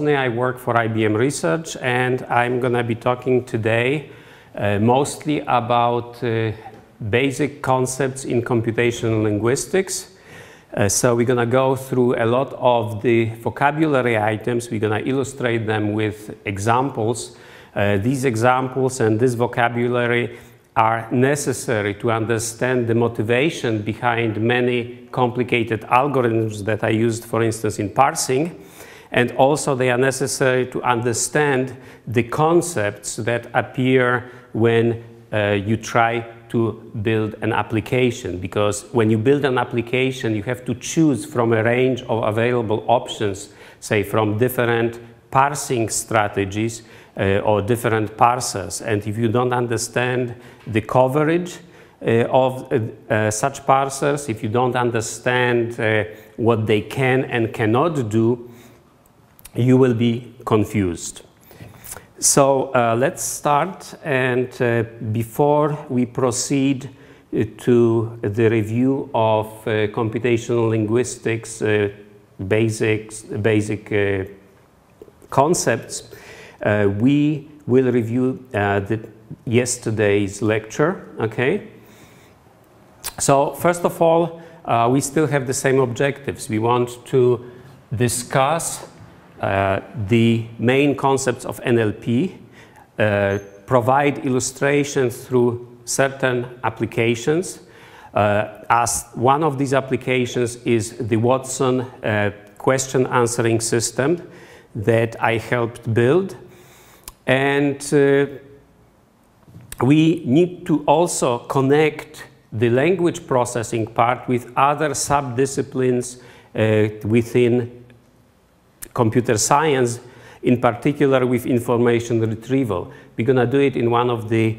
I work for IBM Research, and I'm going to be talking today mostly about basic concepts in computational linguistics. So we're going to go through a lot of the vocabulary items. We're going to illustrate them with examples. These examples and this vocabulary are necessary to understand the motivation behind many complicated algorithms that I used, for instance, in parsing. And also they are necessary to understand the concepts that appear when you try to build an application. Because when you build an application, you have to choose from a range of available options, say from different parsing strategies or different parsers. And if you don't understand the coverage of such parsers, if you don't understand what they can and cannot do, you will be confused. So let's start, and before we proceed to the review of computational linguistics basic concepts, we will review yesterday's lecture, okay? So first of all, we still have the same objectives. We want to discuss the main concepts of NLP, provide illustrations through certain applications. As one of these applications is the Watson question answering system that I helped build. And we need to also connect the language processing part with other subdisciplines within computer science, in particular with information retrieval. We're going to do it in one of the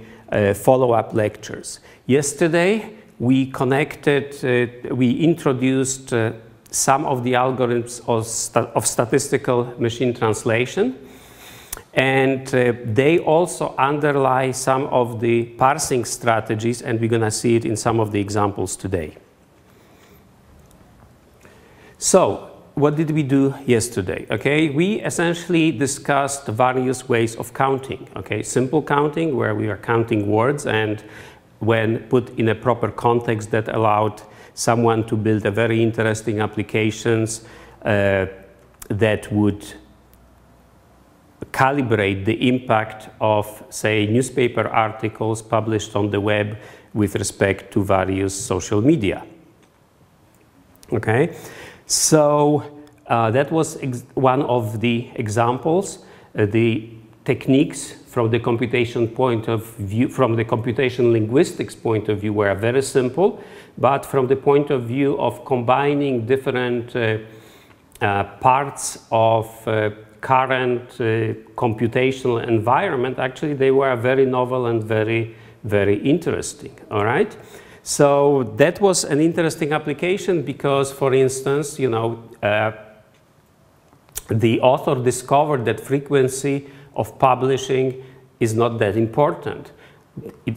follow-up lectures. Yesterday, we introduced some of the algorithms of statistical machine translation, and they also underlie some of the parsing strategies, and we're going to see it in some of the examples today. So, what did we do yesterday? Okay, we essentially discussed various ways of counting. Okay, simple counting, where we are counting words, and when put in a proper context, that allowed someone to build a very interesting applications that would calibrate the impact of, say, newspaper articles published on the web with respect to various social media. Okay. So that was one of the examples. The techniques from the computation point of view, from the computation linguistics point of view, were very simple, but from the point of view of combining different parts of current computational environment, actually they were very novel and very, very interesting. All right. So that was an interesting application because, for instance, you know, the author discovered that frequency of publishing is not that important.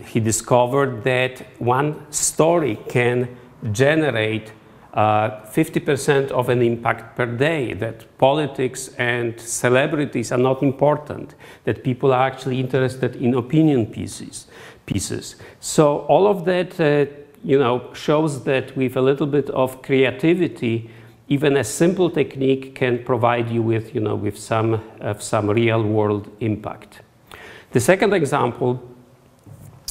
He discovered that one story can generate 50% of an impact per day, that politics and celebrities are not important, that people are actually interested in opinion pieces. So all of that, you know, shows that with a little bit of creativity, even a simple technique can provide you with, you know, with some real-world impact. The second example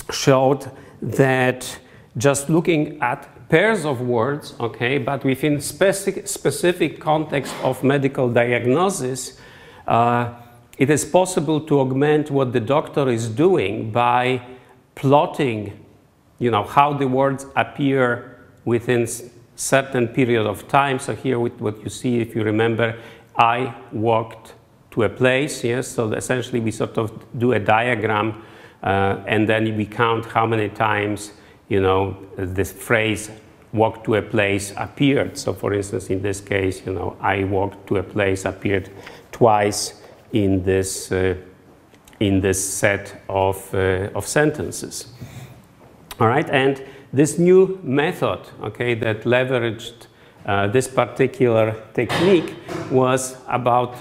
showed that just looking at pairs of words, okay, but within specific context of medical diagnosis, it is possible to augment what the doctor is doing by plotting, you know, how the words appear within certain period of time. So here with what you see, if you remember, I walked to a place, yes, so essentially we sort of do a diagram and then we count how many times, you know, this phrase walk to a place appeared. So for instance, in this case, you know, I walked to a place appeared twice in this set of sentences. All right, and this new method, okay, that leveraged this particular technique was about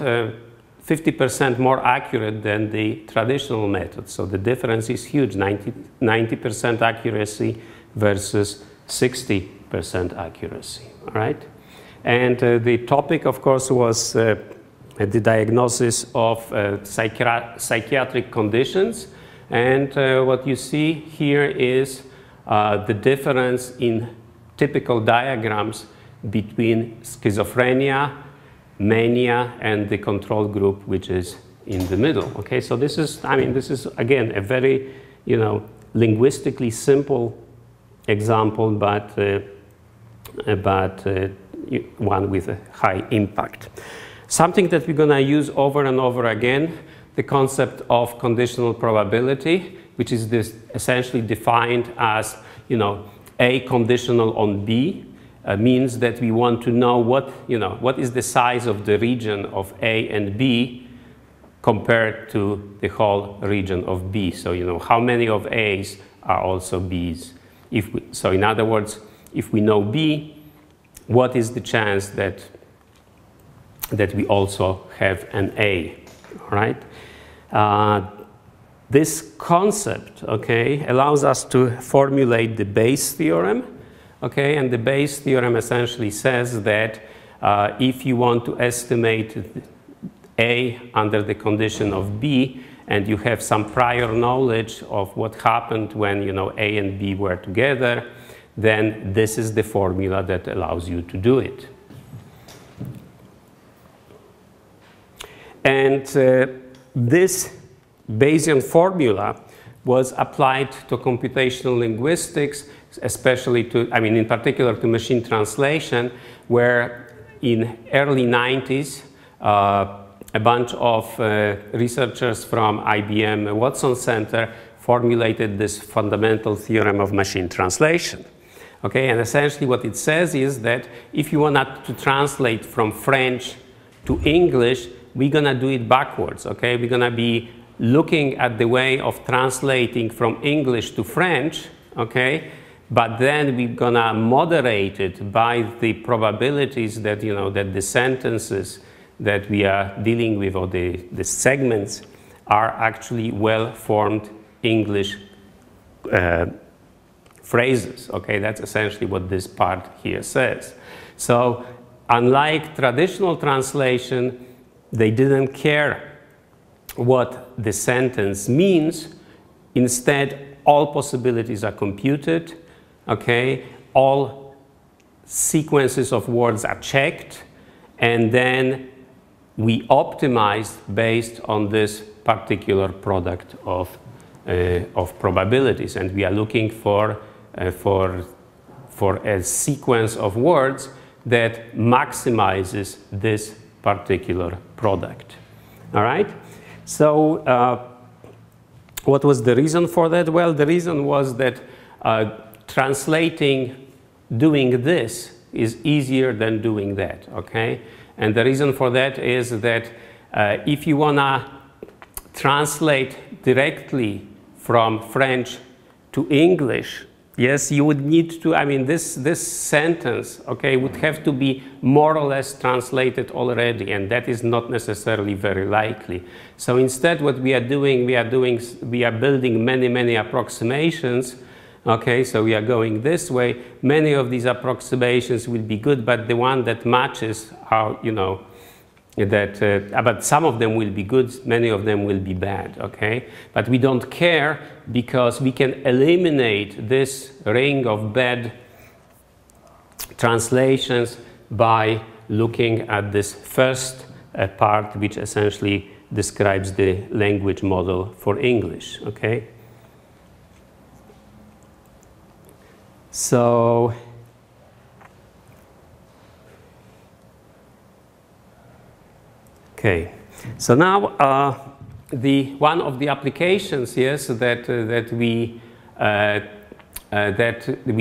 50% more accurate than the traditional method. So the difference is huge, 90% accuracy versus 60% accuracy, all right? And the topic, of course, was the diagnosis of psychiatric conditions. And what you see here is the difference in typical diagrams between schizophrenia, mania, and the control group, which is in the middle. Okay, so this is, I mean, this is again a very, you know, linguistically simple example, but one with a high impact. Something that we're going to use over and over again, the concept of conditional probability, which is this essentially defined as, you know, A conditional on B. Means that we want to know what, you know, what is the size of the region of A and B compared to the whole region of B. So, you know, how many of A's are also B's? So in other words, if we know B, what is the chance that we also have an A, all right? This concept, okay, allows us to formulate the Bayes theorem. Okay, and the Bayes theorem essentially says that if you want to estimate A under the condition of B, and you have some prior knowledge of what happened when, you know, A and B were together, then this is the formula that allows you to do it. And this Bayesian formula was applied to computational linguistics, especially to, I mean, in particular to machine translation, where in early 90s, a bunch of researchers from IBM Watson Center formulated this fundamental theorem of machine translation. Okay, and essentially what it says is that if you want to translate from French to English, we're gonna do it backwards, okay? We're gonna be looking at the way of translating from English to French, okay? But then we're gonna moderate it by the probabilities that, you know, that the sentences that we are dealing with, or the segments, are actually well-formed English phrases. Okay, that's essentially what this part here says. So unlike traditional translation, they didn't care what the sentence means. Instead, all possibilities are computed. Okay, all sequences of words are checked, and then we optimize based on this particular product of probabilities, and we are looking for a sequence of words that maximizes this particular product. All right. So what was the reason for that? Well, the reason was that doing this is easier than doing that, okay? And the reason for that is that if you wanna translate directly from French to English, yes, you would need to, I mean, this sentence, okay, would have to be more or less translated already, and that is not necessarily very likely. So instead, what we are doing, we are building many approximations. Okay, so we are going this way. Many of these approximations will be good, but the one that matches how, you know, that, but some of them will be good, many of them will be bad, okay? But we don't care, because we can eliminate this ring of bad translations by looking at this first part, which essentially describes the language model for English, okay? So, okay. So now one of the applications, yes, that we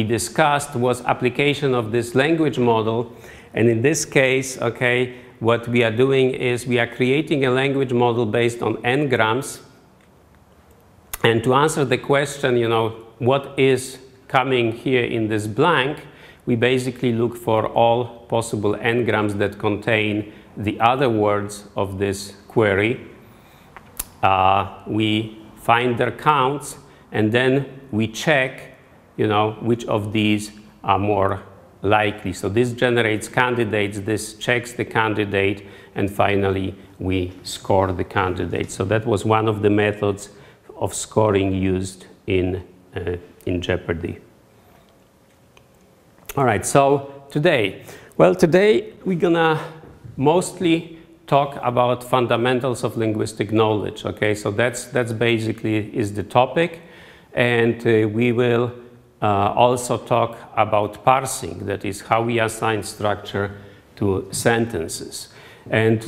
discussed was application of this language model, and in this case, okay, what we are doing is we are creating a language model based on n-grams, and to answer the question, you know, what is coming here in this blank, we basically look for all possible n-grams that contain the other words of this query. We find their counts, and then we check, which of these are more likely. So this generates candidates, this checks the candidate, and finally we score the candidate. So that was one of the methods of scoring used in Jeopardy. All right, so today we're gonna mostly talk about fundamentals of linguistic knowledge. Okay, so that's basically is the topic, and we will also talk about parsing, that is how we assign structure to sentences. And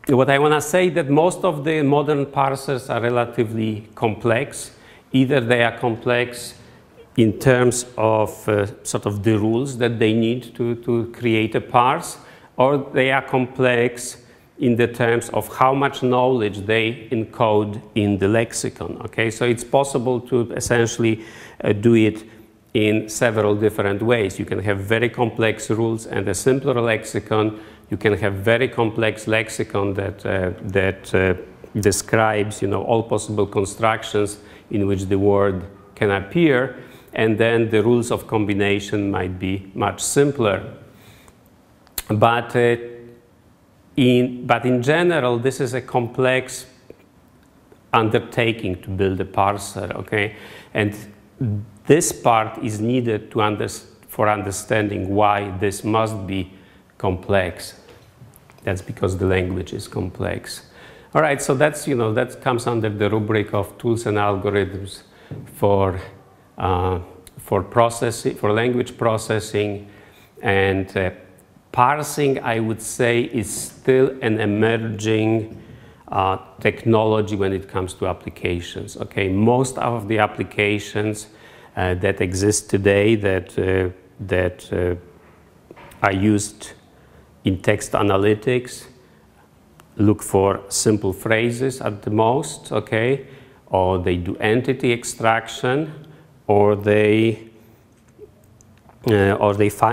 what I want to say that most of the modern parsers are relatively complex. Either they are complex in terms of sort of the rules that they need to create a parse, or they are complex in the terms of how much knowledge they encode in the lexicon. Okay, so it's possible to essentially do it in several different ways. You can have very complex rules and a simpler lexicon. You can have very complex lexicon that describes, all possible constructions in which the word can appear, and then the rules of combination might be much simpler. But in general, this is a complex undertaking to build a parser, okay? And this part is needed for understanding why this must be complex. That's because the language is complex. All right, so that's, that comes under the rubric of tools and algorithms for processing, for language processing. And parsing, I would say, is still an emerging technology when it comes to applications. Okay, most of the applications that exist today that are used in text analytics look for simple phrases at the most, okay, or they do entity extraction, or they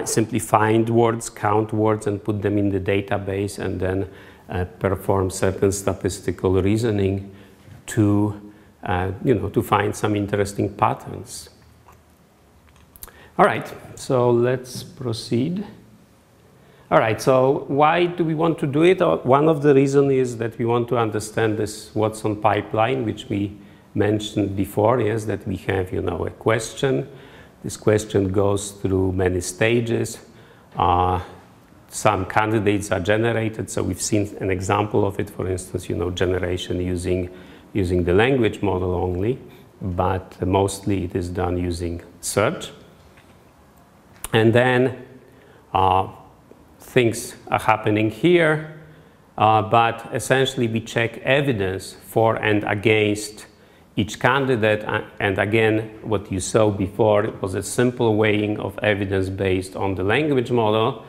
simply find words, count words, and put them in the database, and then perform certain statistical reasoning to find some interesting patterns. All right, so let's proceed. All right, so why do we want to do it? One of the reasons is that we want to understand this Watson pipeline, which we mentioned before, yes, that we have, a question. This question goes through many stages. Some candidates are generated, so we've seen an example of it, for instance, generation using the language model only, but mostly it is done using search. And then things are happening here, but essentially we check evidence for and against each candidate. And again, what you saw before, it was a simple weighing of evidence based on the language model,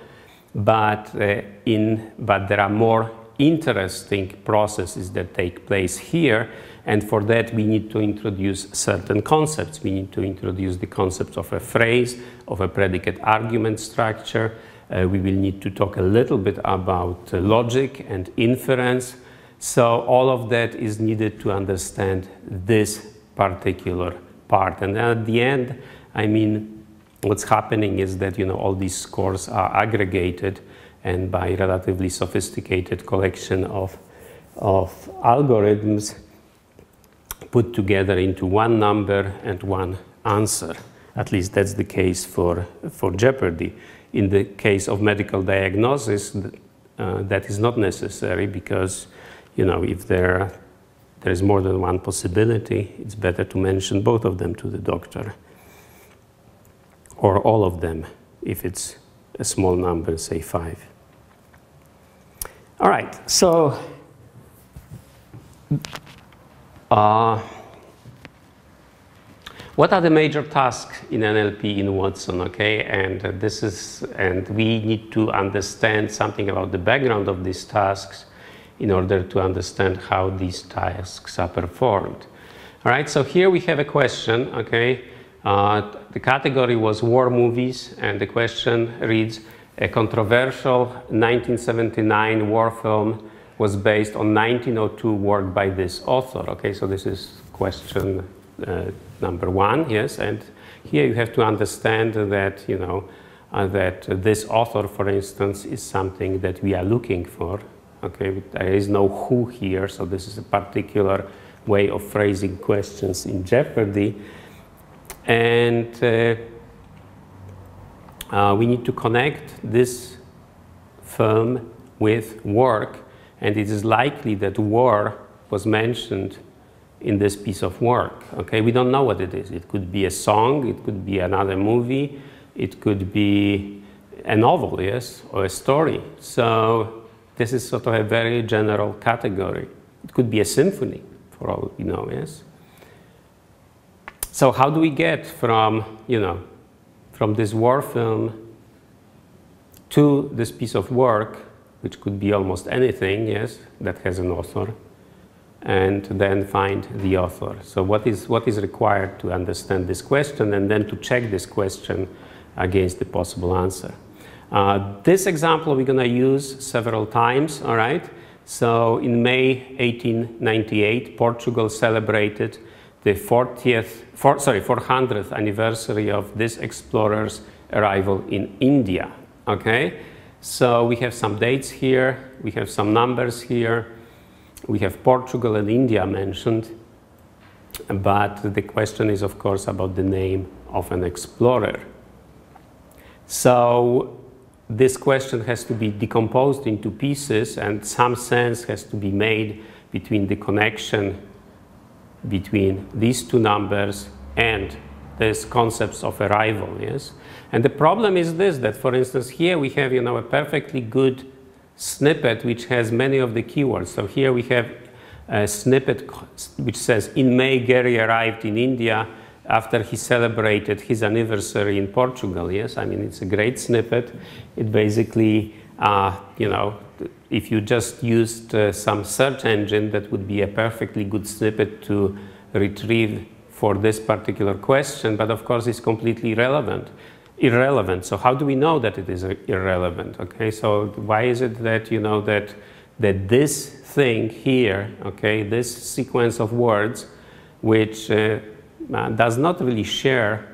but there are more interesting processes that take place here. And for that, we need to introduce certain concepts. We need to introduce the concept of a phrase, of a predicate argument structure. We will need to talk a little bit about logic and inference. So all of that is needed to understand this particular part. And at the end, what's happening is that, all these scores are aggregated, and by a relatively sophisticated collection of algorithms put together into one number and one answer. At least that's the case for Jeopardy. In the case of medical diagnosis, that is not necessary, because, if there is more than one possibility, it's better to mention both of them to the doctor, or all of them if it's a small number, say 5. All right, so what are the major tasks in NLP in Watson? Okay, and we need to understand something about the background of these tasks in order to understand how these tasks are performed. All right, so here we have a question. Okay, the category was war movies, and the question reads: a controversial 1979 war film was based on 1902 work by this author. Okay, so this is question number 1, yes, and here you have to understand that, you know, that this author, for instance, is something that we are looking for. Okay, there is no who here, so this is a particular way of phrasing questions in Jeopardy. And we need to connect this film with work, and it is likely that war was mentioned in this piece of work. Okay, we don't know what it is. It could be a song, it could be another movie, it could be a novel, yes, or a story. So this is sort of a very general category. It could be a symphony, for all we know, yes. So how do we get from, you know, from this war film to this piece of work, which could be almost anything, yes, that has an author, and then find the author? So what is required to understand this question, and then to check this question against the possible answer? This example we're going to use several times, all right? So in May 1898, Portugal celebrated the 400th anniversary of this explorer's arrival in India, okay? So we have some dates here, we have some numbers here, we have Portugal and India mentioned, but the question is, of course, about the name of an explorer. So this question has to be decomposed into pieces, and some sense has to be made between the connection between these two numbers and these concepts of arrival, yes? And the problem is this, that for instance here we have, you know, a perfectly good snippet which has many of the keywords. So here we have a snippet which says, in May Gary arrived in India after he celebrated his anniversary in Portugal, yes? I mean, it's a great snippet. It basically, you know, if you just used some search engine, that would be a perfectly good snippet to retrieve for this particular question, but of course it's completely irrelevant. So how do we know that it is irrelevant? Okay, so why is it that, you know, that this thing here, okay, this sequence of words, which does not really share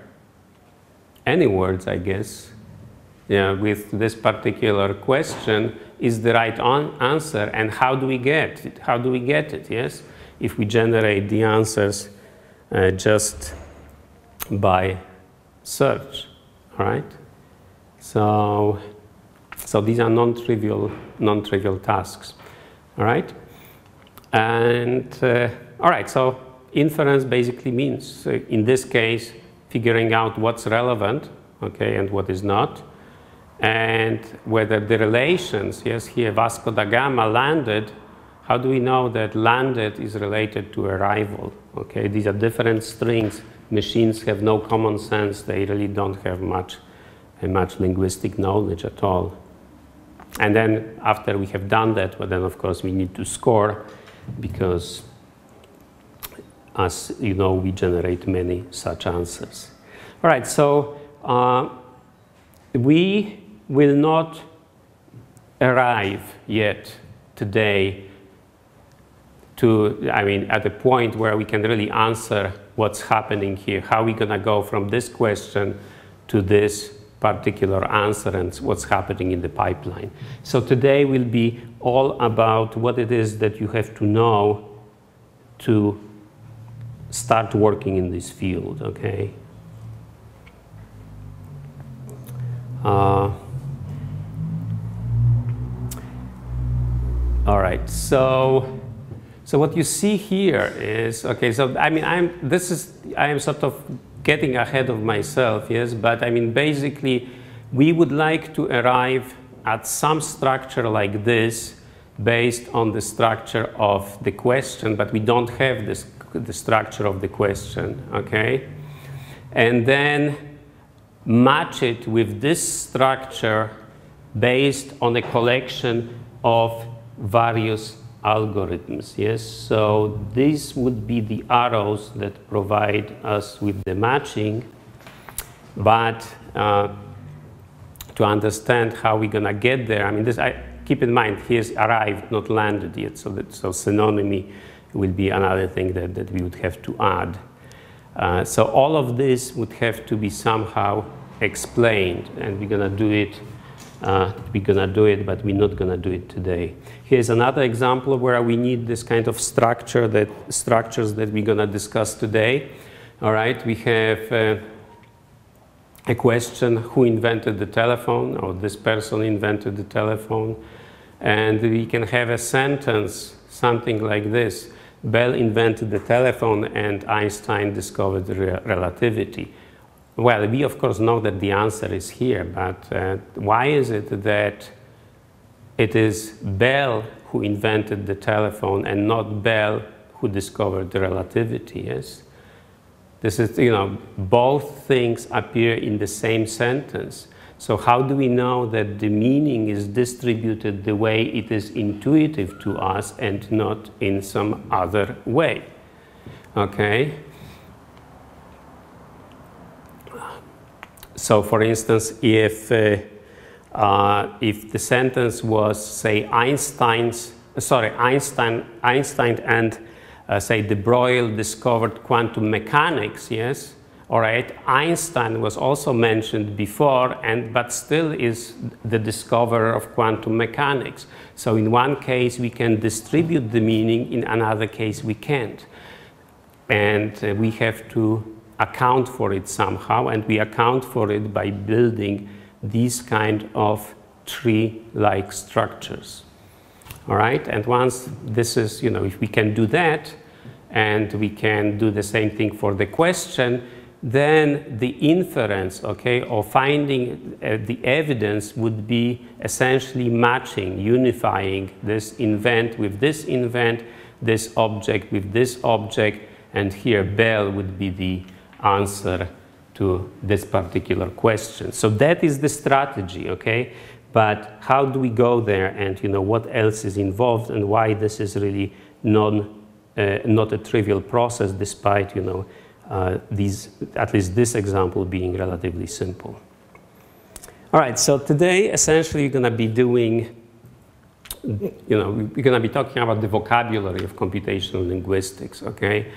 any words, I guess, yeah, with this particular question, is the right answer, and how do we get it? How do we get it, yes? If we generate the answers just by search, all right? So these are non-trivial tasks, all right? And, all right, so inference basically means, in this case, figuring out what's relevant, okay, and what is not, and whether the relations, yes, here Vasco da Gama landed, how do we know that landed is related to arrival? Okay, these are different strings. Machines have no common sense. They really don't have much linguistic knowledge at all. And then after we have done that, well, then of course we need to score, because as you know, we generate many such answers. All right, so we will not arrive yet today to, I mean, at the point where we can really answer what's happening here. How are we going to go from this question to this particular answer and what's happening in the pipeline? So today will be all about what it is that you have to know to start working in this field, okay? All right, so what you see here is, okay, so I mean, I am sort of getting ahead of myself, yes, but I mean, basically, we would like to arrive at some structure like this based on the structure of the question, but we don't have the structure of the question, okay? And then match it with this structure based on a collection of various algorithms, yes? So these would be the arrows that provide us with the matching, but to understand how we're gonna get there, I mean, keep in mind, he has arrived, not landed yet, so synonymy will be another thing that we would have to add. So all of this would have to be somehow explained, and we're gonna do it, but we're not gonna do it today. Here's another example where we need this kind of structures that we're gonna discuss today. All right, we have a question, who invented the telephone, or this person invented the telephone, and we can have a sentence, something like this. Bell invented the telephone and Einstein discovered relativity. Well, we of course know that the answer is here, but why is it that it is Bell who invented the telephone and not Bell who discovered the relativity? Yes, this is, both things appear in the same sentence. So how do we know that the meaning is distributed the way it is intuitive to us and not in some other way? Okay. So, for instance, if the sentence was, say, Einstein and say de Broglie discovered quantum mechanics, yes. All right, Einstein was also mentioned before, but still is the discoverer of quantum mechanics. So in one case we can distribute the meaning, in another case we can't. And we have to account for it somehow, and we account for it by building these kind of tree-like structures. All right, and once this is, if we can do that, and we can do the same thing for the question, then the inference, okay, or finding the evidence would be essentially matching, unifying this invent with this invent, this object with this object, and here Bell would be the answer to this particular question. So that is the strategy, okay? But how do we go there, and what else is involved, and why this is really not a trivial process, despite at least this example being relatively simple. All right, so today essentially we're going to be doing, we're going to be talking about the vocabulary of computational linguistics, okay?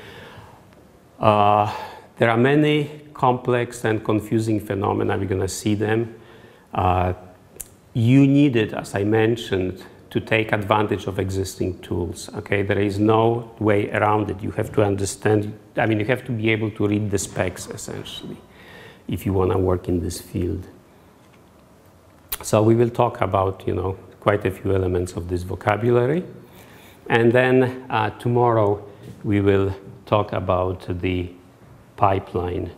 There are many complex and confusing phenomena. We're going to see them. You need it, as I mentioned, to take advantage of existing tools, okay? There is no way around it. You have to understand, you have to be able to read the specs, essentially, if you want to work in this field. So we will talk about, quite a few elements of this vocabulary. And then tomorrow we will talk about the pipeline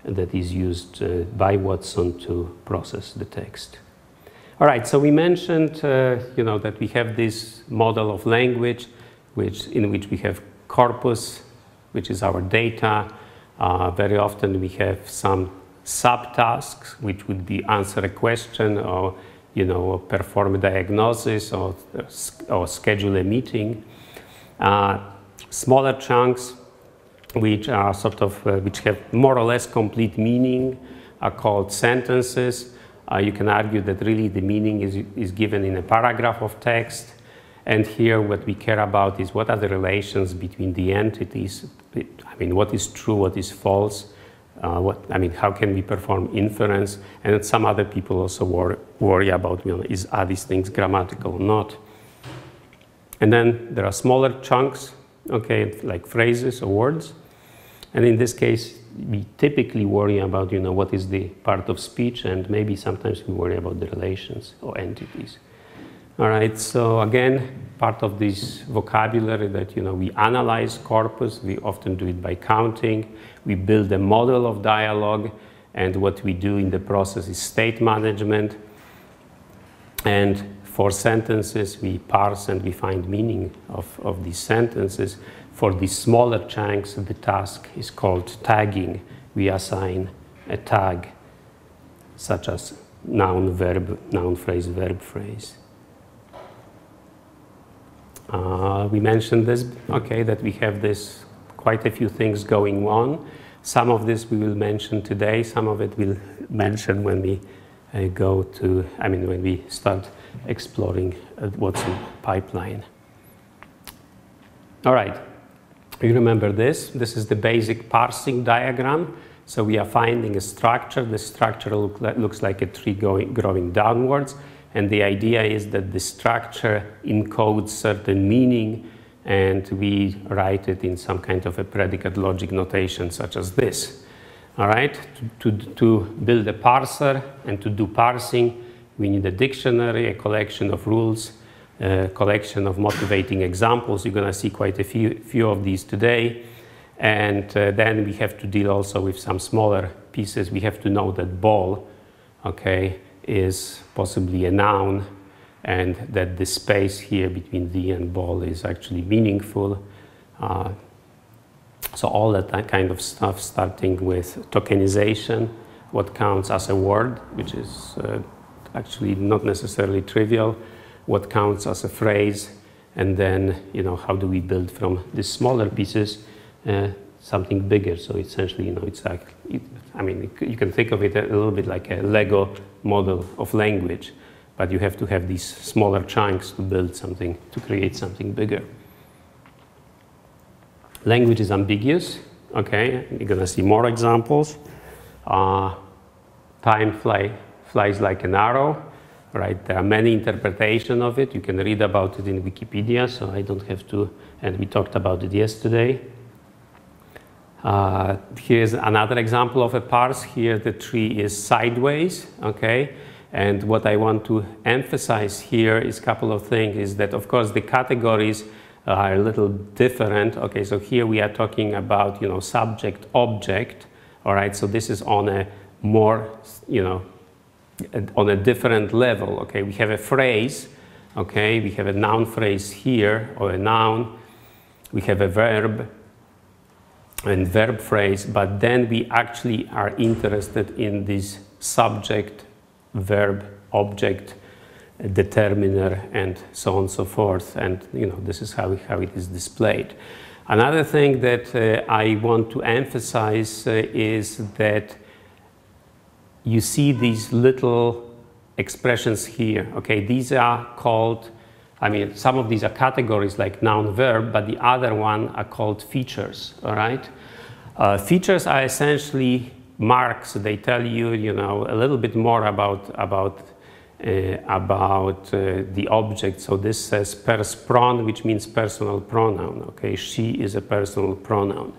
that is used by Watson to process the text. All right, so we mentioned, that we have this model of language, in which we have corpus, which is our data. Very often we have some subtasks, which would be answer a question, or perform a diagnosis, or schedule a meeting. Smaller chunks, which are which have more or less complete meaning, are called sentences. You can argue that really the meaning is given in a paragraph of text. And here what we care about is what are the relations between the entities. What is true, what is false, how can we perform inference. And some other people also worry about, are these things grammatical or not. And then there are smaller chunks, okay, like phrases or words. And in this case, we typically worry about, what is the part of speech, and maybe sometimes we worry about the relations or entities. All right, so again, part of this vocabulary that, we analyze corpus. We often do it by counting. We build a model of dialogue, and what we do in the process is state management. And for sentences, we parse and we find meaning of these sentences. For the smaller chunks, the task is called tagging. We assign a tag, such as noun, verb, noun phrase, verb phrase. We mentioned this, okay, that we have this quite a few things going on. Some of this we will mention today, some of it we'll mention when we go to, I mean, when we start exploring what's in pipeline. All right, you remember this? This is the basic parsing diagram. So we are finding a structure. The structure looks like a tree growing downwards. And the idea is that the structure encodes certain meaning, and we write it in some kind of a predicate logic notation such as this. All right, to build a parser and to do parsing, we need a dictionary, a collection of rules, a collection of motivating examples. You're going to see quite a few of these today. And then we have to deal also with some smaller pieces. We have to know that ball, okay, is possibly a noun, and that the space here between the and ball is actually meaningful. So all that kind of stuff, starting with tokenization, what counts as a word, which is actually not necessarily trivial, what counts as a phrase, and then, you know, how do we build from these smaller pieces something bigger. So essentially, you know, it's like, I mean, you can think of it a little bit like a Lego model of language, but you have to have these smaller chunks to build something, to create something bigger. Language is ambiguous, okay? You're gonna see more examples. Time flies like an arrow, right? There are many interpretations of it. You can read about it in Wikipedia, so I don't have to, and we talked about it yesterday. Here's another example of a parse. Here the tree is sideways, okay? And what I want to emphasize here is a couple of things, is that of course the categories are a little different. Okay, so here we are talking about, you know, subject, object, all right? So this is on a more, you know, on a different level, okay? We have a phrase, okay? We have a noun phrase here, or a noun. We have a verb and verb phrase, but then we actually are interested in this subject, verb, object, determiner, and so on and so forth. And, you know, this is how it is displayed. Another thing that I want to emphasize is that you see these little expressions here, okay? These are called, I mean, some of these are categories like noun, verb, but the other one are called features, all right? Features are essentially marks. They tell you, you know, a little bit more about the object. So this says perspron, which means personal pronoun, okay? She is a personal pronoun.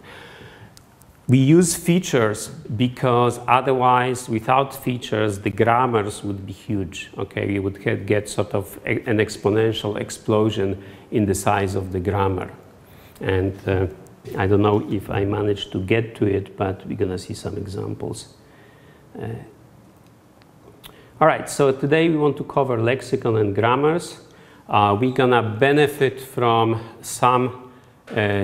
We use features because otherwise, without features, the grammars would be huge, okay? You would get sort of an exponential explosion in the size of the grammar. And I don't know if I managed to get to it, but we're gonna see some examples. All right, so today we want to cover lexicon and grammars. We're gonna benefit from some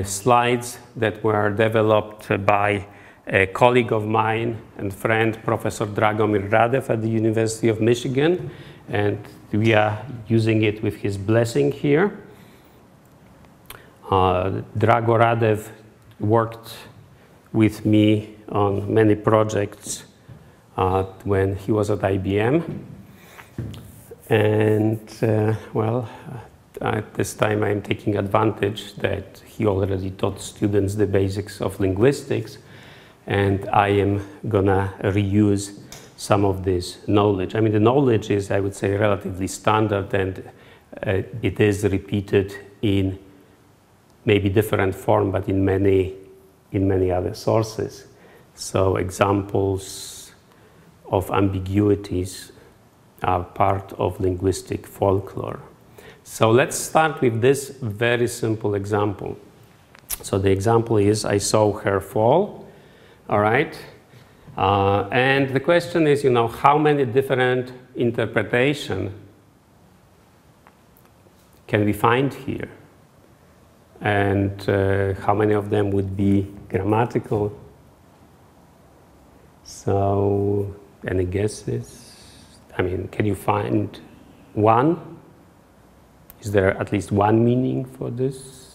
slides that were developed by a colleague of mine and friend, Professor Dragomir Radev at the University of Michigan, and we are using it with his blessing here. Drago Radev worked with me on many projects when he was at IBM. And, well, at this time I'm taking advantage that he already taught students the basics of linguistics, and I am gonna reuse some of this knowledge. I mean, the knowledge is, I would say, relatively standard, and it is repeated in maybe different form, but in many other sources. So examples of ambiguities are part of linguistic folklore. So let's start with this very simple example. So the example is, I saw her fall, all right? And the question is, you know, how many different interpretations can we find here? And how many of them would be grammatical? So, any guesses? I mean, can you find one? Is there at least one meaning for this?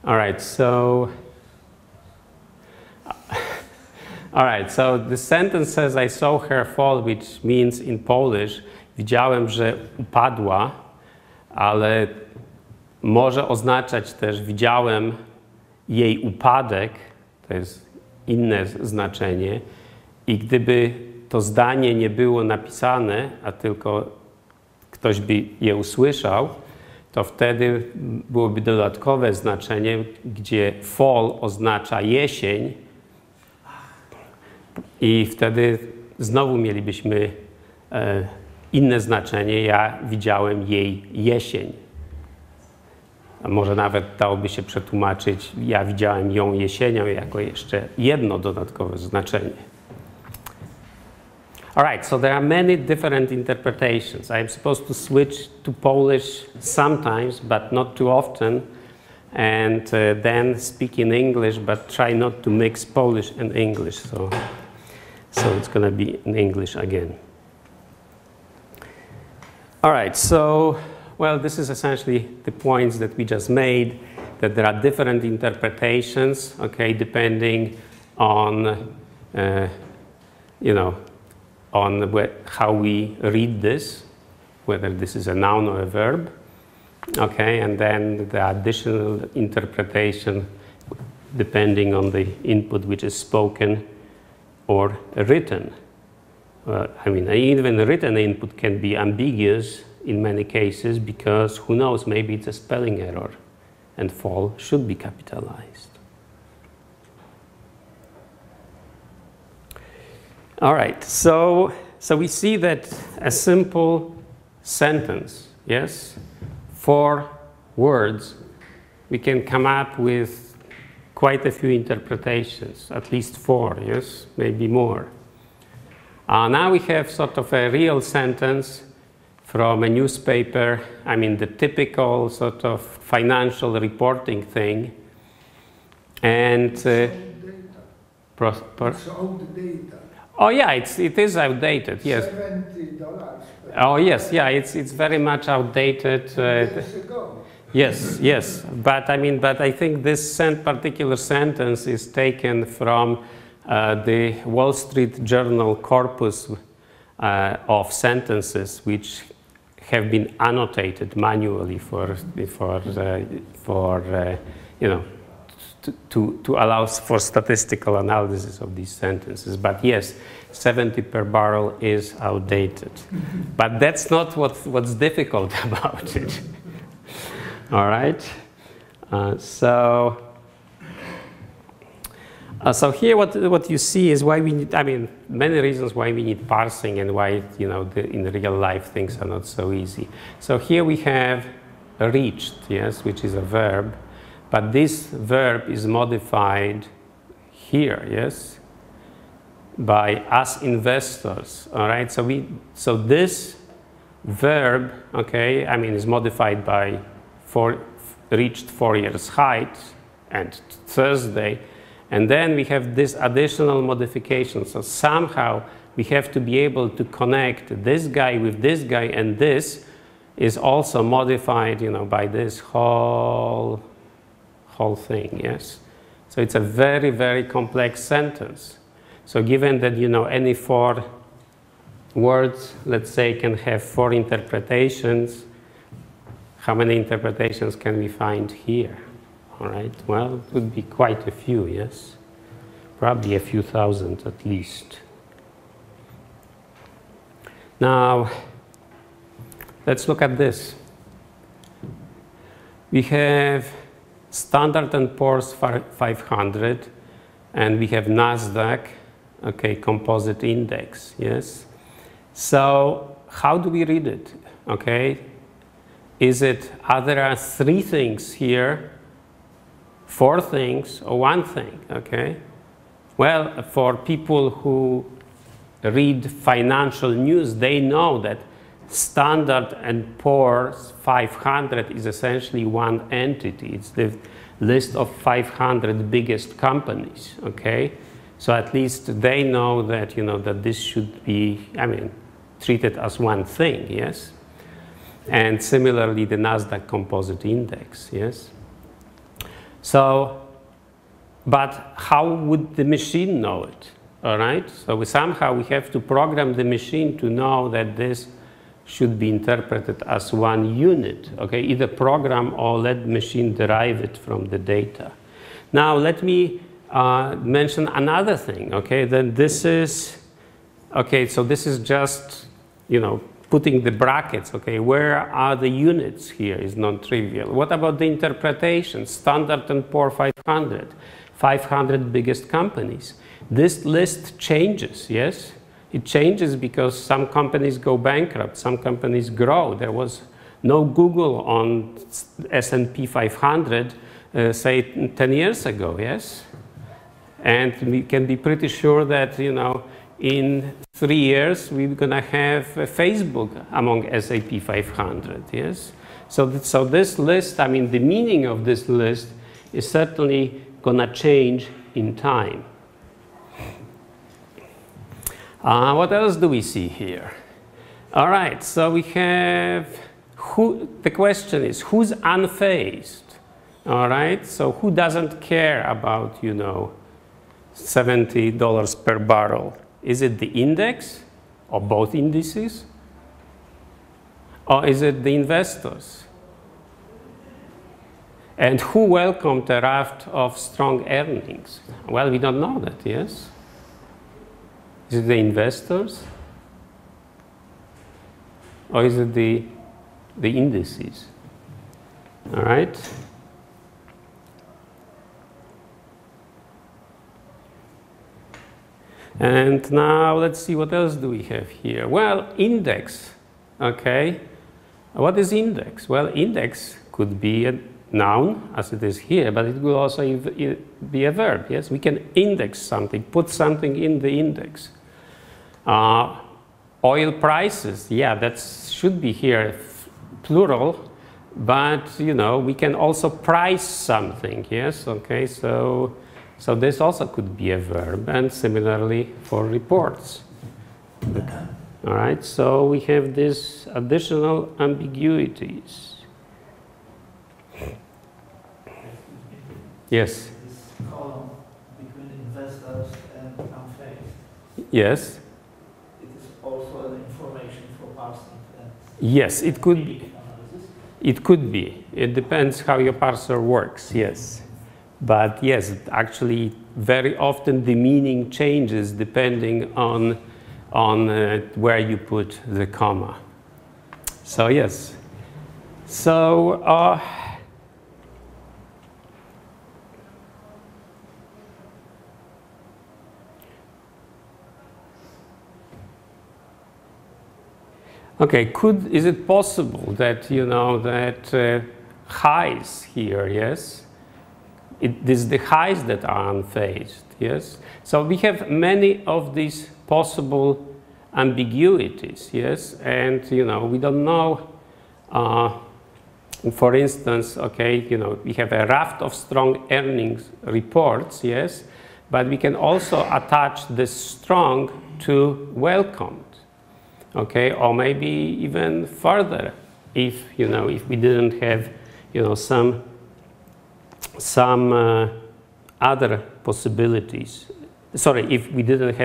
All right, so All right, so the sentence says, I saw her fall, which means in Polish, widziałem, że upadła, ale może oznaczać też, widziałem jej upadek, to jest inne znaczenie, i gdyby to zdanie nie było napisane, a tylko ktoś by je usłyszał, to wtedy byłoby dodatkowe znaczenie, gdzie fall oznacza jesień i wtedy znowu mielibyśmy inne znaczenie. Ja widziałem jej jesień. A może nawet dałoby się przetłumaczyć, ja widziałem ją jesienią jako jeszcze jedno dodatkowe znaczenie. All right, so there are many different interpretations. I'm supposed to switch to Polish sometimes, but not too often, and then speak in English, but try not to mix Polish and English. So it's going to be in English again. All right, so, well, this is essentially the points that we just made, that there are different interpretations, okay, depending on, on how we read this, whether this is a noun or a verb, okay, and then the additional interpretation depending on the input which is spoken or written. I mean, even written input can be ambiguous in many cases because who knows, maybe it's a spelling error and fall should be capitalized. All right, so we see that a simple sentence, yes, 4 words, we can come up with quite a few interpretations, at least 4, yes, maybe more. Now we have sort of a real sentence from a newspaper, I mean the typical sort of financial reporting thing, and It's old data. Oh yeah, it is outdated. Yes. $70. Oh yes, yeah, it's very much outdated. Years ago. Yes. But I think this particular sentence is taken from the Wall Street Journal corpus of sentences which have been annotated manually to allow for statistical analysis of these sentences. But yes, 70 per barrel is outdated. But that's not what's difficult about it. All right? So here what you see is why we need, many reasons why we need parsing and why, in real life things are not so easy. So here we have reached, yes, which is a verb. But this verb is modified here, yes, by us investors, all right? So this verb, okay, is modified by reached 4 years height and Thursday, and then we have this additional modification. So somehow we have to be able to connect this guy with this guy, and this is also modified, by this whole thing, yes? So it's a very, very complex sentence. So given that, any 4 words, let's say, can have 4 interpretations, how many interpretations can we find here? All right, well, it would be quite a few, yes? Probably a few thousand at least. Now, let's look at this. We have Standard & Poor's 500, and we have NASDAQ, okay, composite index, yes? So how do we read it, okay? There are 3 things here, 4 things, or 1 thing, okay? Well, for people who read financial news, they know that Standard & Poor's 500 is essentially one entity. It's the list of 500 biggest companies, okay? So at least they know that, that this should be, treated as one thing, yes? And similarly, the NASDAQ Composite Index, yes? So, but how would the machine know it? all right? So somehow we have to program the machine to know that this should be interpreted as one unit, okay? Either program or let the machine derive it from the data. Now let me mention another thing, okay? Then this is, okay, so this is just, you know, putting the brackets, okay? Where are the units here is non-trivial. What about the interpretation? Standard & Poor's 500, 500 biggest companies. This list changes, yes? It changes because some companies go bankrupt, some companies grow. There was no Google on S&P 500, say 10 years ago, yes? And we can be pretty sure that, you know, in 3 years, we're gonna have Facebook among S&P 500, yes? So this list, I mean, the meaning of this list is certainly gonna change in time. What else do we see here? All right, so we have, the question is, who's unfazed? All right, so who doesn't care about, you know, $70 per barrel? Is it the index or both indices? Or is it the investors? And who welcomed a raft of strong earnings? Well, we don't know that, yes? Is it the investors? Or is it the indices? All right? And now let's see, what else do we have here? Well, index, okay? What is index? Well, index could be a noun, as it is here, but it could also be a verb, yes? We can index something, put something in the index. Oil prices, yeah, that should be here, plural, but, you know, we can also price something, yes? Okay, so this also could be a verb, and similarly for reports. All right, so we have these additional ambiguities. Yes? This column between investors and unfazed. Yes? It is also an information for parsing. Yes, it could be. It could be. It depends how your parser works, yes. But yes, actually, very often the meaning changes depending on where you put the comma. So yes. So okay, is it possible that, you know, that highs here, yes? It is the highs that are unfazed, yes? So we have many of these possible ambiguities, yes? And, you know, we don't know, for instance, okay, you know, we have a raft of strong earnings reports, yes? But we can also attach the strong to welcomed, okay? Or maybe even further, if, you know, if we didn't have, you know, some other possibilities. Sorry, if we didn't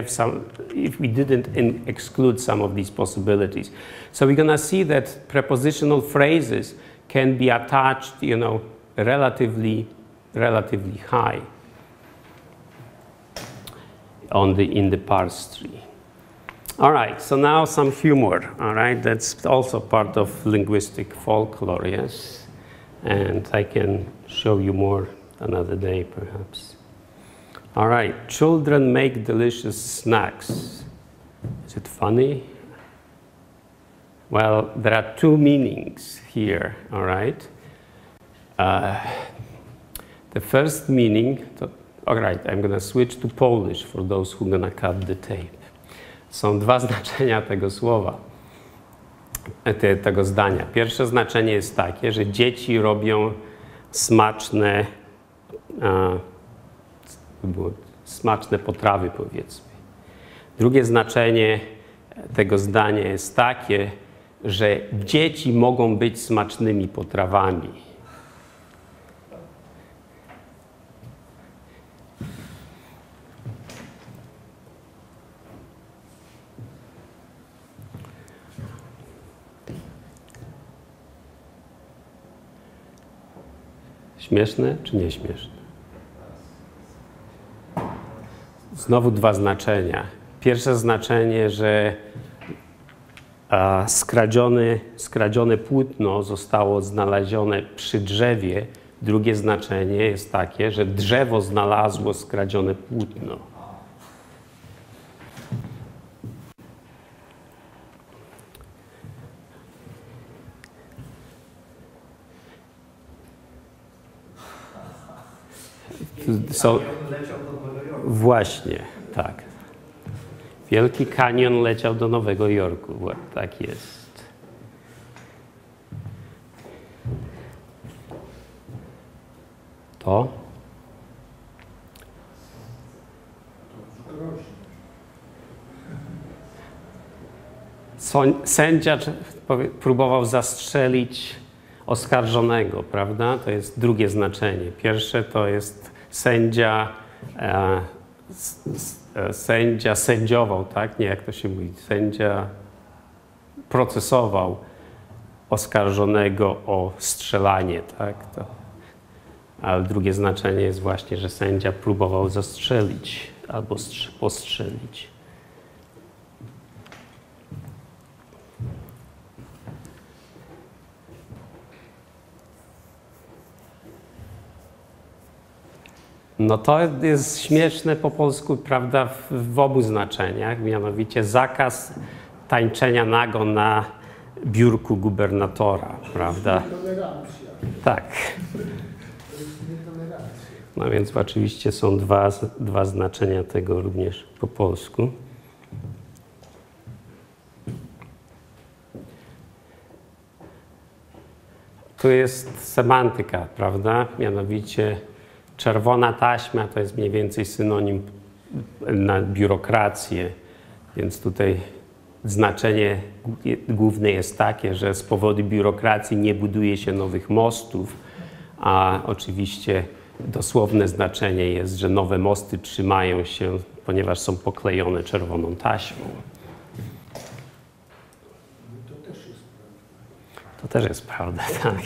exclude some of these possibilities. So we're gonna see that prepositional phrases can be attached, you know, relatively high in the parse tree. All right, so now some humor, all right? That's also part of linguistic folklore, yes? And I can show you more another day, perhaps. All right, children make delicious snacks. Is it funny? Well, there are two meanings here, all right? The first meaning, all right, I'm gonna switch to Polish for those who gonna cut the tape. Są dwa znaczenia tego słowa, tego zdania. Pierwsze znaczenie jest takie, że dzieci robią smaczne, smaczne potrawy, powiedzmy. Drugie znaczenie tego zdania jest takie, że dzieci mogą być smacznymi potrawami. Śmieszne czy nieśmieszne? Znowu dwa znaczenia. Pierwsze znaczenie, że skradzione płótno zostało znalezione przy drzewie. Drugie znaczenie jest takie, że drzewo znalazło skradzione płótno. Właśnie, tak. Wielki kanion leciał do Nowego Jorku. Tak jest. To? Sędzia próbował zastrzelić oskarżonego, prawda? To jest drugie znaczenie. Pierwsze to jest sędzia sędziował, tak? Nie, jak to się mówi? Sędzia procesował oskarżonego o strzelanie, tak? Ale drugie znaczenie jest właśnie, że sędzia próbował zastrzelić albo postrzelić. No to jest śmieszne po polsku, prawda, w obu znaczeniach, mianowicie zakaz tańczenia nago na biurku gubernatora, prawda? Nietolerancja. Tak. To jest nietolerancja. No więc oczywiście są dwa znaczenia tego również po polsku. Tu jest semantyka, prawda? Mianowicie czerwona taśma to jest mniej więcej synonim na biurokrację, więc tutaj znaczenie główne jest takie, że z powodu biurokracji nie buduje się nowych mostów, a oczywiście dosłowne znaczenie jest, że nowe mosty trzymają się, ponieważ są poklejone czerwoną taśmą. To też jest prawda, tak.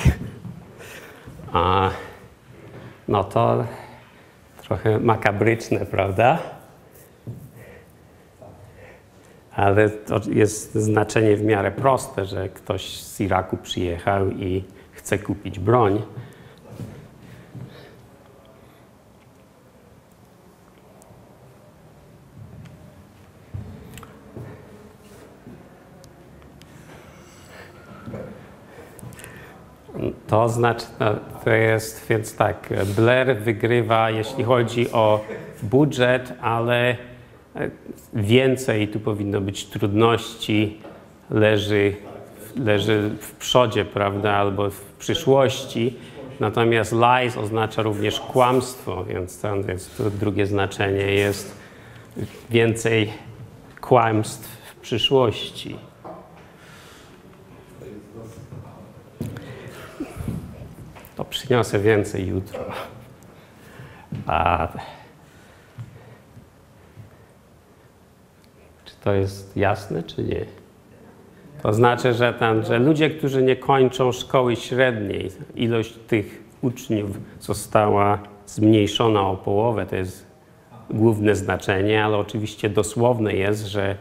No to trochę makabryczne, prawda? Ale to jest znaczenie w miarę proste, że ktoś z Iraku przyjechał i chce kupić broń. To znaczy, to jest, więc tak, Blair wygrywa, jeśli chodzi o budżet, ale więcej, tu powinno być trudności, leży w przodzie, prawda, albo w przyszłości. Natomiast lies oznacza również kłamstwo, więc to drugie znaczenie jest więcej kłamstw w przyszłości. To przyniosę więcej jutro. Czy to jest jasne, czy nie? To znaczy, że ludzie, którzy nie kończą szkoły średniej, ilość tych uczniów została zmniejszona o połowę, to jest główne znaczenie, ale oczywiście dosłowne jest, że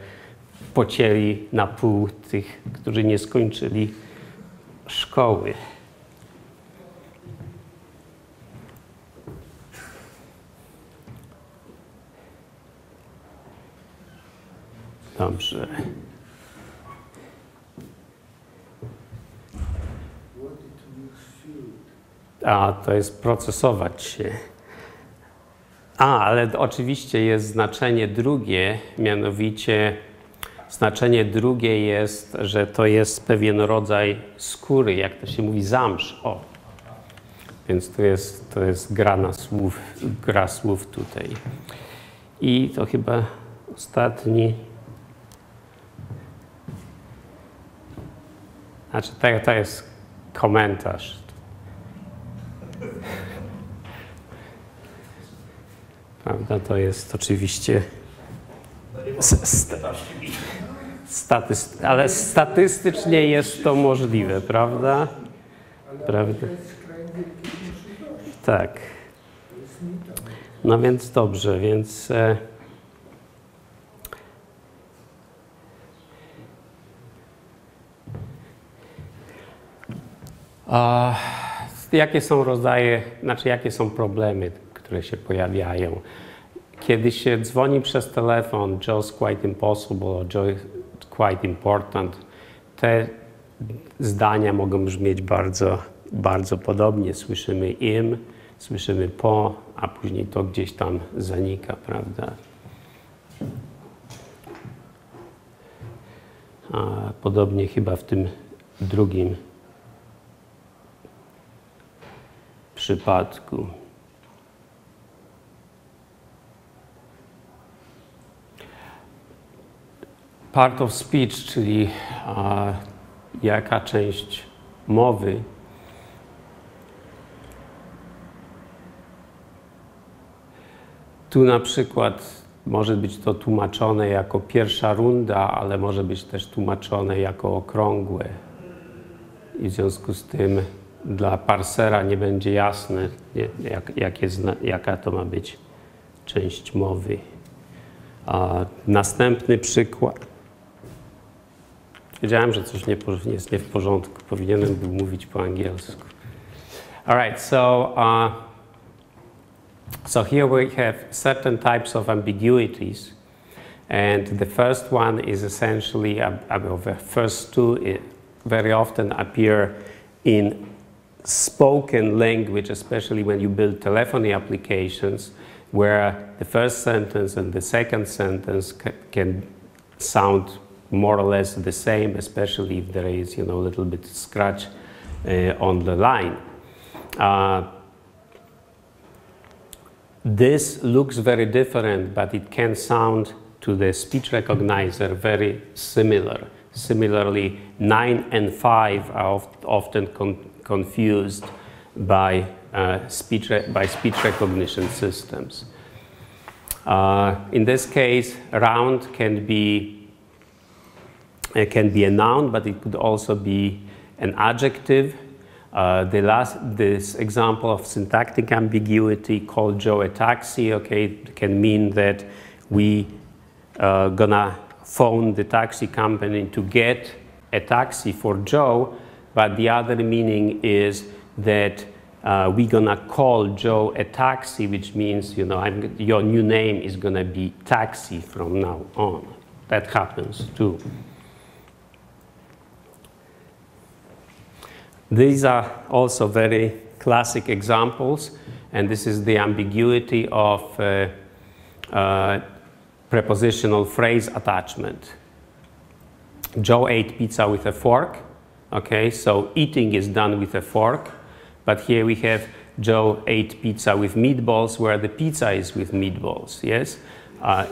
pocięli na pół tych, którzy nie skończyli szkoły. Dobrze. To jest procesować się. Ale oczywiście jest znaczenie drugie, mianowicie znaczenie drugie jest, że to jest pewien rodzaj skóry, jak to się mówi, zamsz. Więc to jest gra słów tutaj. I to chyba ostatni. Znaczy, to jest komentarz. Prawda, to jest oczywiście ale statystycznie jest to możliwe, prawda? Prawda? Tak. To jest mito. No więc dobrze, więc jakie są rodzaje, znaczy jakie są problemy, które się pojawiają? Kiedy się dzwoni przez telefon, Joe's quite impossible, or Joe is quite important, te zdania mogą brzmieć bardzo, bardzo podobnie. Słyszymy im, słyszymy po, a później to gdzieś tam zanika, prawda? Podobnie chyba w tym drugim przypadku. Part of speech, czyli jaka część mowy tu na przykład może być to tłumaczone jako pierwsza runda, ale może być też tłumaczone jako okrągłe. I w związku z tym dla parsera nie będzie jasne, jaka to ma być część mowy. Następny przykład. Wiedziałem, że coś jest nie w porządku. Powinienem był mówić po angielsku. All right, so here we have certain types of ambiguities, and the first one is essentially, the first two very often appear in spoken language, especially when you build telephony applications, where the first sentence and the second sentence can sound more or less the same, especially if there is, a little bit scratch on the line. This looks very different, but it can sound to the speech recognizer very similar. Similarly, 9 and 5 are often confused by speech recognition systems. In this case, round can be a noun, but it could also be an adjective. This example of syntactic ambiguity, called Joe a taxi, can mean that we gonna phone the taxi company to get a taxi for Joe, but the other meaning is that we're gonna call Joe a taxi, which means, your new name is gonna be taxi from now on. That happens too. These are also very classic examples, and this is the ambiguity of prepositional phrase attachment. Joe ate pizza with a fork. Okay, so eating is done with a fork, but here we have Joe ate pizza with meatballs, where the pizza is with meatballs, yes?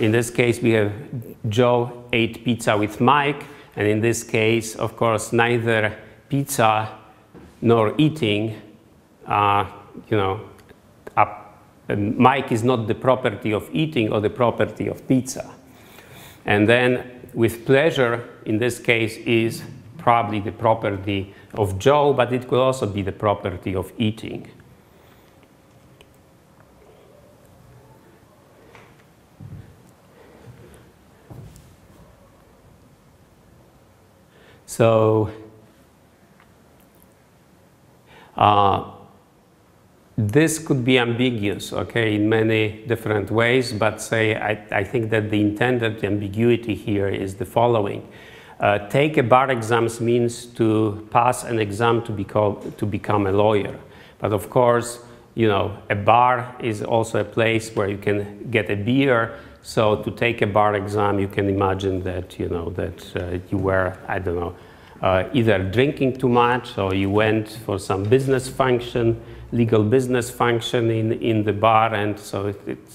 In this case, we have Joe ate pizza with Mike, and in this case, of course, neither pizza nor eating, Mike is not the property of eating or the property of pizza. And then with pleasure, in this case, is probably the property of Joe, but it could also be the property of eating. So this could be ambiguous, in many different ways, but I think that the intended ambiguity here is the following. Take a bar exam means to pass an exam to become a lawyer. But of course, a bar is also a place where you can get a beer. So to take a bar exam, you can imagine that, you were, I don't know, either drinking too much, or you went for some business function, legal business function in the bar, and so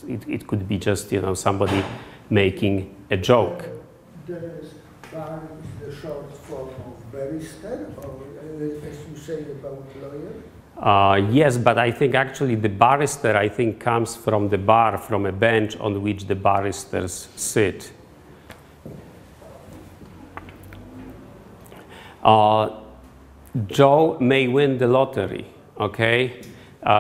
it could be just, somebody making a joke. The bar is the short form of barrister, or as you say about lawyer? Yes, but I think actually the barrister, comes from the bar, from a bench on which the barristers sit. Joe may win the lottery,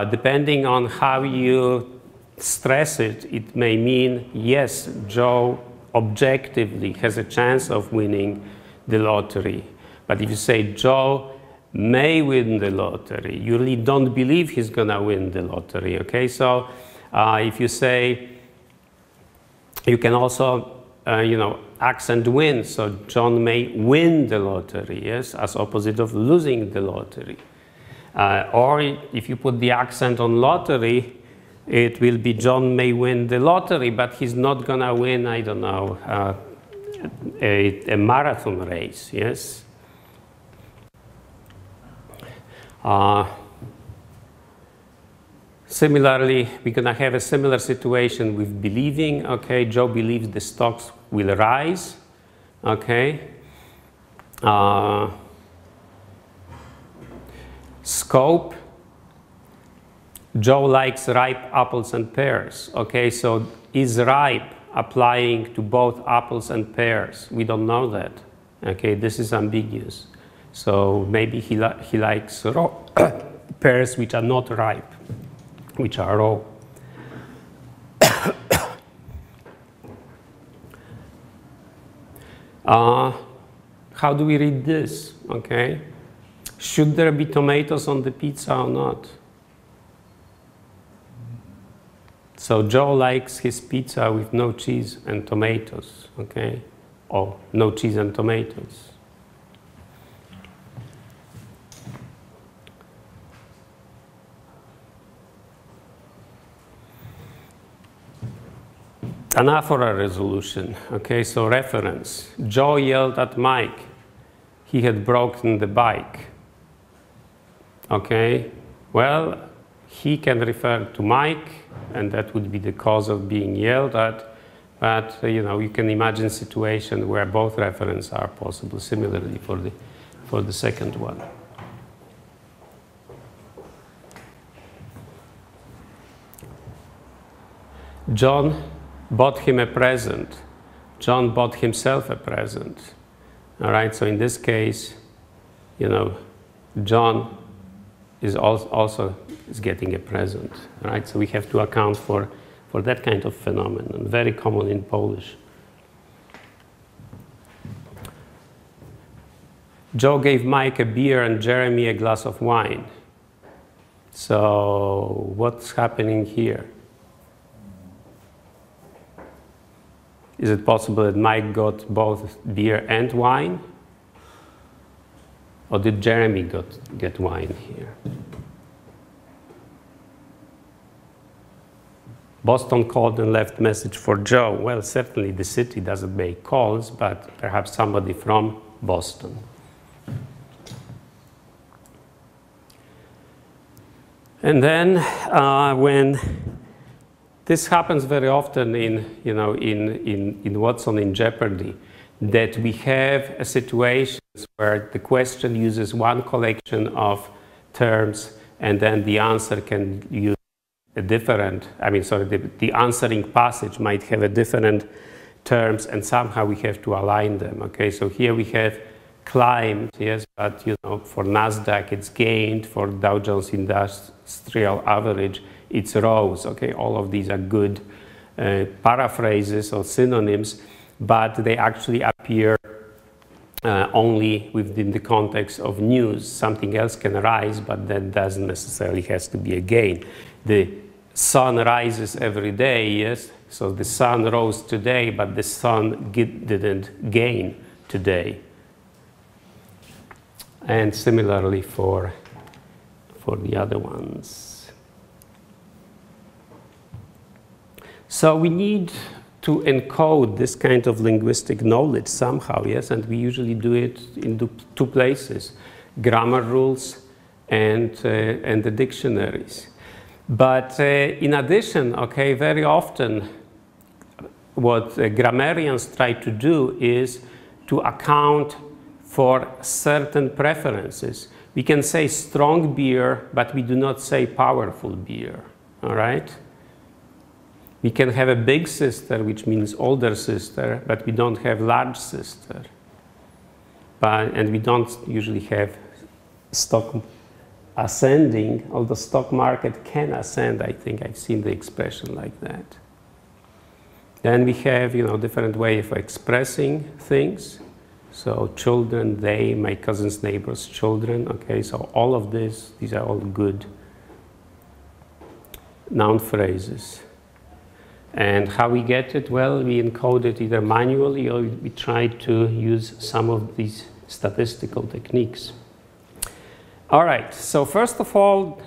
Depending on how you stress it, it may mean, yes, Joe objectively has a chance of winning the lottery. But if you say Joe may win the lottery, you really don't believe he's gonna win the lottery, okay? So if you say, you can also, accent win, so John may win the lottery, yes, as opposite of losing the lottery. Or if you put the accent on lottery, it will be John may win the lottery, but he's not gonna win, I don't know, a marathon race, yes? Similarly, we're gonna have a similar situation with believing, okay? Joe believes the stocks will rise, okay? Scope, Joe likes ripe apples and pears, okay? So is ripe applying to both apples and pears? We don't know that, okay? This is ambiguous. So maybe he likes raw pears which are not ripe, which are raw. How do we read this, okay? Should there be tomatoes on the pizza or not? So Joe likes his pizza with no cheese and tomatoes, okay? Or no cheese and tomatoes. Anaphora resolution, okay, so reference. Joe yelled at Mike. He had broken the bike. Okay, well, he can refer to Mike, and that would be the cause of being yelled at. But, you can imagine a situation where both references are possible, similarly for the second one. John bought him a present. John bought himself a present. All right, so in this case, John is also getting a present. All right, so we have to account for that kind of phenomenon, very common in Polish. Joe gave Mike a beer and Jeremy a glass of wine. So what's happening here? Is it possible that Mike got both beer and wine? Or did Jeremy get wine here? Boston called and left message for Joe. Well, certainly the city doesn't make calls, but perhaps somebody from Boston. And then when this happens very often in Watson in Jeopardy, that we have a situation where the question uses one collection of terms and then the answer can use a different, the answering passage might have a different terms and somehow we have to align them, okay? So here we have climbed, yes, but for NASDAQ it's gained, for Dow Jones Industrial Average it's rose, okay? All of these are good paraphrases or synonyms, but they actually appear only within the context of news. Something else can rise, but that doesn't necessarily has to be a gain. The sun rises every day, yes? So the sun rose today, but the sun didn't gain today. And similarly for the other ones. So we need to encode this kind of linguistic knowledge somehow, yes? And we usually do it in two places, grammar rules and the dictionaries. But in addition, okay, very often what grammarians try to do is to account for certain preferences. We can say strong beer, but we do not say powerful beer, all right? We can have a big sister, which means older sister, but we don't have large sister. And we don't usually have stock ascending, or the stock market can ascend. I think I've seen the expression like that. Then we have, different way of expressing things. So children, they, my cousin's neighbor's children. Okay, so all of these are all good noun phrases. And how we get it? Well, we encode it either manually or we try to use some of these statistical techniques. All right, so first of all,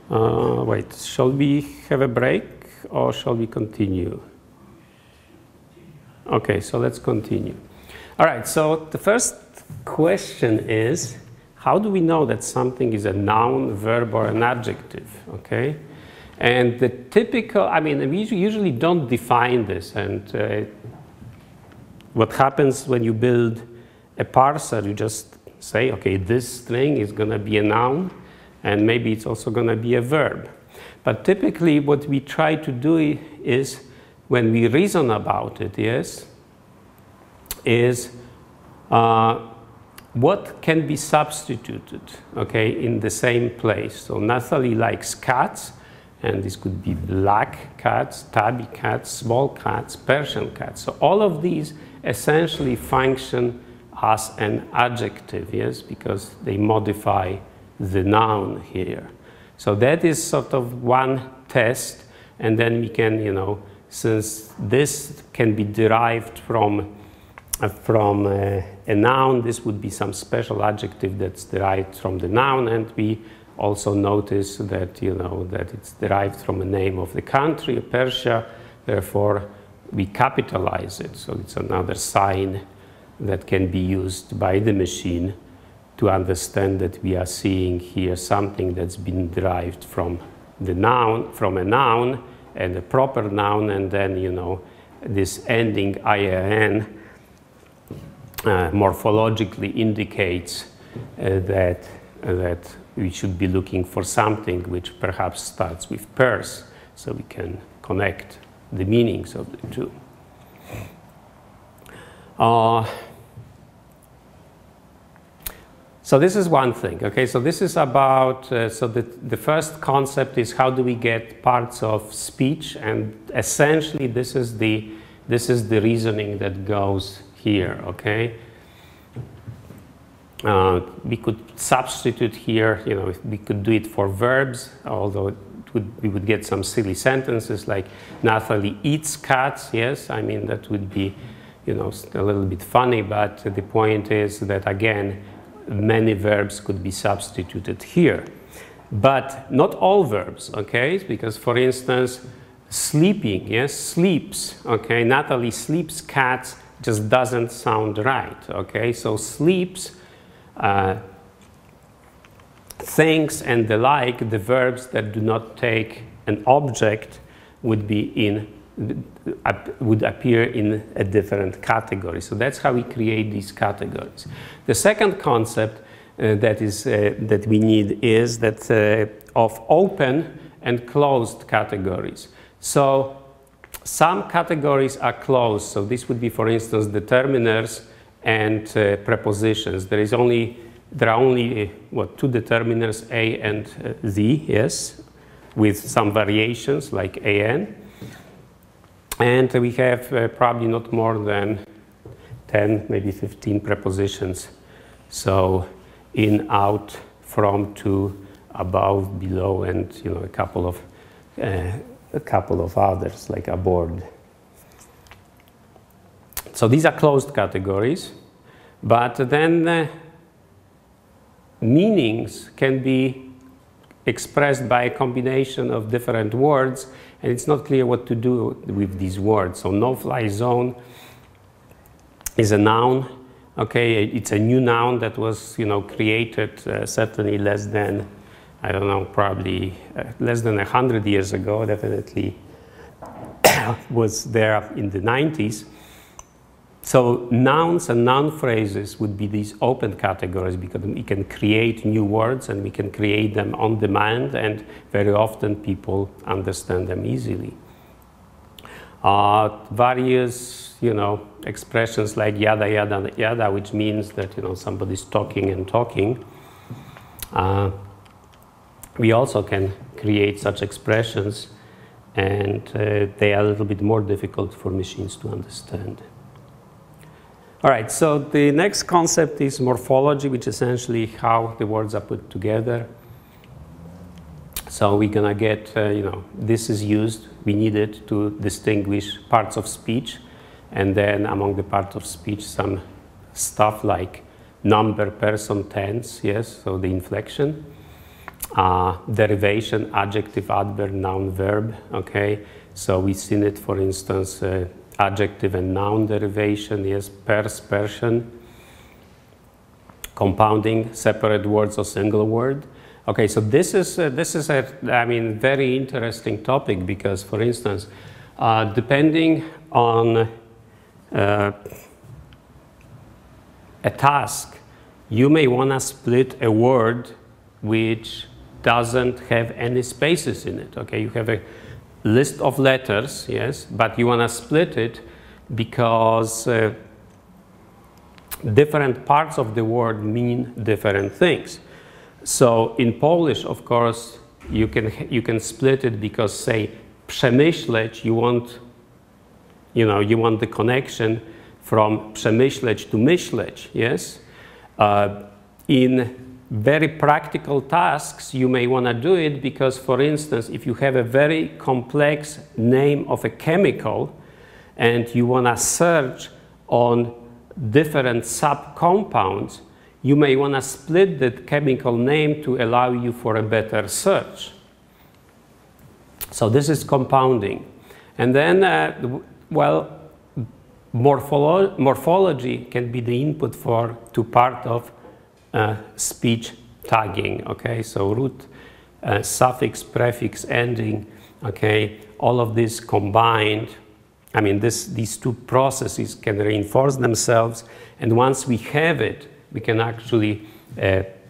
wait, shall we have a break or shall we continue? Okay, so let's continue. All right, so the first question is, how do we know that something is a noun, verb, or an adjective, okay? And the typical, we usually don't define this, and what happens when you build a parser, you just say, okay, this string is going to be a noun, and maybe it's also going to be a verb. But typically what we try to do is, when we reason about it, is what can be substituted, okay, in the same place. So Natalie likes cats, and this could be black cats, tabby cats, small cats, Persian cats. So all of these essentially function as an adjective, because they modify the noun here. So that is sort of one test, and then we can, since this can be derived from a noun, this would be some special adjective that's derived from the noun, and we also notice that, that it's derived from a name of the country, Persia, therefore we capitalize it. So it's another sign that can be used by the machine to understand that we are seeing here something that's been derived from the noun, from a noun and a proper noun, and then, this ending IAN morphologically indicates that we should be looking for something which perhaps starts with purse, so we can connect the meanings of the two. So this is one thing, okay? So this is about, so the first concept is how do we get parts of speech, and essentially this is the reasoning that goes here, okay? We could substitute here, we could do it for verbs, although we would get some silly sentences like Natalie eats cats, that would be, a little bit funny, but the point is that, again, many verbs could be substituted here. But not all verbs, okay? Because, for instance, sleeping, sleeps, okay? Natalie sleeps cats just doesn't sound right, okay? So sleeps, thinks, and the like, the verbs that do not take an object would appear in a different category. So that's how we create these categories. The second concept that we need is that of open and closed categories. So some categories are closed. So this would be, for instance, determiners and prepositions. There are only two determiners, A and Z, with some variations like AN. And we have probably not more than 10, maybe 15 prepositions. So in, out, from, to, above, below, and a couple of others like aboard. So these are closed categories, but then meanings can be expressed by a combination of different words, and it's not clear what to do with these words. So no-fly zone is a noun. Okay, it's a new noun that was, created certainly less than, I don't know, probably less than 100 years ago. Definitely was there in the 90s. So nouns and noun phrases would be these open categories, because we can create new words and we can create them on demand, and very often people understand them easily. Various, expressions like yada, yada, yada, which means that, somebody's talking and talking. We also can create such expressions, and they are a little bit more difficult for machines to understand. All right, so the next concept is morphology, which is essentially how the words are put together. So we're gonna get, this is used, we need it to distinguish parts of speech, and then among the parts of speech, some stuff like number, person, tense, yes, so the inflection, derivation, adjective, adverb, noun, verb, okay. So we've seen it, for instance, adjective and noun derivation, yes, pers, Persian, compounding, separate words or single word. Okay, so this is a very interesting topic because, for instance, depending on a task, you may want to split a word which doesn't have any spaces in it. Okay, you have a list of letters, yes, but you want to split it because different parts of the word mean different things. So in Polish, of course, you can split it because, say, przemyśleć, you want the connection from przemyśleć to myśleć, yes. In very practical tasks, you may want to do it because, for instance, if you have a very complex name of a chemical and you want to search on different sub-compounds, you may want to split the chemical name to allow you for a better search. So this is compounding. And then, morphology can be the input to part of speech tagging, okay? So root, suffix, prefix, ending, okay? All of this combined, I mean, these two processes can reinforce themselves, and once we have it, we can actually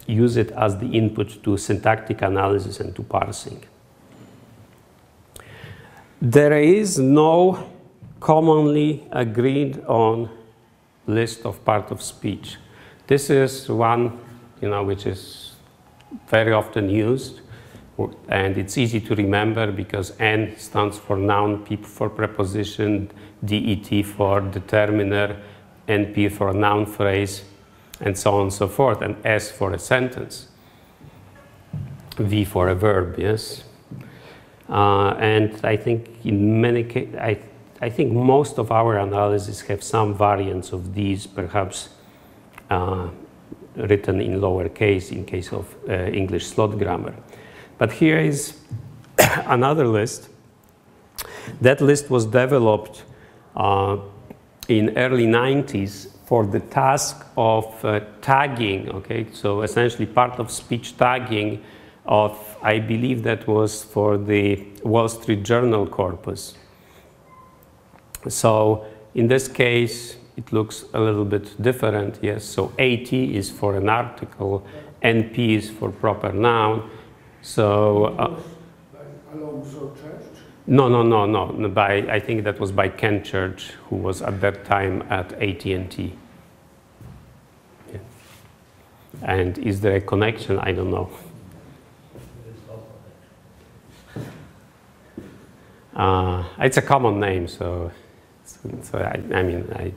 use it as the input to syntactic analysis and to parsing. There is no commonly agreed on list of part of speech. This is one, which is very often used, and it's easy to remember because N stands for noun, P for preposition, DET for determiner, NP for noun phrase, and so on and so forth, and S for a sentence, V for a verb, yes. And I think in many cases, I think most of our analyses have some variants of these, perhaps written in lowercase in case of English slot grammar. But here is another list. That list was developed in early 90s for the task of tagging, okay? So essentially part of speech tagging of, I believe that was for the Wall Street Journal corpus. So in this case, it looks a little bit different, yes. So AT is for an article, NP is for proper noun. So Alonso Church? No. I think that was by Ken Church, who was at that time at AT&T. Yeah. And is there a connection? I don't know. It's a common name, so I mean, it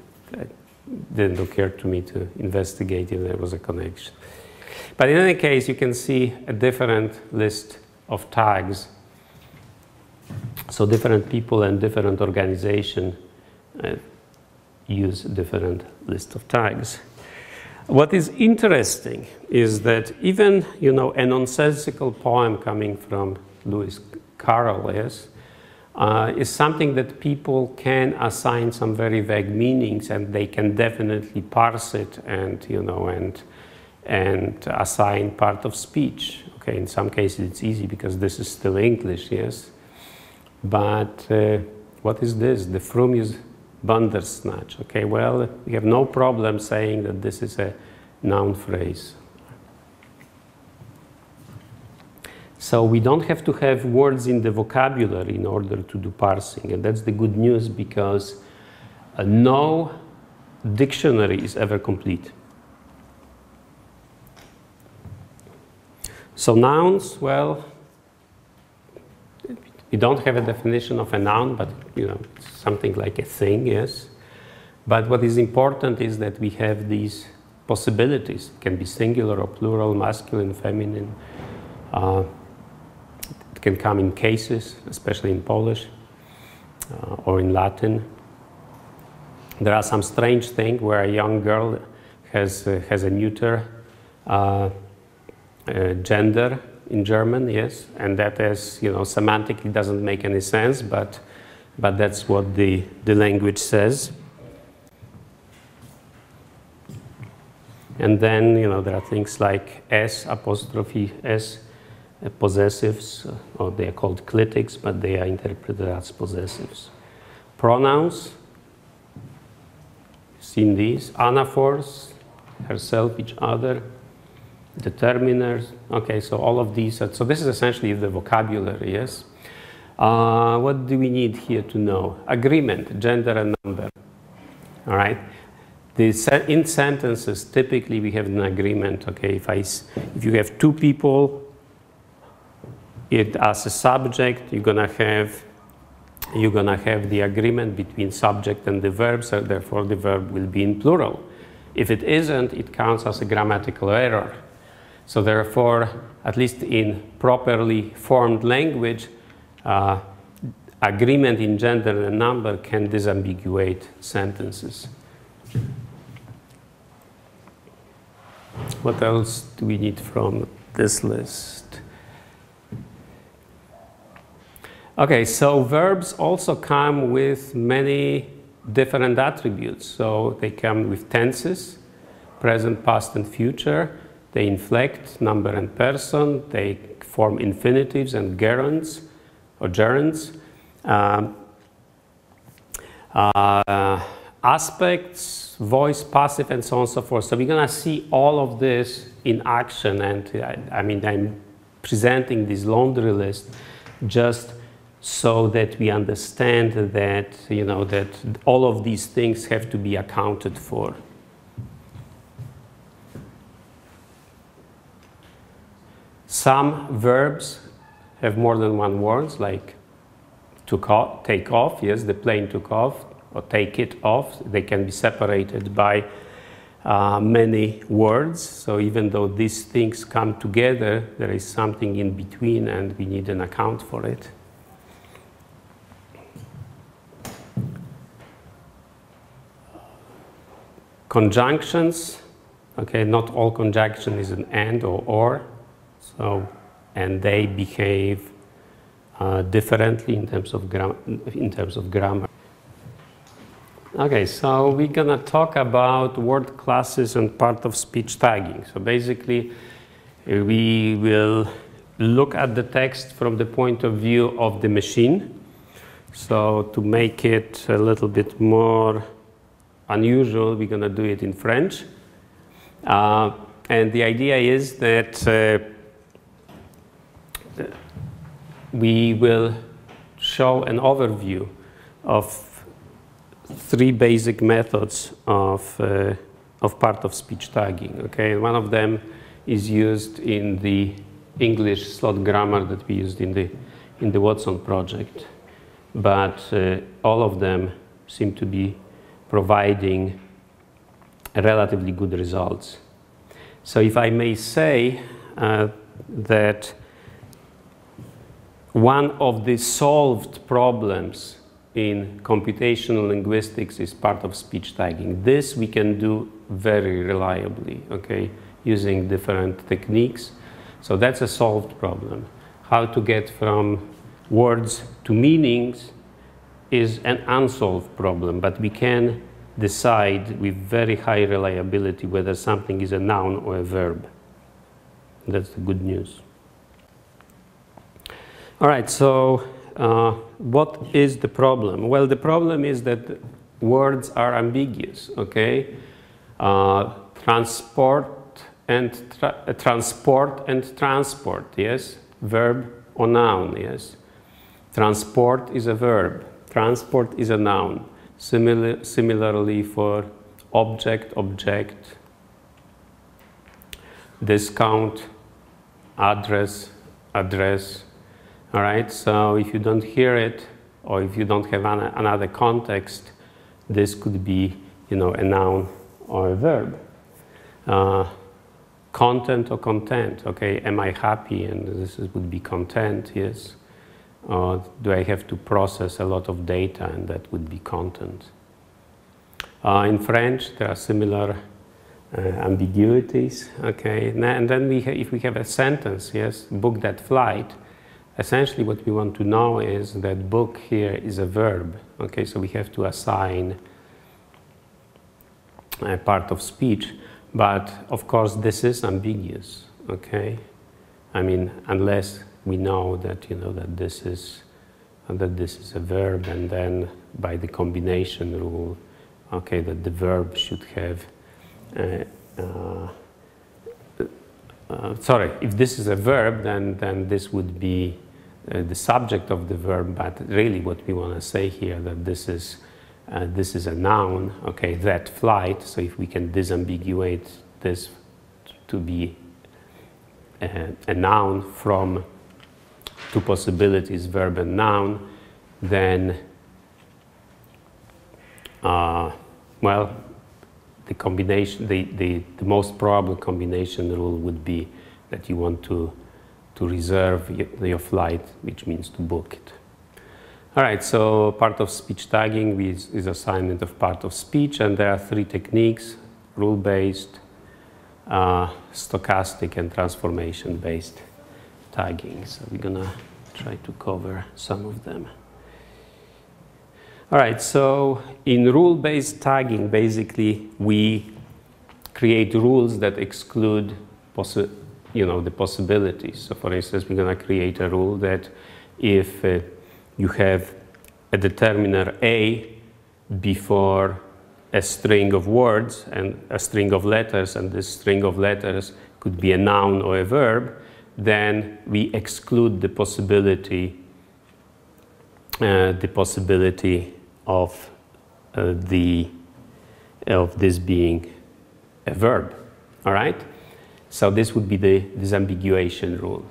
didn't occur to me to investigate if there was a connection. But in any case, you can see a different list of tags. So different people and different organizations use different list of tags. What is interesting is that even, a nonsensical poem coming from Lewis Carroll is something that people can assign some very vague meanings, and they can definitely parse it and, and assign part of speech. Okay, in some cases it's easy because this is still English, yes. But what is this? The frumious bandersnatch. Okay, well, we have no problem saying that this is a noun phrase. So we don't have to have words in the vocabulary in order to do parsing, and that's the good news because no dictionary is ever complete. So nouns, well, we don't have a definition of a noun, but it's something like a thing, yes. But what is important is that we have these possibilities. It can be singular or plural, masculine, feminine. It can come in cases, especially in Polish or in Latin. There are some strange things where a young girl has a neuter gender in German, yes, and that is, semantically doesn't make any sense, but that's what the language says. And then, there are things like S apostrophe S, possessives, or they are called clitics, but they are interpreted as possessives. Pronouns, seen these, anaphors, herself, each other, determiners. Okay, so all of these. So this is essentially the vocabulary, yes? What do we need here to know? Agreement, gender and number, all right? In sentences, typically we have an agreement, okay? If you have two people, as a subject, you're gonna have the agreement between subject and the verb, so therefore the verb will be in plural. If it isn't, it counts as a grammatical error. So therefore, at least in properly formed language, agreement in gender and number can disambiguate sentences. What else do we need from this list? Okay, so verbs also come with many different attributes. So they come with tenses, present, past, and future. They inflect number and person. They form infinitives and gerunds or gerunds. Aspects, voice, passive, and so on and so forth. So we're going to see all of this in action. And I'm presenting this laundry list just so that we understand that, that all of these things have to be accounted for. Some verbs have more than one word, like take off, yes, the plane took off, or take it off. They can be separated by many words. So even though these things come together, there is something in between and we need an account for it. Conjunctions, okay, not all conjunction is an and or. So, and they behave differently in terms of grammar. Okay, so we're gonna talk about word classes and part of speech tagging. So basically, we will look at the text from the point of view of the machine. So to make it a little bit more unusual, we're gonna do it in French. And the idea is that we will show an overview of three basic methods of part of speech tagging. Okay, one of them is used in the English slot grammar that we used in the Watson project, but all of them seem to be providing relatively good results. So if I may say that one of the solved problems in computational linguistics is part of speech tagging. This we can do very reliably, okay, using different techniques. So that's a solved problem. How to get from words to meanings is an unsolved problem, but we can decide with very high reliability whether something is a noun or a verb. That's the good news. All right, so what is the problem? Well, the problem is that words are ambiguous, okay? Transport and transport, yes? Verb or noun, yes? Transport is a verb. Transport is a noun. Similarly for object, object. Discount, address, address. All right, so if you don't hear it, or if you don't have another context, this could be, a noun or a verb. Content or content, okay, am I happy? And this would be content, yes. Or do I have to process a lot of data, and that would be content. In French, there are similar ambiguities, okay. And then if we have a sentence, yes, book that flight, essentially what we want to know is that book here is a verb, okay, so we have to assign a part of speech, but of course this is ambiguous, okay. I mean, unless we know that, that this is a verb, and then by the combination rule, okay, that the verb should have, sorry, if this is a verb, then this would be the subject of the verb, but really what we want to say here, that this is a noun, okay, that flight. So if we can disambiguate this to be a noun from two possibilities, verb and noun, then, well, the combination, the most probable combination rule would be that you want to reserve your flight, which means to book it. All right, so part of speech tagging is assignment of part of speech, and there are three techniques: rule-based, stochastic, and transformation-based tagging. So we're gonna try to cover some of them. All right, so in rule-based tagging, basically we create rules that exclude the possibilities. So for instance, we're going to create a rule that if you have a determiner A before a string of words and a string of letters, and this string of letters could be a noun or a verb, then we exclude the possibility of this being a verb. All right. So this would be the disambiguation rule.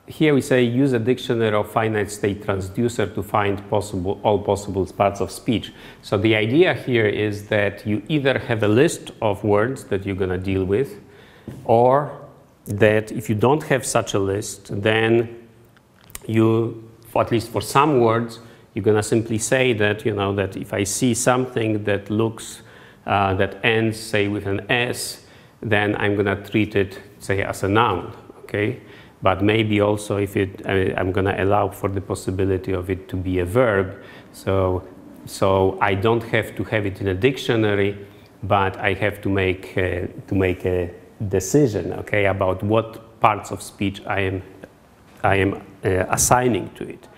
Here we say use a dictionary of finite state transducer to find all possible parts of speech. So the idea here is that you either have a list of words that you're going to deal with, or that if you don't have such a list, then you, at least for some words, you're going to simply say that, that if I see something that looks that ends, say, with an S, then I'm going to treat it, say, as a noun, okay? But maybe also if I'm going to allow for the possibility of it to be a verb. So I don't have to have it in a dictionary, but I have to make a decision, okay, about what parts of speech I am assigning to it.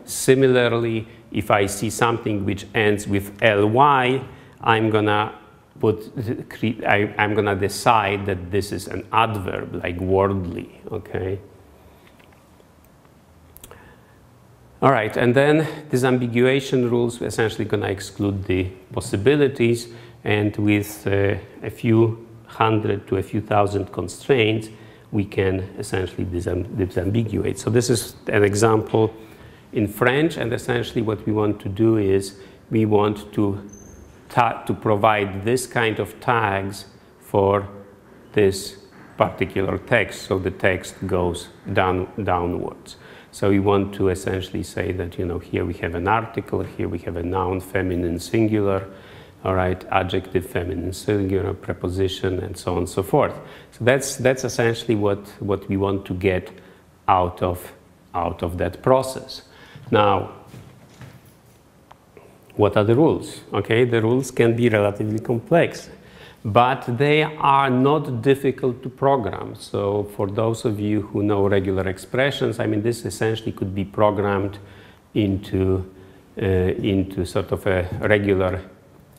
Similarly, if I see something which ends with ly, I'm gonna decide that this is an adverb, like worldly, okay? All right, and then disambiguation rules, we're essentially gonna exclude the possibilities, and with a few hundred to a few thousand constraints, we can essentially disambiguate. So this is an example in French, and essentially what we want to do is we want to provide this kind of tags for this particular text, so the text goes downwards. So we want to essentially say that, here we have an article, here we have a noun, feminine, singular, all right, adjective, feminine, singular, preposition, and so on and so forth. So that's essentially what we want to get out of that process. Now, what are the rules? Okay, the rules can be relatively complex, but they are not difficult to program. So for those of you who know regular expressions, I mean, this essentially could be programmed into sort of a regular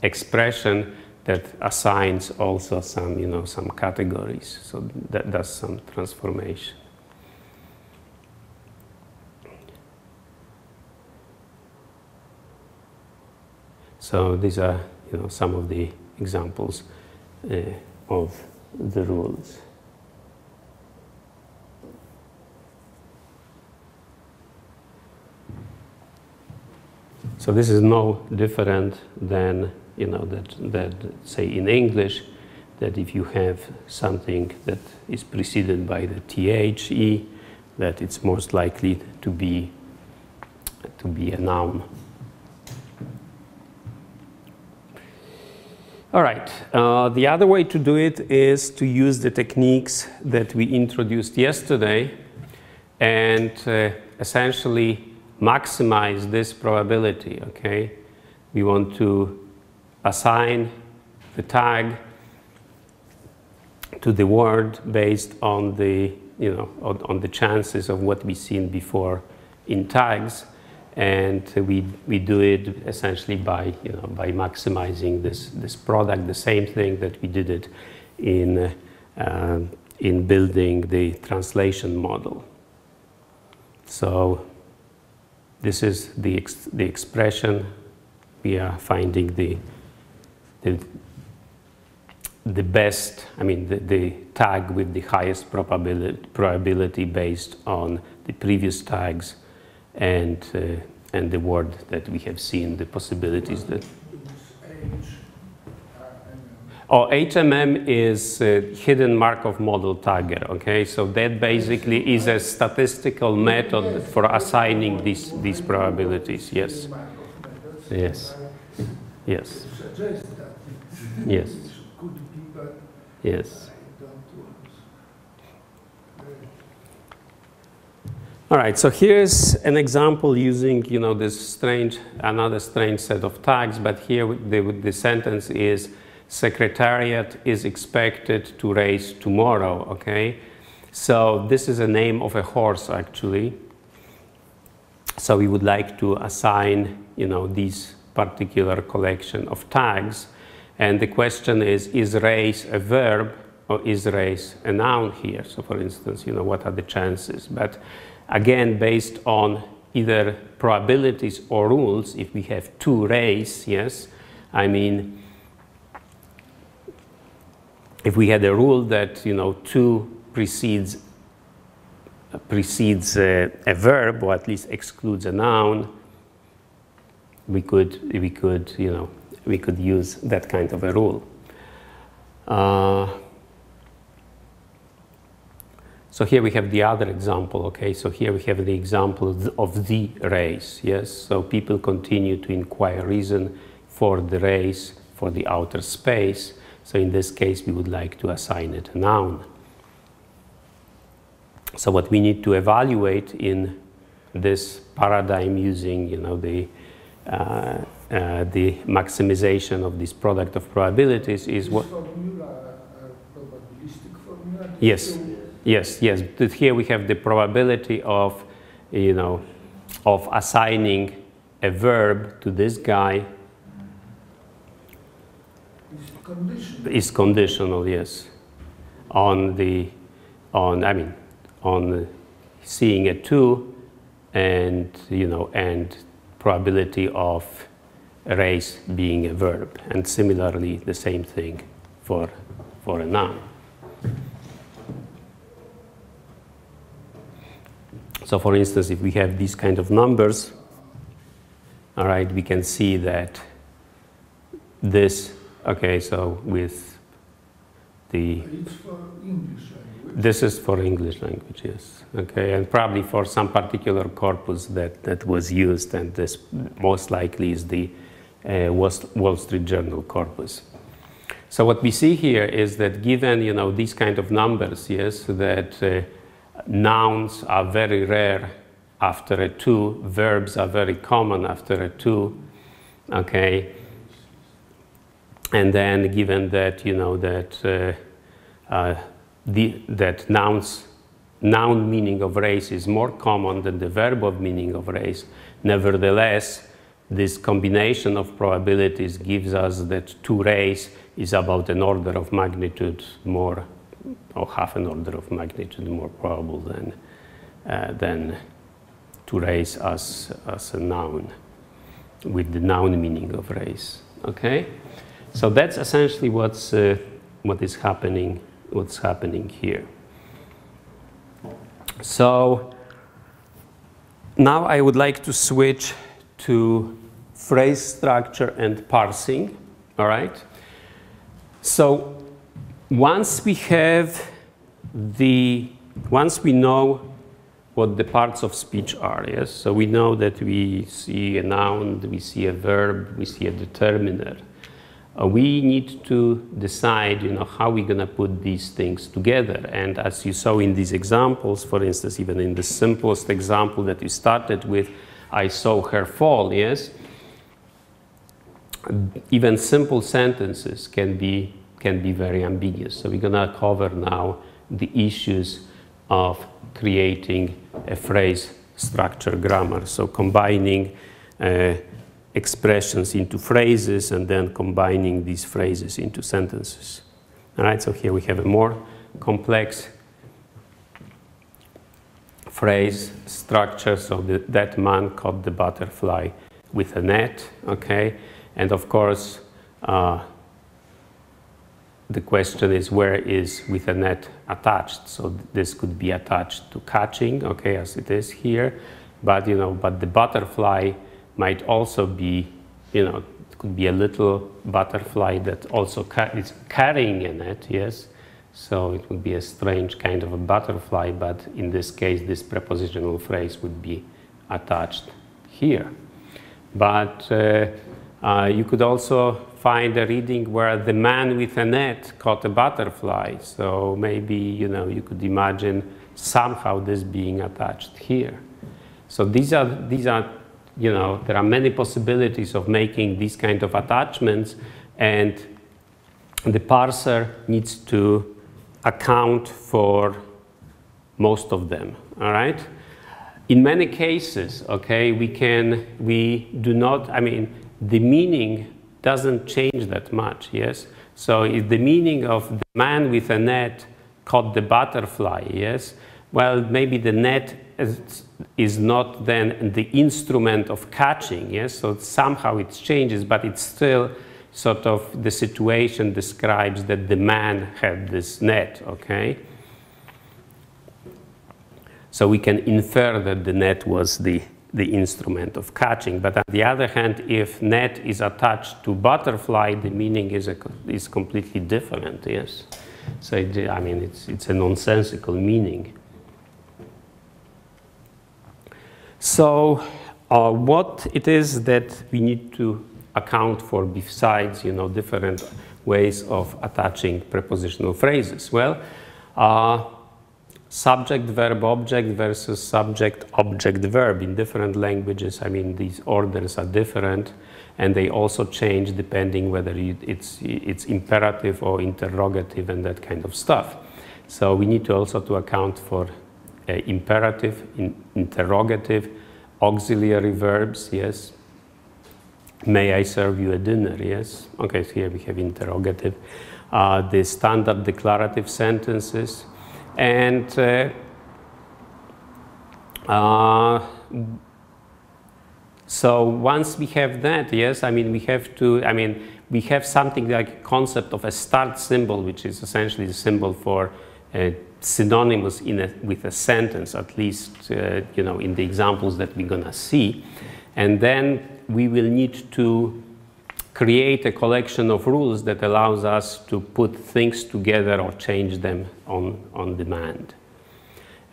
expression that assigns also some, some categories. So that does some transformation. So these are, some of the examples of the rules. So this is no different than, you know, that say in English, that if you have something that is preceded by the THE, that it's most likely to be a noun. All right, the other way to do it is to use the techniques that we introduced yesterday and essentially maximize this probability, okay? We want to assign the tag to the word based on the, you know, on the chances of what we've seen before in tags, and we do it essentially by, you know, by maximizing this product, the same thing that we did it in building the translation model. So this is the expression. We are finding the best, I mean, the tag with the highest probability based on the previous tags and the word that we have seen, the possibilities that. Oh, HMM is hidden Markov model tagger, okay? So that basically is a statistical method for assigning these probabilities, yes. Yes. Yes. Yes. Yes. All right, so here's an example using, you know, this another strange set of tags, but here the sentence is, Secretariat is expected to race tomorrow, okay? So this is a name of a horse, actually. So we would like to assign, you know, this particular collection of tags. And the question is race a verb or is race a noun here? So for instance, you know, what are the chances? But again, based on either probabilities or rules, if we have two race, yes, I mean, if we had a rule that, you know, two precedes a verb, or at least excludes a noun, we could you know, we could use that kind of a rule. So here we have the other example, okay? So here we have the example of the race, yes? So people continue to inquire reason for the race, for the outer space. So in this case, we would like to assign it a noun. So what we need to evaluate in this paradigm using, you know, the maximization of this product of probabilities is what. Formula are probabilistic formula. Yes, yes, yes. But here we have the probability of, you know, of assigning a verb to this guy. Is conditional, yes, on seeing a 2 and, you know, and probability of race being a verb, and similarly the same thing for a noun. So for instance, if we have these kind of numbers, all right, we can see that this. Okay, so with the. It's for English language. This is for English language, yes. Okay, and probably for some particular corpus that was used, and this most likely is the Wall Street Journal corpus. So what we see here is that given, you know, these kind of numbers, yes, that nouns are very rare after a 2, verbs are very common after a 2, okay. And then, given that, you know, that that noun meaning of race is more common than the verb of meaning of race, nevertheless, this combination of probabilities gives us that 2 race is about an order of magnitude more, or half an order of magnitude more probable than 2 race as a noun, with the noun meaning of race. Okay. So that's essentially what is happening what's happening here. So now I would like to switch to phrase structure and parsing, all right? So once we know what the parts of speech are, yes? So we know that we see a noun, we see a verb, we see a determiner. We need to decide, how we're going to put these things together. And as you saw in these examples, for instance, even in the simplest example that we started with, I saw her fall, yes? Even simple sentences can be very ambiguous. So we're going to cover now the issues of creating a phrase structure grammar. So combining expressions into phrases and then combining these phrases into sentences. All right, so here we have a more complex phrase structure. So that man caught the butterfly with a net, okay? And of course, the question is, where is with a net attached? So this could be attached to catching, okay, as it is here. But, but the butterfly might also be, it could be a little butterfly that also is carrying a net, yes? So it would be a strange kind of a butterfly, but in this case, this prepositional phrase would be attached here. But you could also find a reading where the man with a net caught a butterfly. So maybe, you could imagine somehow this being attached here. So these are, there are many possibilities of making these kind of attachments, and the parser needs to account for most of them, all right? In many cases, okay, the meaning doesn't change that much, yes? So if the meaning of the man with a net caught the butterfly, yes? Well, maybe the net is not then the instrument of catching, yes? So somehow it changes, but it's still sort of the situation describes that the man had this net, okay? So we can infer that the net was the instrument of catching. But on the other hand, if net is attached to butterfly, the meaning is completely different, yes? So, it's a nonsensical meaning. So what it is that we need to account for besides, different ways of attaching prepositional phrases? Well, subject, verb, object versus subject, object, verb. In different languages, these orders are different, and they also change depending whether it's imperative or interrogative and that kind of stuff. So we need to also to account for imperative, interrogative, auxiliary verbs, yes. May I serve you a dinner, yes. Okay, so here we have interrogative. The standard declarative sentences. And so once we have that, yes, we have something like a concept of a start symbol, which is essentially the symbol for synonymous with a sentence, at least, in the examples that we're gonna see. And then we will need to create a collection of rules that allows us to put things together or change them on demand.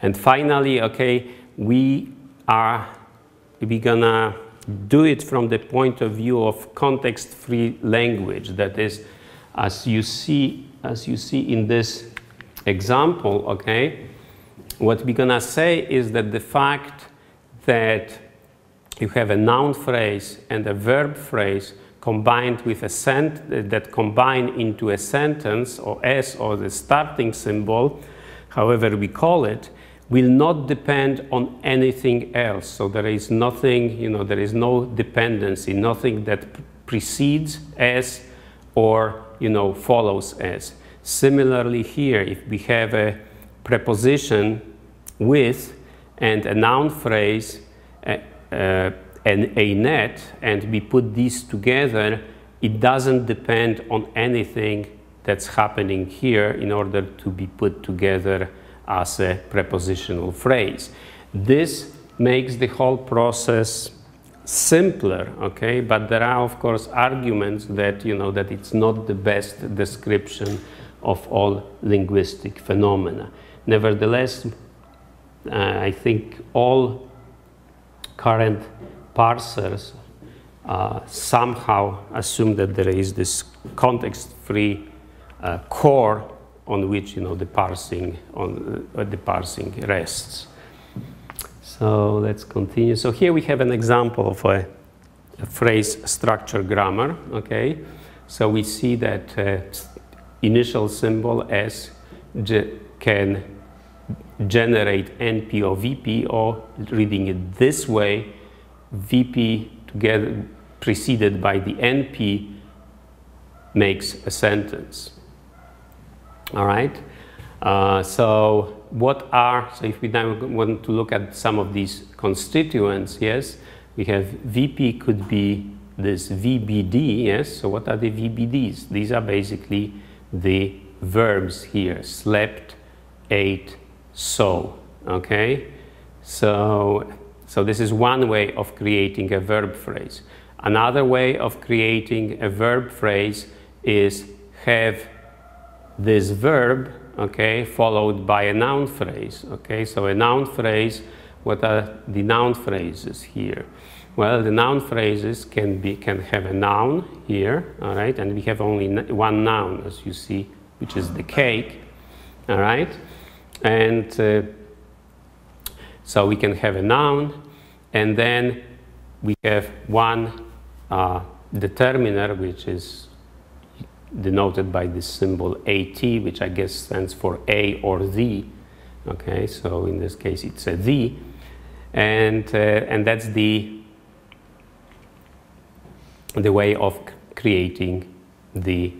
And finally, okay, we're gonna do it from the point of view of context-free language. That is, as you see in this example, okay, what we're gonna say is that the fact that you have a noun phrase and a verb phrase combined with that combine into a sentence, or S, or the starting symbol, however we call it, will not depend on anything else. So there is nothing, there is no dependency, nothing that precedes S or, follows S. Similarly here, if we have a preposition with and a noun phrase, and a net, and we put these together, it doesn't depend on anything that's happening here in order to be put together as a prepositional phrase. This makes the whole process simpler, okay? But there are, of course, arguments that, you know, that it's not the best description of all linguistic phenomena. Nevertheless, I think all current parsers somehow assume that there is this context-free core on which, you know, the parsing rests. So let's continue. So here we have an example of a phrase structure grammar. Okay, so we see that initial symbol S can generate NP or VP, or reading it this way, VP together preceded by the NP makes a sentence. All right. So if we now want to look at some of these constituents, yes, we have VP could be this VBD, yes. So what are the VBDs? These are basically the verbs here: slept, ate, saw. Okay. So this is one way of creating a verb phrase. Another way of creating a verb phrase is have this verb, okay, followed by a noun phrase. Okay, so a noun phrase, what are the noun phrases here? Well, the noun phrases can have a noun here, all right, and we have only one noun, as you see, which is the cake, all right, and so we can have a noun, and then we have one determiner, which is denoted by this symbol AT, which I guess stands for A or the. Okay, so in this case it's a the, and that's the way of creating the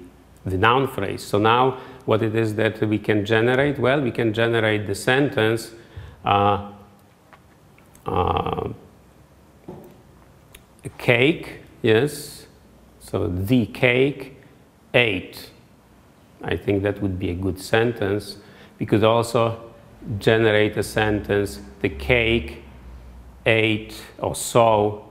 noun phrase. So now what it is that we can generate? Well, we can generate the sentence a cake, yes, so the cake ate. I think that would be a good sentence. We could also generate a sentence, the cake ate or saw,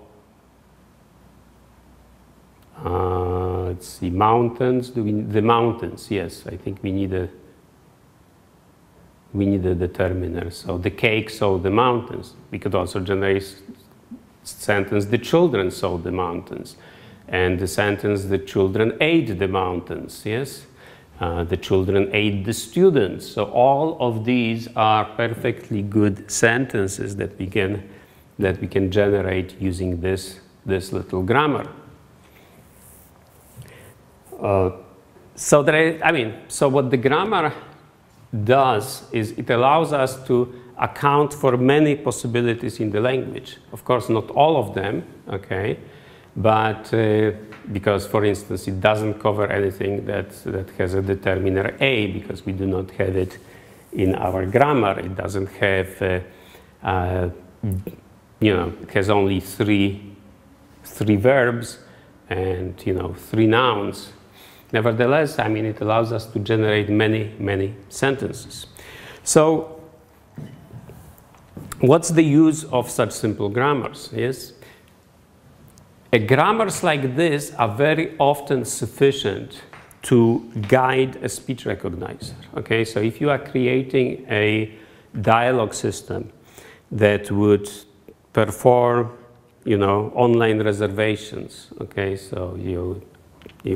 let's see, mountains. The mountains, yes, I think we need a determiner. So the cake saw the mountains. We could also generate sentence, the children saw the mountains. And the sentence, the children ate the mountains, yes? The children ate the students. So all of these are perfectly good sentences that we can generate using this little grammar. So what the grammar does is it allows us to account for many possibilities in the language. Of course, not all of them, okay? But because, for instance, it doesn't cover anything that has a determiner A, because we do not have it in our grammar. It doesn't have, it has only three verbs and, 3 nouns. Nevertheless, it allows us to generate many sentences. So, what's the use of such simple grammars? Yes. Grammars like this are very often sufficient to guide a speech recognizer. Okay, so if you are creating a dialogue system that would perform, online reservations. Okay, so you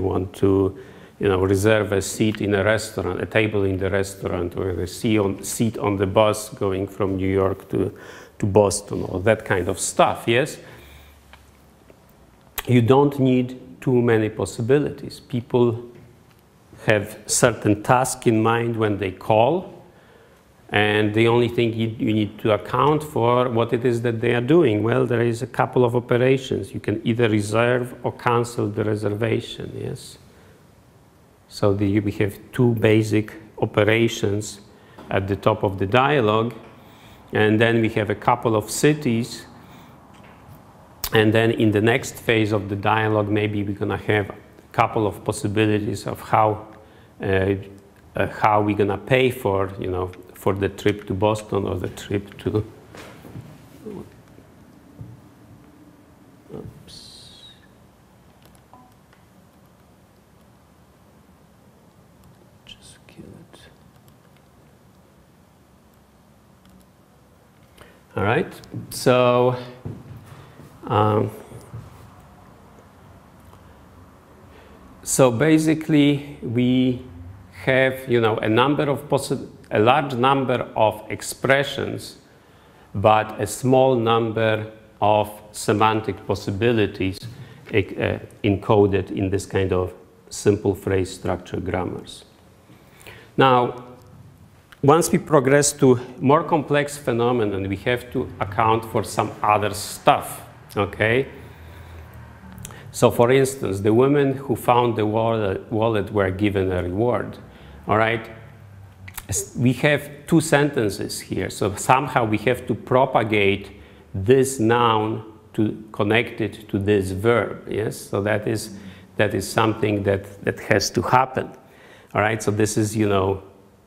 want to, reserve a seat in a restaurant, a table in the restaurant, or a seat on the bus going from New York to Boston, or that kind of stuff. Yes. You don't need too many possibilities. People have certain tasks in mind when they call, and the only thing you need to account for what it is that they are doing. Well, there is a couple of operations. You can either reserve or cancel the reservation, yes? So we have 2 basic operations at the top of the dialogue, and then we have a couple of cities. And then in the next phase of the dialogue, maybe we're going to have a couple of possibilities of how how we're gonna pay for, you know, for the trip to Boston or the trip to, oops. Just kill it. All right, so so basically we have, you know, a large number of expressions, but a small number of semantic possibilities encoded in this kind of simple phrase structure grammars. Now, once we progress to more complex phenomena, we have to account for some other stuff, okay? So for instance, the women who found the wallet were given a reward, all right? We have two sentences here, so somehow we have to propagate this noun to connect it to this verb, yes? So that is something that has to happen, all right? So this is, you know,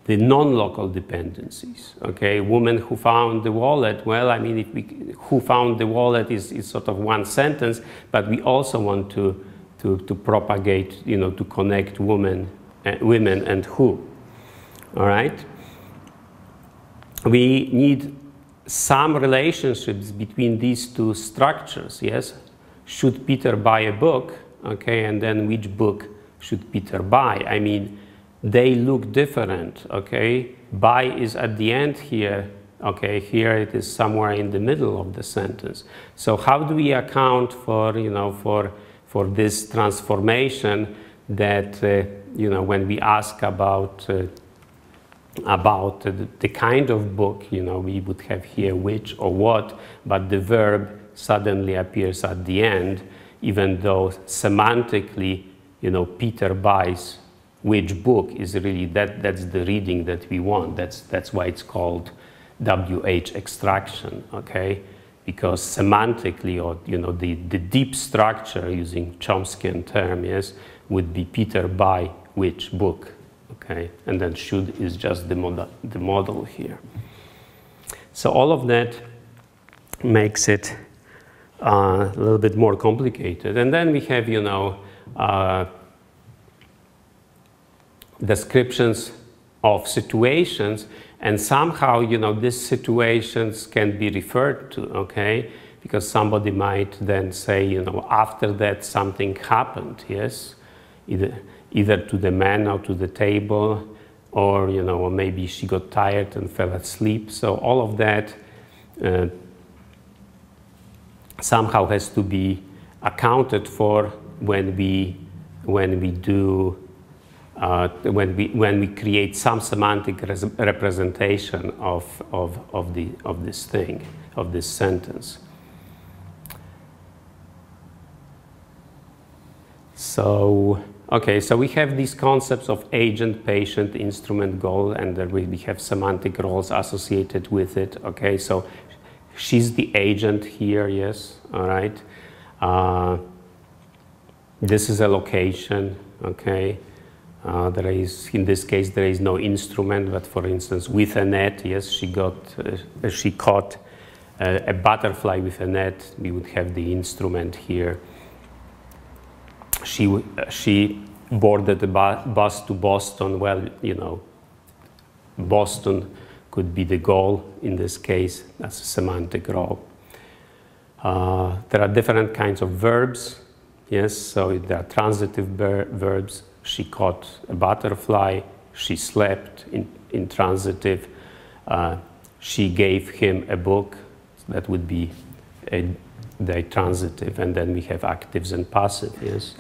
the non-local dependencies, okay? Woman who found the wallet, well, I mean, who found the wallet is sort of one sentence, but we also want to propagate, you know, to connect women and who, all right? We need some relationships between these two structures, yes? Should Peter buy a book, okay, and then which book should Peter buy? I mean, they look different, okay? Buy is at the end here, okay? Here it is somewhere in the middle of the sentence. So how do we account for, you know, for this transformation that, you know, when we ask about the kind of book, you know, we would have here which or what, but the verb suddenly appears at the end, even though semantically, you know, Peter buys which book is really, that's the reading that we want. That's why it's called WH extraction, okay? Because semantically, or, you know, the deep structure, using Chomskyan term, yes, would be Peter buy which book, okay? And then should is just the model here. So all of that makes it a little bit more complicated. And then we have, you know, descriptions of situations, and somehow, you know, these situations can be referred to, okay? Because somebody might then say, you know, after that something happened, yes? Either to the man or to the table, or, you know, or maybe she got tired and fell asleep. So all of that somehow has to be accounted for when we create some semantic representation of this thing, of this sentence. So, okay, so we have these concepts of agent, patient, instrument, goal, and then we have semantic roles associated with it. Okay, so she's the agent here, yes, all right. This is a location, okay. There is, in this case, there is no instrument, but for instance, with a net, yes, she caught a butterfly with a net. We would have the instrument here. She boarded the bus to Boston. Well, you know, Boston could be the goal in this case. That's a semantic role. There are different kinds of verbs, yes, so there are transitive verbs. She caught a butterfly, she slept in transitive, she gave him a book, that would be the transitive, and then we have actives and passive, yes.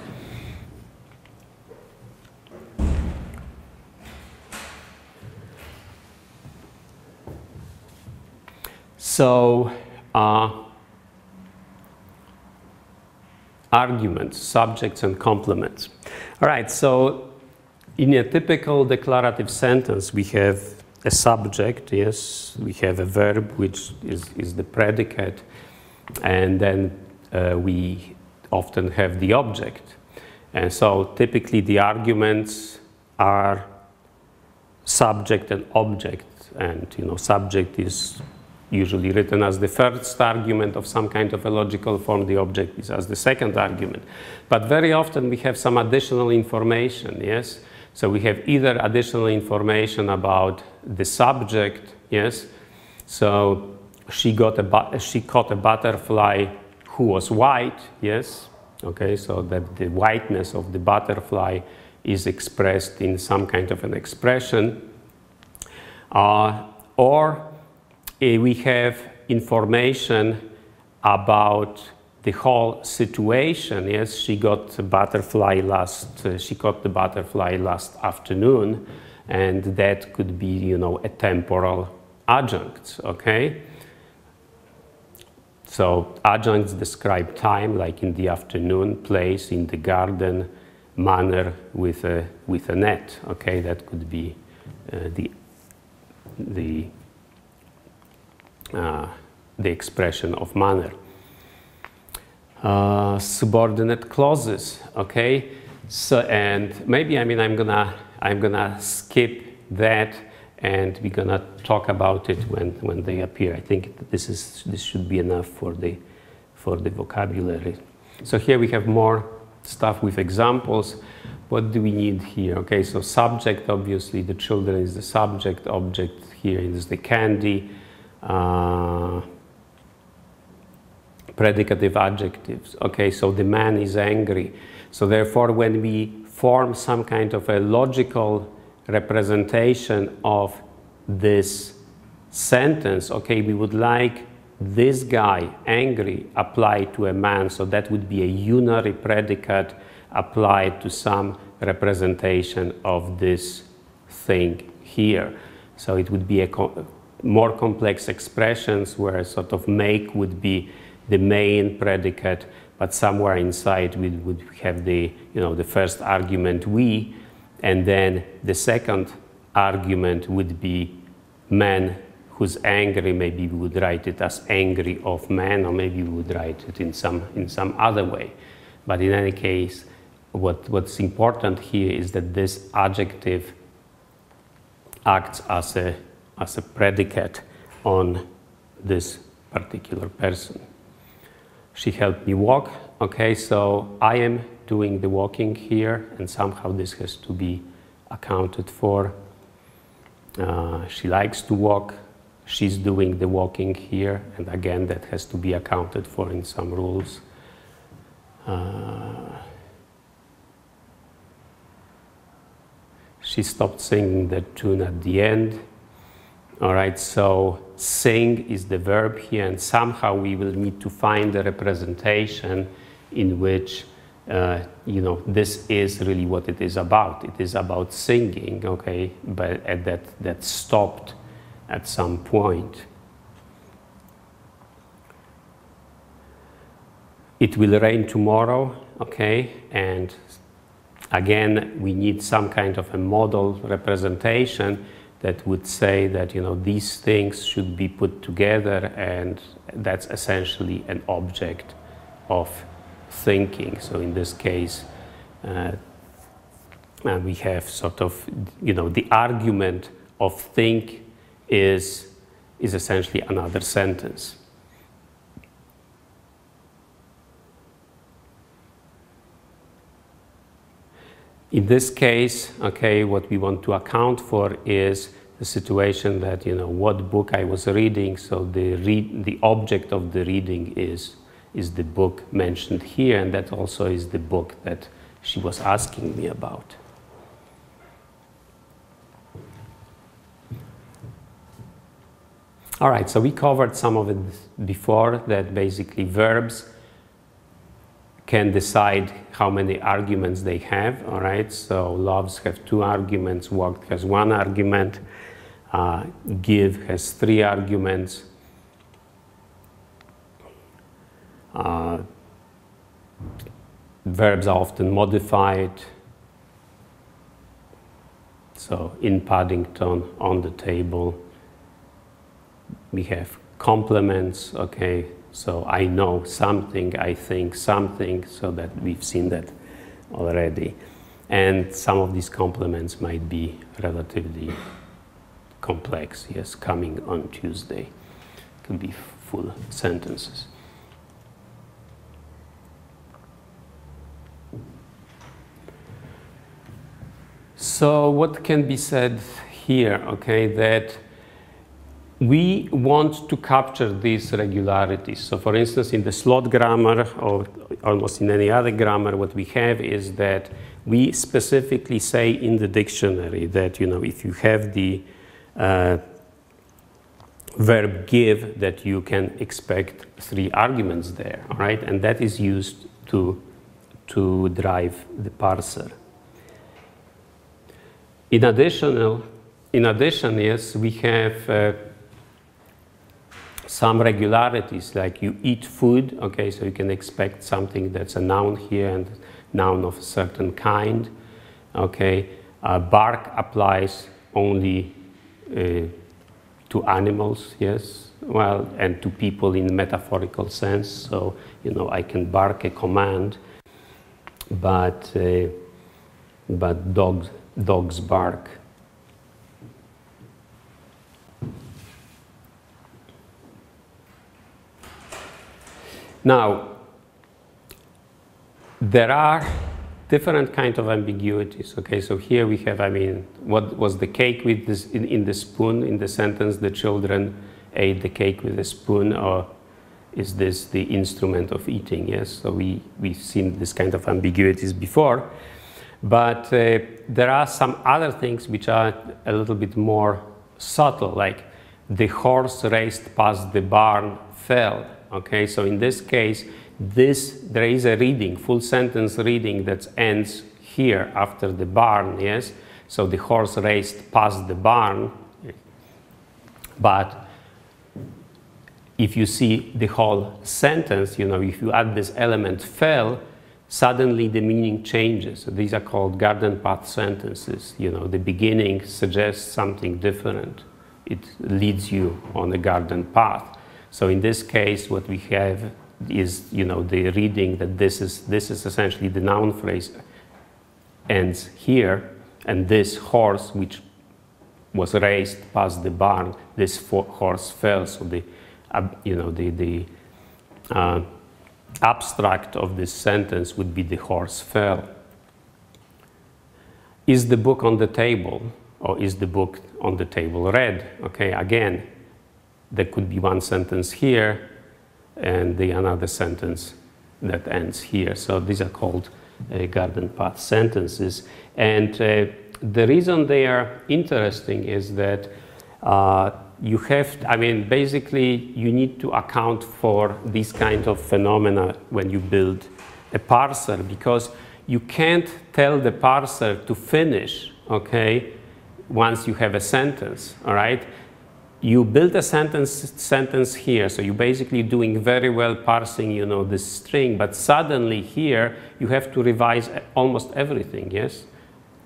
So, arguments, subjects and complements. All right, so in a typical declarative sentence, we have a subject, yes, we have a verb, which is the predicate, and then we often have the object. And so typically the arguments are subject and object, and subject is usually written as the first argument of some kind of a logical form, the object is as the second argument. But very often we have some additional information, yes? So we have either additional information about the subject, yes? So she caught a butterfly who was white, yes? Okay, so that the whiteness of the butterfly is expressed in some kind of an expression. Or we have information about the whole situation. Yes, she caught the butterfly last afternoon, and that could be, a temporal adjunct. Okay. So adjuncts describe time, like in the afternoon, place, in the garden, manner with a net. Okay, that could be the expression of manner. Subordinate clauses, okay? So, and maybe I'm gonna skip that, and we're gonna talk about it when they appear. I think this should be enough for the vocabulary. So here we have more stuff with examples. What do we need here? Okay, so subject, obviously the children is the subject, object here is the candy. Predicative adjectives. Okay, so the man is angry. So therefore, when we form some kind of a logical representation of this sentence, okay, we would like this guy, angry, applied to a man. So that would be a unary predicate applied to some representation of this thing here. So it would be more complex expressions where sort of make would be the main predicate, but somewhere inside we would have the first argument we, and then the second argument would be man who's angry. Maybe we would write it as angry of man, or maybe we would write it in some other way. But in any case, what's important here is that this adjective acts as a predicate on this particular person. She helped me walk. Okay, so I am doing the walking here, and somehow this has to be accounted for. She likes to walk. She's doing the walking here, and again, that has to be accounted for in some rules. She stopped singing the tune at the end. All right, so sing is the verb here, and somehow we will need to find a representation in which, this is really what it is about. It is about singing, okay, but that stopped at some point. It will rain tomorrow, okay, and again, we need some kind of a model representation that would say that, these things should be put together, and that's essentially an object of thinking. So in this case, we have sort of, the argument of think is essentially another sentence. In this case, okay, what we want to account for is the situation that, what book I was reading. So the object of the reading is the book mentioned here, and that also is the book that she was asking me about. All right, so we covered some of it before, that basically verbs can decide how many arguments they have, all right? So loves have 2 arguments, walked has 1 argument, give has 3 arguments, verbs are often modified. So in Paddington, on the table, we have complements, okay? So I know something, I think something, so that we've seen that already. And some of these complements might be relatively complex. Yes, coming on Tuesday. Could be full sentences. So what can be said here, okay, that we want to capture these regularities. So for instance, in the slot grammar, or almost in any other grammar, what we have is that we specifically say in the dictionary that, you know, if you have the verb give, that you can expect 3 arguments there, all right? And that is used to drive the parser. In addition, yes, we have some regularities, like you eat food, okay, so you can expect something that's a noun here and noun of a certain kind, okay. Bark applies only to animals, yes, well, and to people in metaphorical sense. So, you know, I can bark a command, but dogs bark. Now, there are different kinds of ambiguities. Okay, so here we have, I mean, what was the cake with this in the spoon in the sentence? The children ate the cake with a spoon, or is this the instrument of eating? Yes, so we've seen this kind of ambiguities before, but there are some other things which are a little bit more subtle, like the horse raced past the barn fell. Okay, so in this case, there is a reading, full sentence reading that ends here after the barn, yes? So the horse raced past the barn, but if you see the whole sentence, you know, if you add this element fell, suddenly the meaning changes. So these are called garden path sentences. You know, the beginning suggests something different. It leads you on a garden path. So in this case, what we have is, you know, the reading that this is essentially the noun phrase ends here, and this horse, which was raced past the barn, this horse fell. So the, you know, the abstract of this sentence would be the horse fell. Is the book on the table, or is the book on the table read? Okay, again, there could be one sentence here and another sentence that ends here. So these are called garden path sentences. And the reason they are interesting is that you have, I mean, basically you need to account for these kind of phenomena when you build a parser, because you can't tell the parser to finish, okay, once you have a sentence, all right? You build a sentence here, so you're basically doing very well parsing, you know, this string, but suddenly here you have to revise almost everything, yes?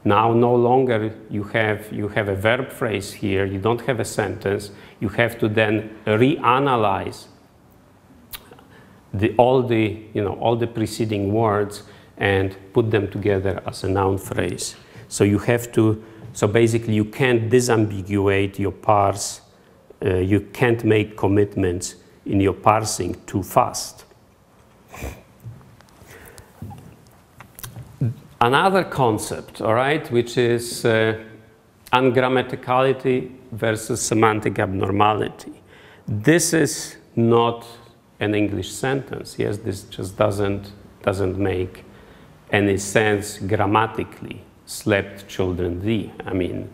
Now no longer you have a verb phrase here, you don't have a sentence, you have to then reanalyze all the preceding words and put them together as a noun phrase. So you have to, so basically you can't disambiguate your parse. You can't make commitments in your parsing too fast. Another concept, all right, which is ungrammaticality versus semantic abnormality. This is not an English sentence. Yes, this just doesn't make any sense grammatically. Slept children thee. I mean,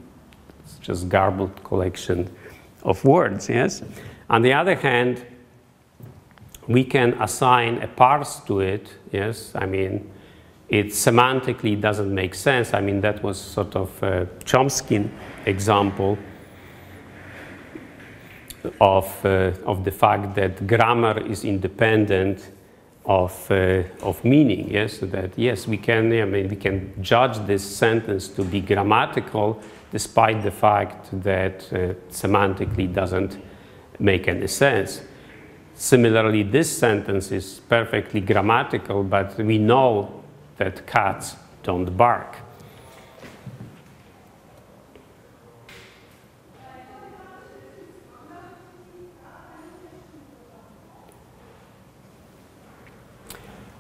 it's just garbled collection of words, yes? On the other hand, we can assign a parse to it, yes? I mean, it semantically doesn't make sense. I mean, that was sort of a Chomsky example of the fact that grammar is independent of meaning, yes? So that, yes, we can, I mean, we can judge this sentence to be grammatical despite the fact that semantically doesn't make any sense. Similarly, this sentence is perfectly grammatical, but we know that cats don't bark.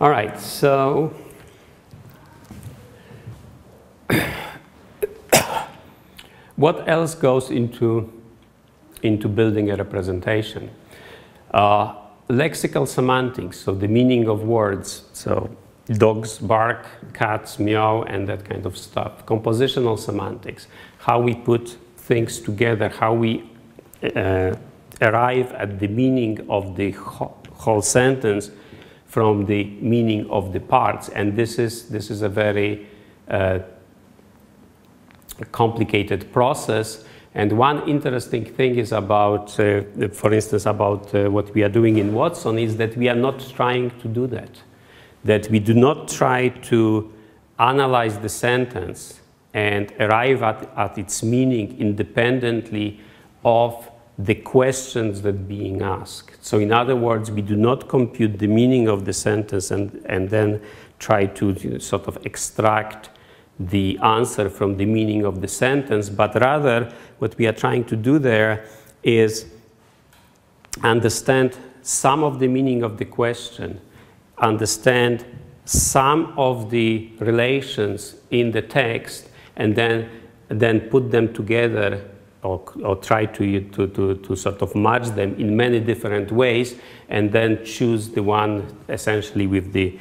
All right, so what else goes into building a representation? Lexical semantics, so the meaning of words, so dogs bark, cats meow, and that kind of stuff. Compositional semantics, how we put things together, how we arrive at the meaning of the whole sentence from the meaning of the parts. And this is a very complicated process. And one interesting thing is about, for instance, about what we are doing in Watson is that we are not trying to do that. That we do not try to analyze the sentence and arrive at its meaning independently of the questions that are being asked. So in other words, we do not compute the meaning of the sentence and then try to sort of extract the answer from the meaning of the sentence, but rather what we are trying to do there is understand some of the meaning of the question, understand some of the relations in the text, and then put them together or try to sort of merge them in many different ways, and then choose the one essentially with the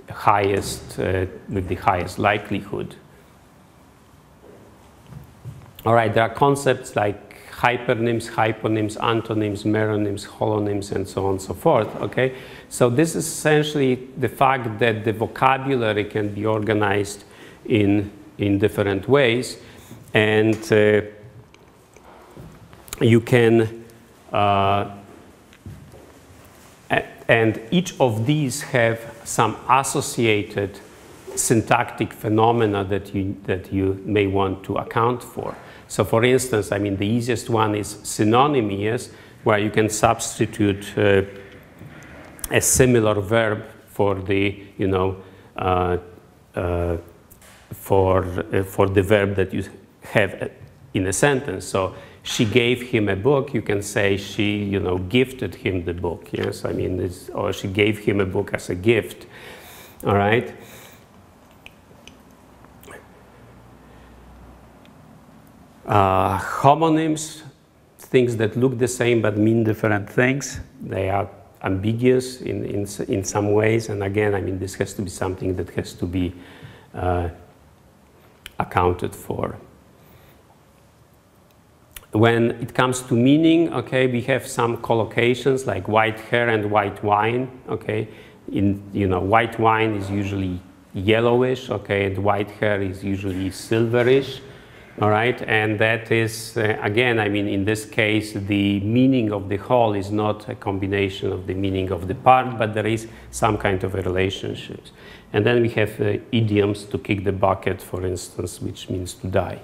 highest likelihood. All right, there are concepts like hypernyms, hyponyms, antonyms, meronyms, holonyms, and so on and so forth. Okay, so this is essentially the fact that the vocabulary can be organized in different ways, and you can. And each of these have some associated syntactic phenomena that you may want to account for. So for instance, I mean, the easiest one is synonymous, where you can substitute a similar verb for the, you know, for the verb that you have in a sentence. So she gave him a book, you can say she, you know, gifted him the book. Yes, I mean, or she gave him a book as a gift. All right. Homonyms, things that look the same but mean different things. They are ambiguous in some ways. And again, I mean, this has to be something that has to be accounted for. When it comes to meaning, okay, we have some collocations like white hair and white wine, okay. White wine is usually yellowish, okay, and white hair is usually silverish, all right. And that is, again, I mean, in this case, the meaning of the whole is not a combination of the meaning of the part, but there is some kind of a relationship. And then we have idioms, to kick the bucket, for instance, which means to die.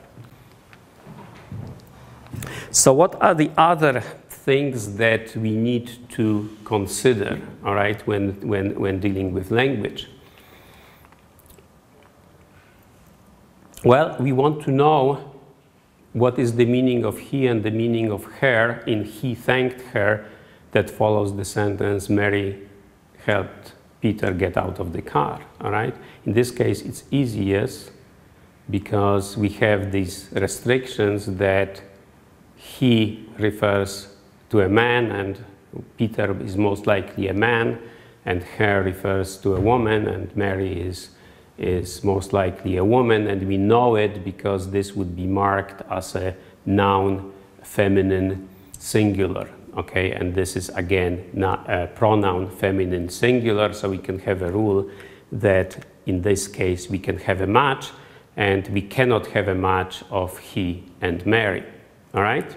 So what are the other things that we need to consider, all right, when dealing with language? Well, we want to know what is the meaning of he and the meaning of her in he thanked her that follows the sentence, Mary helped Peter get out of the car, all right? In this case, it's easiest because we have these restrictions that he refers to a man, and Peter is most likely a man, and her refers to a woman, and Mary is most likely a woman, and we know it because this would be marked as a noun feminine singular, okay? And this is again not a pronoun feminine singular, so we can have a rule that in this case we can have a match, and we cannot have a match of he and Mary. All right?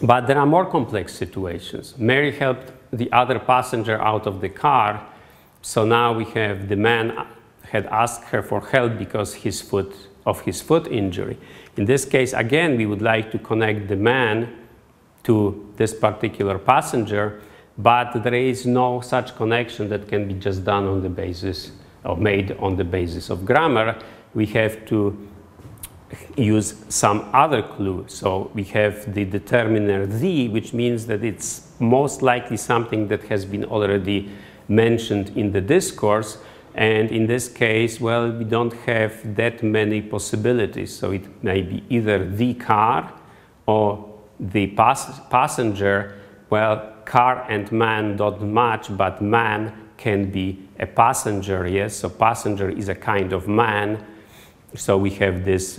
But there are more complex situations. Mary helped the other passenger out of the car, so now we have the man had asked her for help because of his foot injury. In this case, again, we would like to connect the man to this particular passenger, but there is no such connection that can be just done on the basis or made on the basis of grammar. We have to use some other clue. So we have the determiner the, which means that it's most likely something that has been already mentioned in the discourse. And in this case, well, we don't have that many possibilities. So it may be either the car or the passenger. Well, car and man don't match, but man can be a passenger, yes? So passenger is a kind of man. So we have this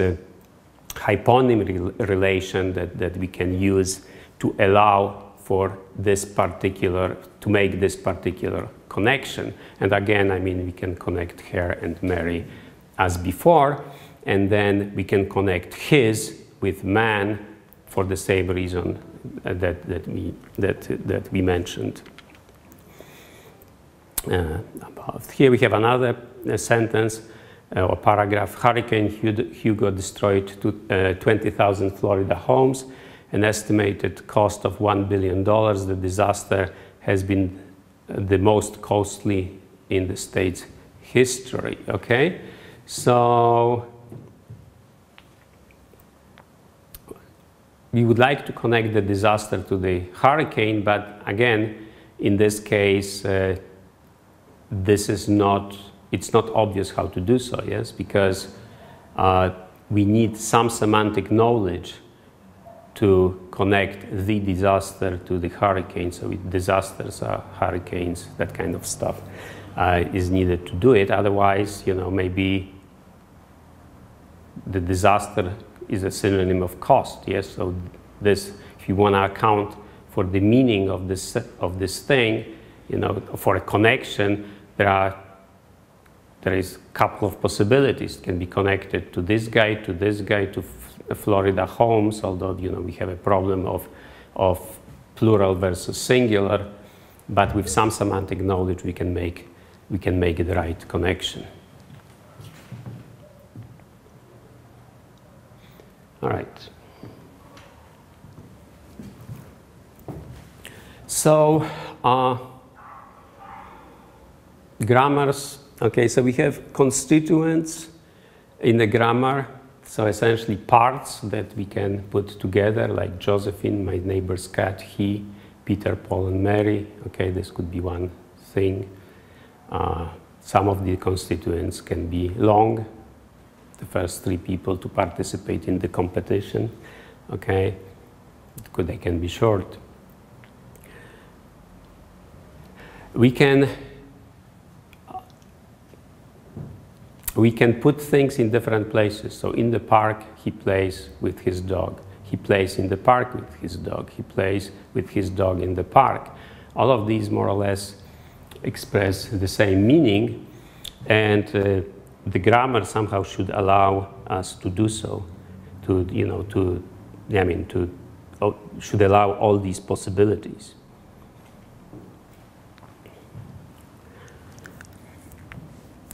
hyponymy relation that we can use to allow for this particular, to make this particular connection. And again, I mean, we can connect her and Mary as before, and then we can connect his with man for the same reason that we mentioned above. Here we have another sentence or paragraph. Hurricane Hugo destroyed 20,000 Florida homes, an estimated cost of $1 billion. The disaster has been the most costly in the state's history. Okay, so we would like to connect the disaster to the hurricane, but again, in this case, it's not obvious how to do so, yes, because we need some semantic knowledge to connect the disaster to the hurricane. So disasters are hurricanes, that kind of stuff is needed to do it. Otherwise, you know, maybe the disaster is a synonym of cost, yes? So this, if you want to account for the meaning of this thing, you know, for a connection, there is a couple of possibilities. It can be connected to this guy, to Florida homes, although, you know, we have a problem of plural versus singular, but with some semantic knowledge we can make the right connection. All right. So grammars. Okay, so we have constituents in the grammar. So essentially parts that we can put together, like Josephine, my neighbor's cat, he, Peter, Paul, and Mary. Okay, this could be one thing. Some of the constituents can be long, the first 3 people to participate in the competition. Okay, they can be short. We can put things in different places. So in the park, he plays with his dog. He plays in the park with his dog. He plays with his dog in the park. All of these more or less express the same meaning, and the grammar somehow should allow us to do so. Should allow all these possibilities.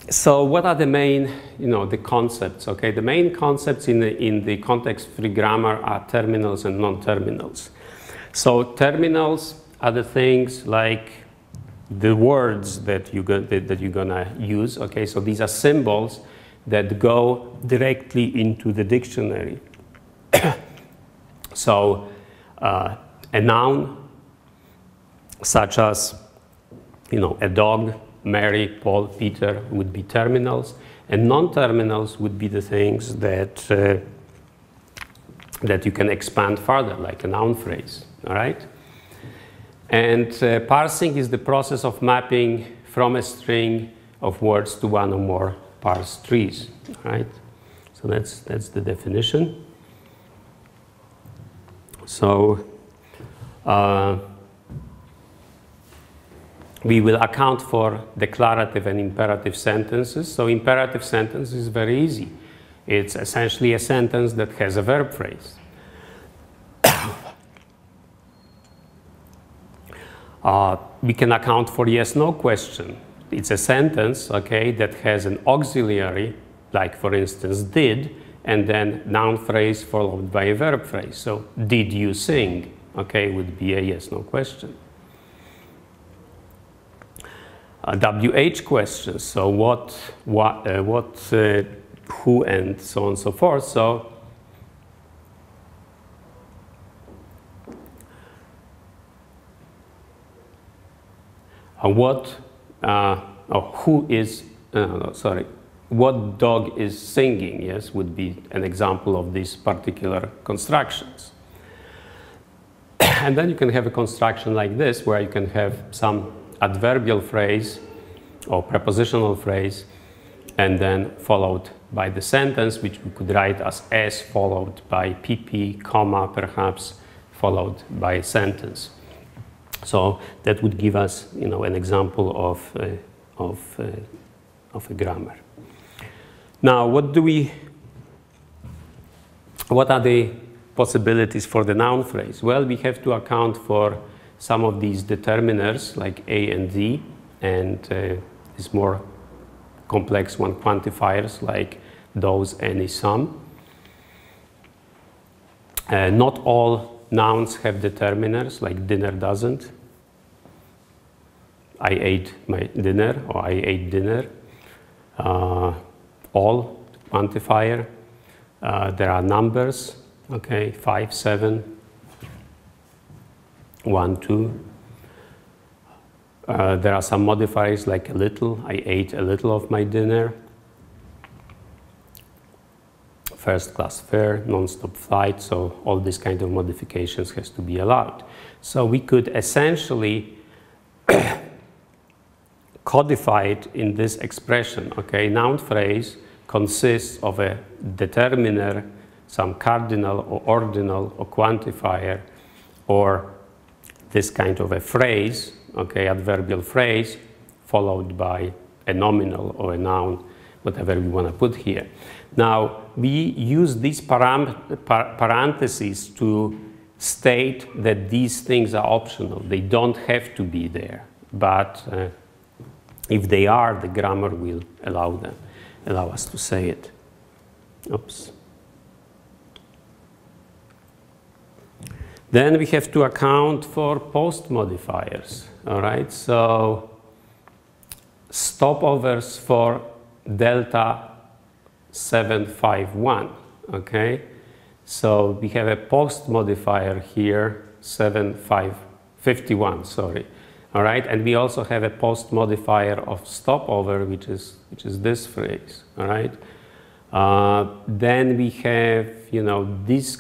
So what are the main, the concepts? Okay, the main concepts in the context-free grammar are terminals and non-terminals. So terminals are the things like the words that you're gonna use. Okay, so these are symbols that go directly into the dictionary. So a noun such as a dog, Mary, Paul, Peter would be terminals, and non-terminals would be the things that you can expand further, like a noun phrase. All right. And parsing is the process of mapping from a string of words to one or more parsed trees. All right. So that's the definition. So we will account for declarative and imperative sentences. So imperative sentence is very easy. It's essentially a sentence that has a verb phrase. We can account for yes-no question. It's a sentence, okay, that has an auxiliary, like for instance, did, and then noun phrase followed by a verb phrase. So did you sing, okay, would be a yes-no question. WH questions, so what, who, and so on and so forth. So what dog is singing, yes, would be an example of these particular constructions. And then you can have a construction like this, where you can have some adverbial phrase or prepositional phrase, and then followed by the sentence, which we could write as S, followed by PP, comma, perhaps, followed by a sentence. So that would give us, you know, an example of a grammar. Now, what are the possibilities for the noun phrase? Well, we have to account for some of these determiners like A and D, and these more complex one quantifiers like those, any, some. Not all nouns have determiners, like dinner doesn't. I ate my dinner, or I ate dinner. All quantifier. There are numbers, okay, 5, 7, 1, 2. There are some modifiers like a little. I ate a little of my dinner. First class fare, non-stop flight, so all these kind of modifications has to be allowed. So we could essentially codify it in this expression, okay? Noun phrase consists of a determiner, some cardinal or ordinal or quantifier, or this kind of a phrase, okay, adverbial phrase, followed by a nominal or a noun, whatever we want to put here. Now, we use these parentheses to state that these things are optional. They don't have to be there, but if they are, the grammar will allow us to say it. Oops. Then we have to account for post modifiers. All right, so stopovers for delta 751. Okay, so we have a post modifier here, 7551. Sorry. All right, and we also have a post modifier of stopover, which is this phrase. All right. Then we have, you know, these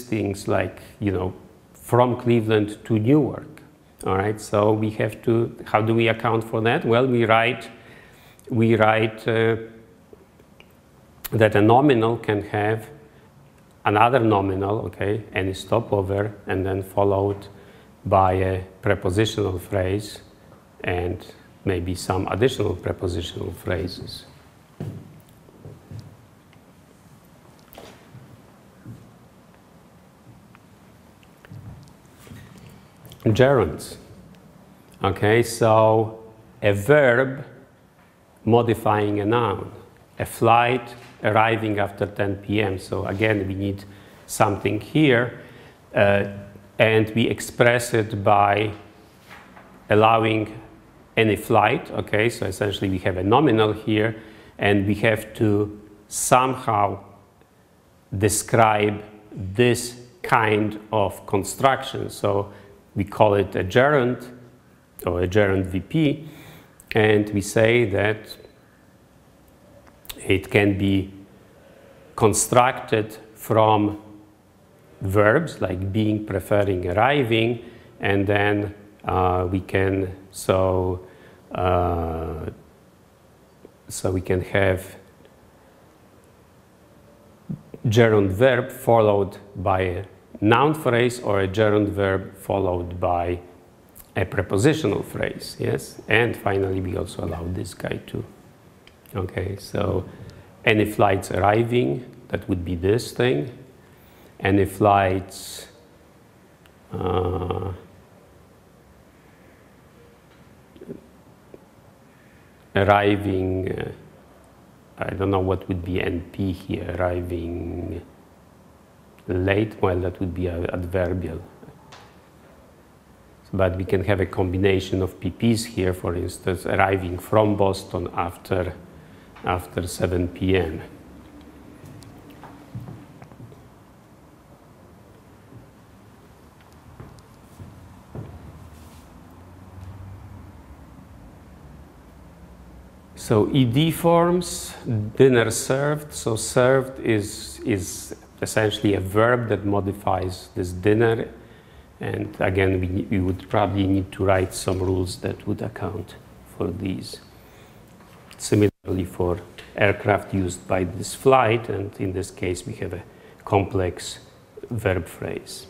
things like, you know, from Cleveland to Newark. All right, so we have to, how do we account for that? Well, we write that a nominal can have another nominal, okay, any stopover, and then followed by a prepositional phrase and maybe some additional prepositional phrases. Gerunds. Okay, so a verb modifying a noun. A flight arriving after 10 p.m. So again, we need something here, and we express it by allowing any flight. Okay, so essentially we have a nominal here, and we have to somehow describe this kind of construction. So we call it a gerund, or a gerund VP, and we say that it can be constructed from verbs like being, preferring, arriving, and then we can we can have gerund verb followed by a noun phrase, or a gerund verb followed by a prepositional phrase. Yes, and finally we also allow this guy too. Okay, so any flights arriving, that would be this thing. Any flights arriving, I don't know what would be NP here, arriving late, well, that would be adverbial. But we can have a combination of PPs here, for instance, arriving from Boston after 7 p.m. So ED forms, dinner served. So served is essentially a verb that modifies this dinner. And again, we would probably need to write some rules that would account for these. Similarly for aircraft used by this flight, and in this case we have a complex verb phrase.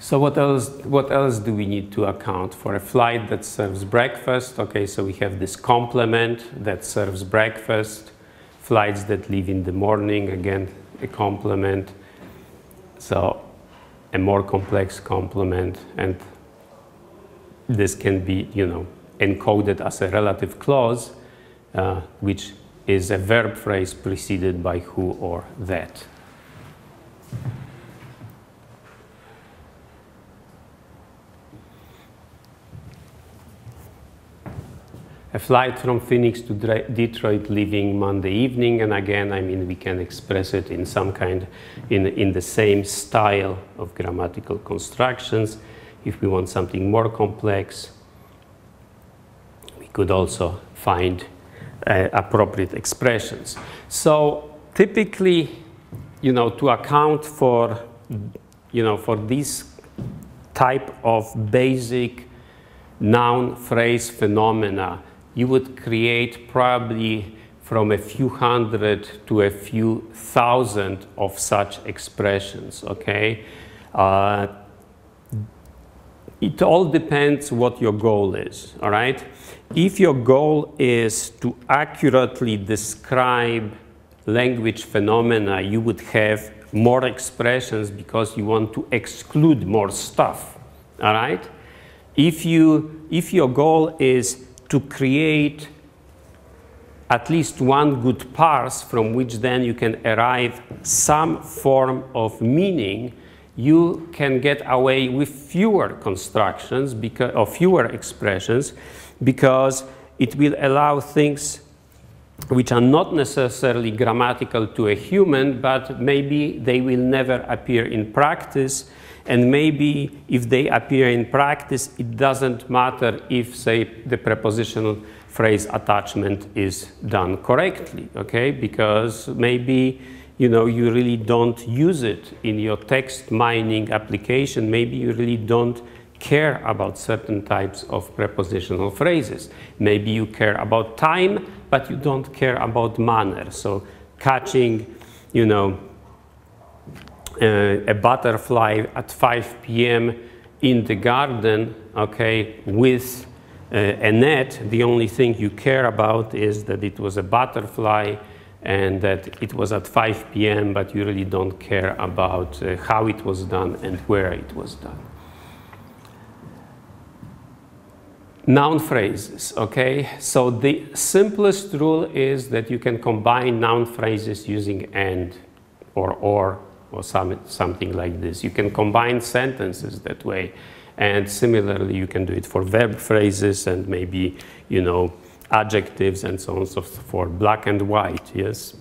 So what else do we need to account for? A flight that serves breakfast. Okay, so we have this complement that serves breakfast. Flights that leave in the morning, again, a complement. So a more complex complement, and this can be, encoded as a relative clause, which is a verb phrase preceded by who or that. A flight from Phoenix to Detroit leaving Monday evening, and again, we can express it in some kind, in the same style of grammatical constructions. If we want something more complex, we could also find appropriate expressions. So typically, to account for, for this type of basic noun phrase phenomena, you would create probably from a few hundred to a few thousand of such expressions, okay? It all depends what your goal is, all right? If your goal is to accurately describe language phenomena, you would have more expressions because you want to exclude more stuff, all right? If your goal is to create at least one good parse from which then you can arrive some form of meaning, you can get away with fewer constructions or fewer expressions, because it will allow things which are not necessarily grammatical to a human, but maybe they will never appear in practice. And maybe if they appear in practice, it doesn't matter if, say, the prepositional phrase attachment is done correctly, okay? Because maybe, you really don't use it in your text mining application. Maybe you really don't care about certain types of prepositional phrases. Maybe you care about time, but you don't care about manner. So catching, a butterfly at 5 p.m. in the garden, okay, with a net, the only thing you care about is that it was a butterfly and that it was at 5 p.m., but you really don't care about how it was done and where it was done. Noun phrases, okay? So the simplest rule is that you can combine noun phrases using and or something like this. You can combine sentences that way. And similarly, you can do it for verb phrases and maybe, adjectives and so on and so forth, black and white, yes?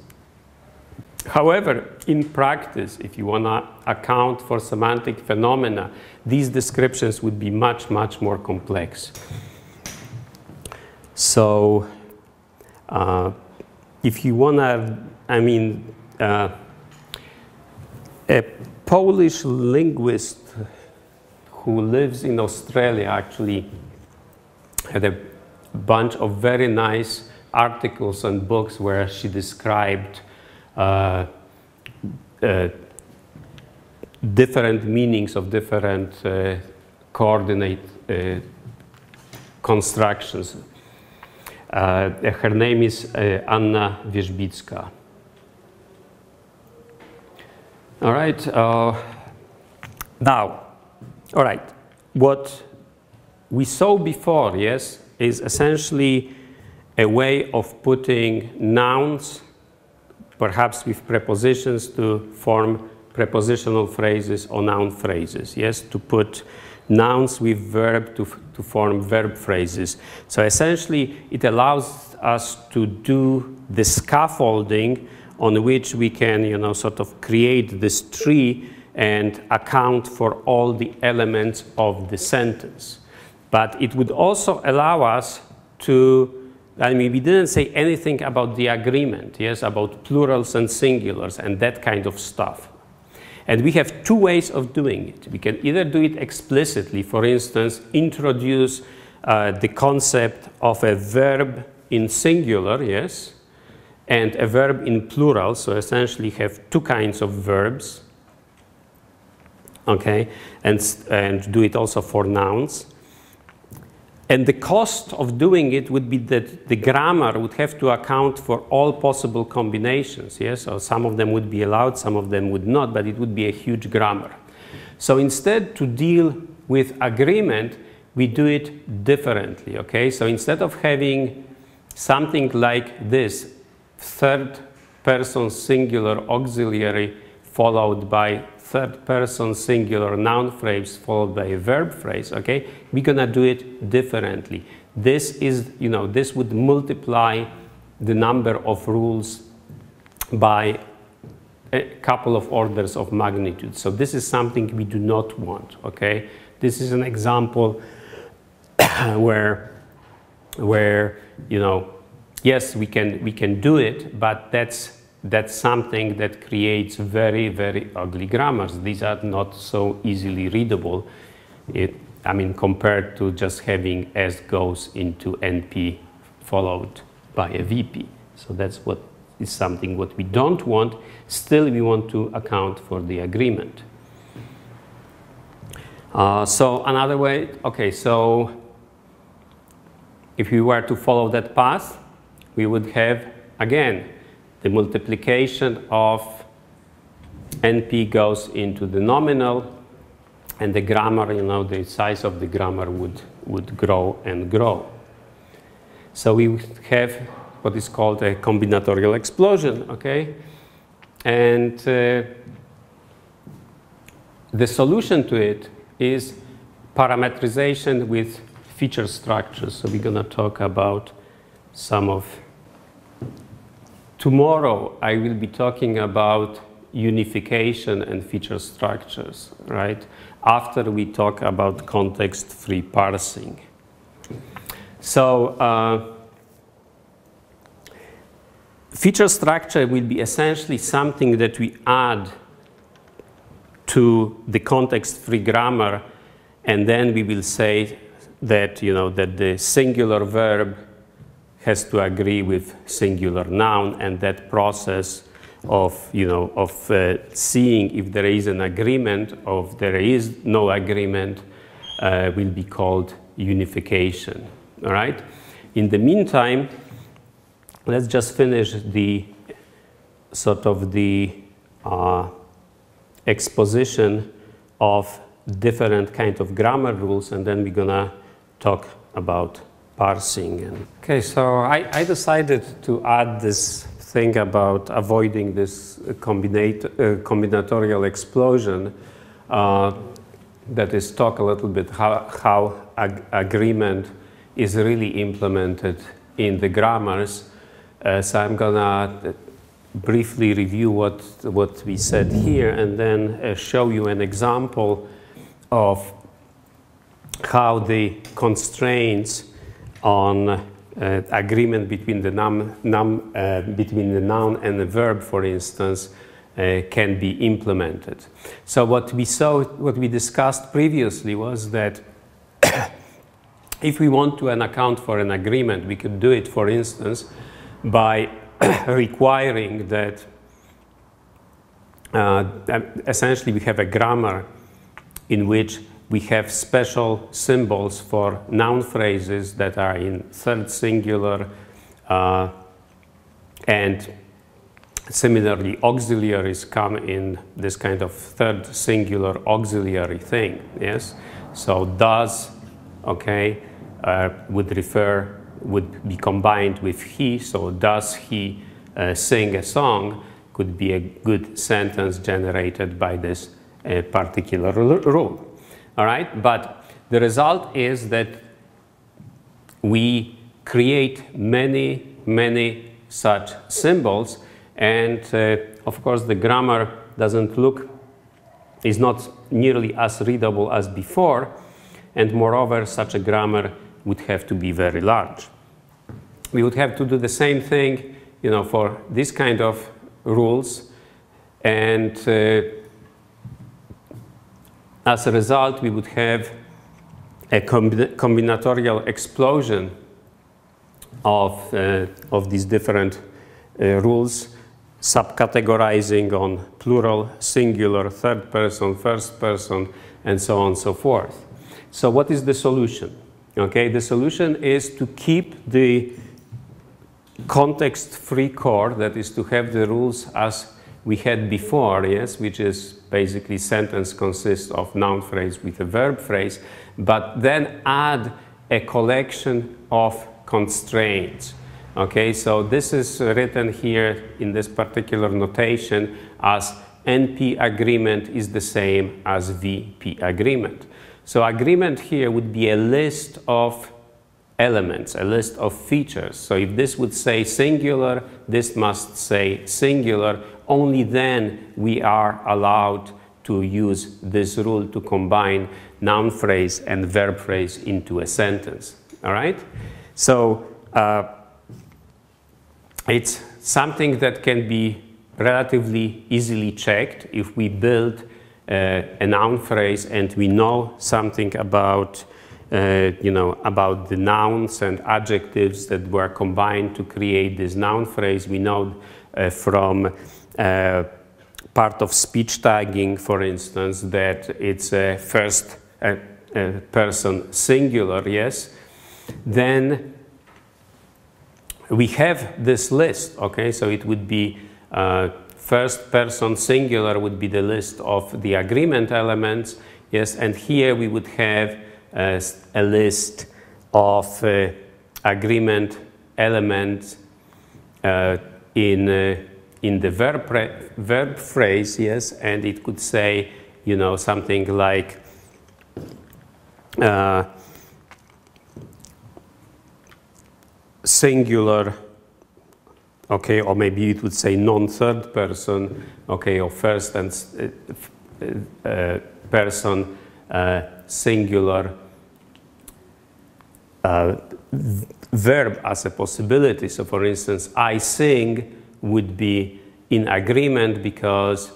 However, in practice, if you want to account for semantic phenomena, these descriptions would be much, much more complex. So, if you want to, a Polish linguist who lives in Australia actually had a bunch of very nice articles and books where she described different meanings of different coordinate constructions. Her name is Anna Wierzbicka. All right. Now, all right. What we saw before, yes, is essentially a way of putting nouns, perhaps with prepositions, to form prepositional phrases or noun phrases, yes, to put nouns with verb to form verb phrases. So essentially, it allows us to do the scaffolding on which we can, sort of create this tree and account for all the elements of the sentence. But it would also allow us to I mean, we didn't say anything about the agreement, yes, about plurals and singulars and that kind of stuff. And we have two ways of doing it. We can either do it explicitly, for instance, introduce the concept of a verb in singular, yes, and a verb in plural, so essentially have two kinds of verbs, okay, and do it also for nouns. And the cost of doing it would be that the grammar would have to account for all possible combinations, yes? So some of them would be allowed, some of them would not, but it would be a huge grammar. So instead, to deal with agreement, we do it differently, okay? So instead of having something like this, third person singular auxiliary followed by third person singular noun phrase followed by a verb phrase, okay? We're gonna do it differently. This is, you know, this would multiply the number of rules by a couple of orders of magnitude. So this is something we do not want, okay? This is an example where, you know, yes, we can do it, but that's something that creates very, very ugly grammars. These are not so easily readable, I mean, compared to just having S goes into NP followed by a VP. So that's what is something what we don't want. Still, we want to account for the agreement. So another way, okay, so if we were to follow that path, we would have, again, the multiplication of NP goes into the nominal, and the grammar, you know, the size of the grammar would grow and grow. So we would have what is called a combinatorial explosion, okay? And the solution to it is parametrization with feature structures. So we're gonna talk about some of. Tomorrow, I will be talking about unification and feature structures, right? After we talk about context-free parsing. So, feature structure will be essentially something that we add to the context-free grammar, and then we will say that, you know, that the singular verb has to agree with singular noun, and that process of, you know, of seeing if there is an agreement or if there is no agreement will be called unification, all right? In the meantime, let's just finish the sort of the exposition of different kind of grammar rules, and then we're gonna talk about parsing. Okay, so I decided to add this thing about avoiding this combinatorial explosion, that is talk a little bit how agreement is really implemented in the grammars. So I'm gonna briefly review what we said here, and then show you an example of how the constraints on agreement between the between the noun and the verb, for instance, can be implemented. So what we discussed previously was that if we want to account for an agreement, we could do it, for instance, by requiring that essentially we have a grammar in which we have special symbols for noun phrases that are in third singular, and similarly auxiliaries come in this kind of third singular auxiliary thing, yes? So does, okay, would be combined with he, so does he sing a song could be a good sentence generated by this particular rule. All right, but the result is that we create many, many such symbols, and of course the grammar is not nearly as readable as before, and moreover such a grammar would have to be very large. we would have to do the same thing, you know, for this kind of rules, and as a result, we would have a combinatorial explosion of these different rules, subcategorizing on plural, singular, third person, first person, and so on and so forth. So what is the solution? Okay, the solution is to keep the context-free core, that is to have the rules as we had before, yes, which is basically sentence consists of noun phrase with a verb phrase, but then add a collection of constraints. Okay, so this is written here in this particular notation as NP agreement is the same as VP agreement. So agreement here would be a list of elements, a list of features. So if this would say singular, this must say singular. Only then we are allowed to use this rule to combine noun phrase and verb phrase into a sentence. All right? So it's something that can be relatively easily checked if we build a noun phrase and we know something about about the nouns and adjectives that were combined to create this noun phrase. We know from part of speech tagging, for instance, that it's a first person singular, yes. Then we have this list, okay, so it would be first person singular would be the list of the agreement elements, yes, and here we would have a list of agreement elements in the verb phrase, yes, and it could say, you know, something like singular, okay, or maybe it would say non-third person, okay, or first and person singular verb as a possibility. So for instance, I sing would be in agreement because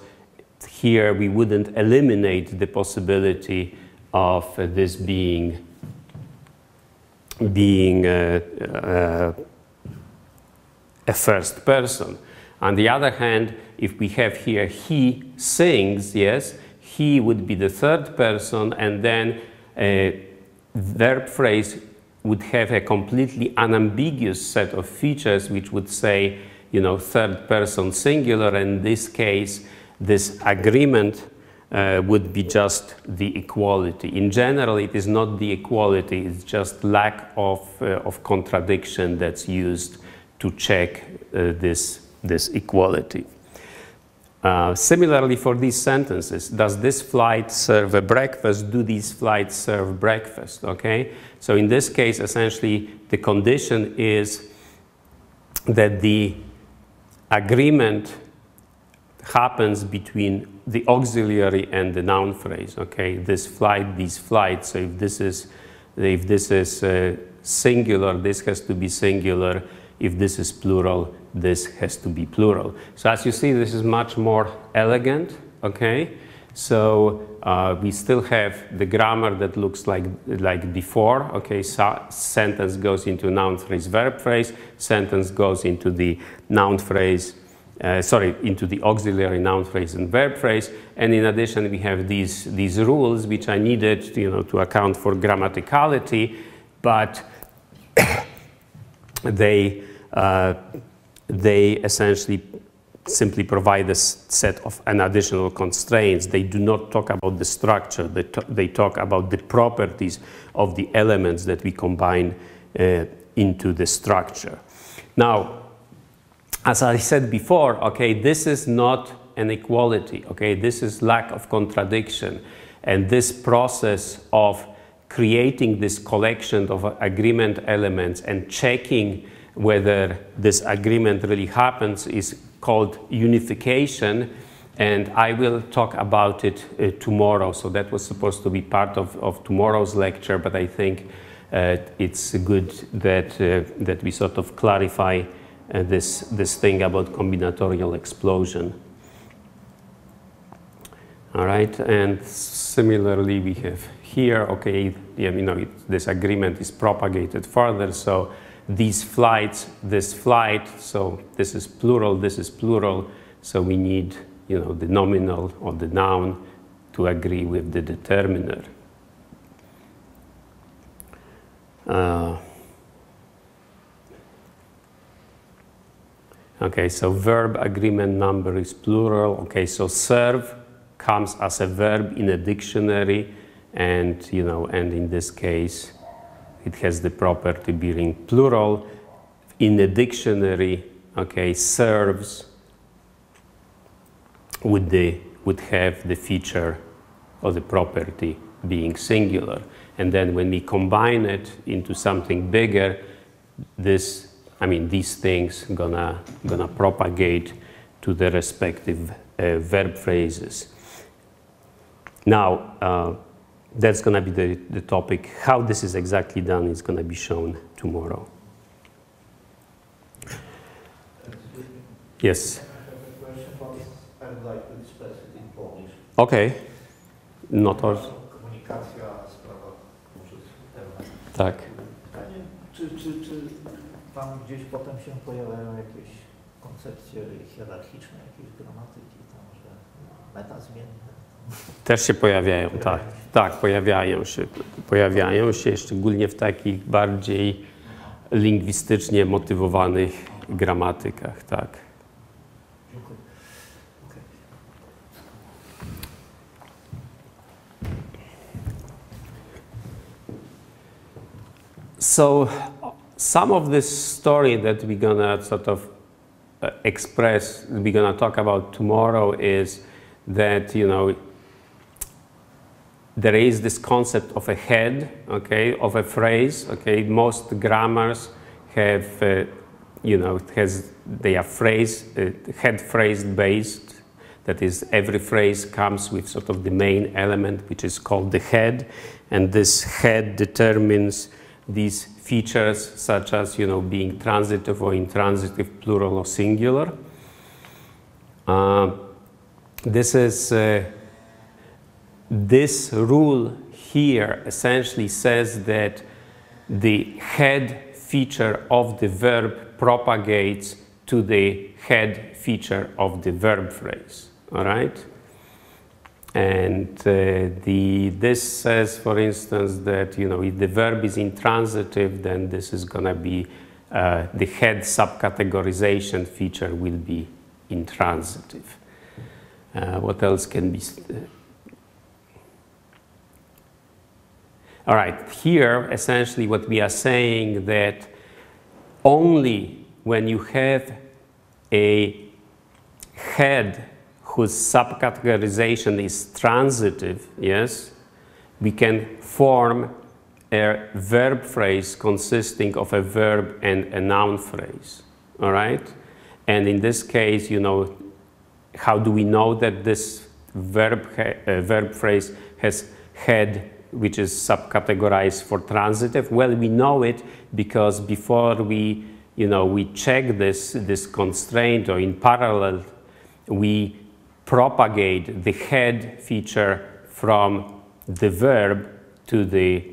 here we wouldn't eliminate the possibility of this being a first person. On the other hand, if we have here he sings, yes, he would be the third person, and then a verb phrase would have a completely unambiguous set of features which would say, you know, third person singular. In this case, this agreement would be just the equality. In general, it is not the equality, it's just lack of contradiction that's used to check this equality. Similarly for these sentences, does this flight serve a breakfast? Do these flights serve breakfast? Okay, so in this case, essentially, the condition is that the agreement happens between the auxiliary and the noun phrase. Okay, this flight, these flights. So if this is singular, this has to be singular. If this is plural, this has to be plural. So as you see, this is much more elegant, okay? So we still have the grammar that looks like before, okay? So sentence goes into noun phrase, verb phrase, sentence goes into the noun phrase, into the auxiliary noun phrase and verb phrase. And in addition, we have these rules which I needed, you know, to account for grammaticality, but they essentially simply provide a set of an additional constraints. They do not talk about the structure. They talk about the properties of the elements that we combine into the structure. Now, as I said before, okay, this is not an equality. Okay, this is lack of contradiction, and this process of creating this collection of agreement elements and checking whether this agreement really happens is called unification, and I will talk about it tomorrow. So that was supposed to be part of tomorrow's lecture, but I think it's good that, that we sort of clarify this thing about combinatorial explosion. All right, and similarly we have here, okay, yeah, you know, this agreement is propagated further, so these flights, this flight, so this is plural, so we need, you know, the nominal or the noun to agree with the determiner. Okay, so verb agreement number is plural. Okay, so serve comes as a verb in a dictionary, and you know, and in this case, it has the property being plural. In the dictionary, okay, serves would have the feature or the property being singular, and then when we combine it into something bigger, this, I mean, these things gonna propagate to the respective verb phrases. Now, that's gonna be the topic. How this is exactly done is gonna be shown tomorrow. Yes? I have a question, but I would like to express it in Polish. Okay. No to... Komunikacja, sprawa może pełna. Tak. Pytanie, czy tam gdzieś potem się pojawiają jakieś koncepcje hierarchiczne, jakieś gramatyki, tam, że metazmienne? Też się pojawiają, tak. Tak, pojawiają się, szczególnie w takich bardziej lingwistycznie motywowanych gramatykach, tak. Dziękuję. Okay. So, some of this story that we're gonna sort of express, we're gonna talk about tomorrow is that, you know, there is this concept of a head, okay, of a phrase, okay. Most grammars have, you know, they are head phrase based. That is, every phrase comes with sort of the main element, which is called the head, and this head determines these features, such as, you know, being transitive or intransitive, plural or singular. This rule here essentially says that the head feature of the verb propagates to the head feature of the verb phrase, all right? And this says, for instance, that, you know, if the verb is intransitive, then this is gonna be, the head subcategorization feature will be intransitive. What else can be? All right, here, essentially what we are saying that only when you have a head whose subcategorization is transitive, yes, we can form a verb phrase consisting of a verb and a noun phrase, all right? And in this case, you know, how do we know that this verb phrase has head which is subcategorized for transitive? Well, we know it because before we, you know, we check this constraint, or in parallel, we propagate the head feature from the verb to the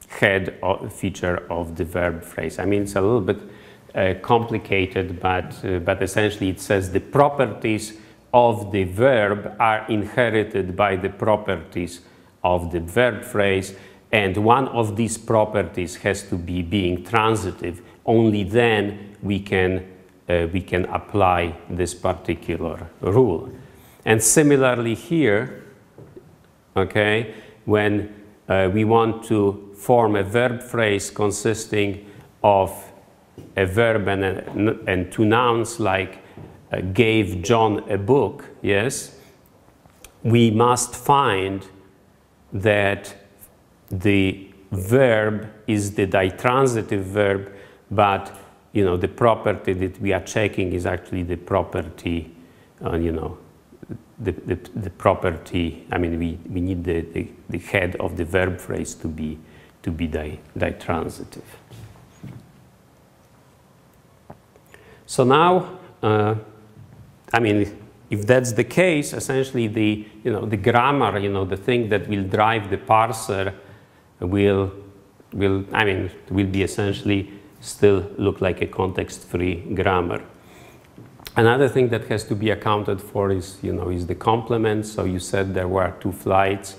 head feature of the verb phrase. I mean, it's a little bit complicated, but essentially it says the properties of the verb are inherited by the properties of the verb phrase, and one of these properties has to be being transitive. Only then we can apply this particular rule. And similarly here, okay, when we want to form a verb phrase consisting of a verb and two nouns, like gave John a book, yes, we must find that the verb is the ditransitive verb, but, you know, the property that we are checking is actually the property, you know, the property, I mean, we need the head of the verb phrase to be to be ditransitive. So now, I mean, if that's the case, essentially the grammar, the thing that will drive the parser will be essentially still look like a context-free grammar. Another thing that has to be accounted for is the complement. So you said there were 2 flights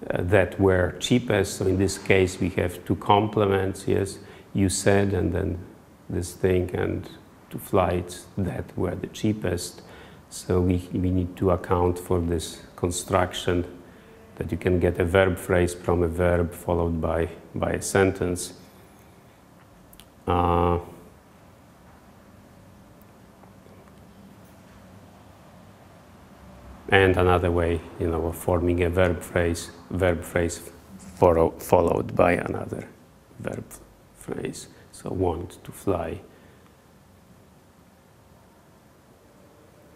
that were cheapest. So in this case, we have 2 complements. Yes, you said, and then this thing, and 2 flights that were the cheapest. So we need to account for this construction that you can get a verb phrase from a verb followed by a sentence. And another way, of forming a verb phrase followed by another verb phrase. So want to fly.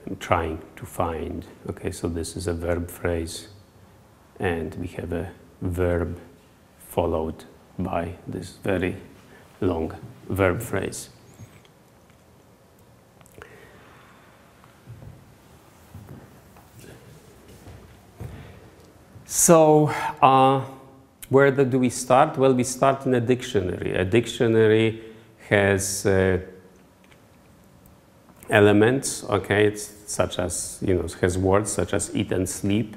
I'm trying to find. Okay, so this is a verb phrase, and we have a verb followed by this very long verb phrase. So, where do we start? Well, we start in a dictionary. A dictionary has elements, okay, it's such as, has words such as eat and sleep.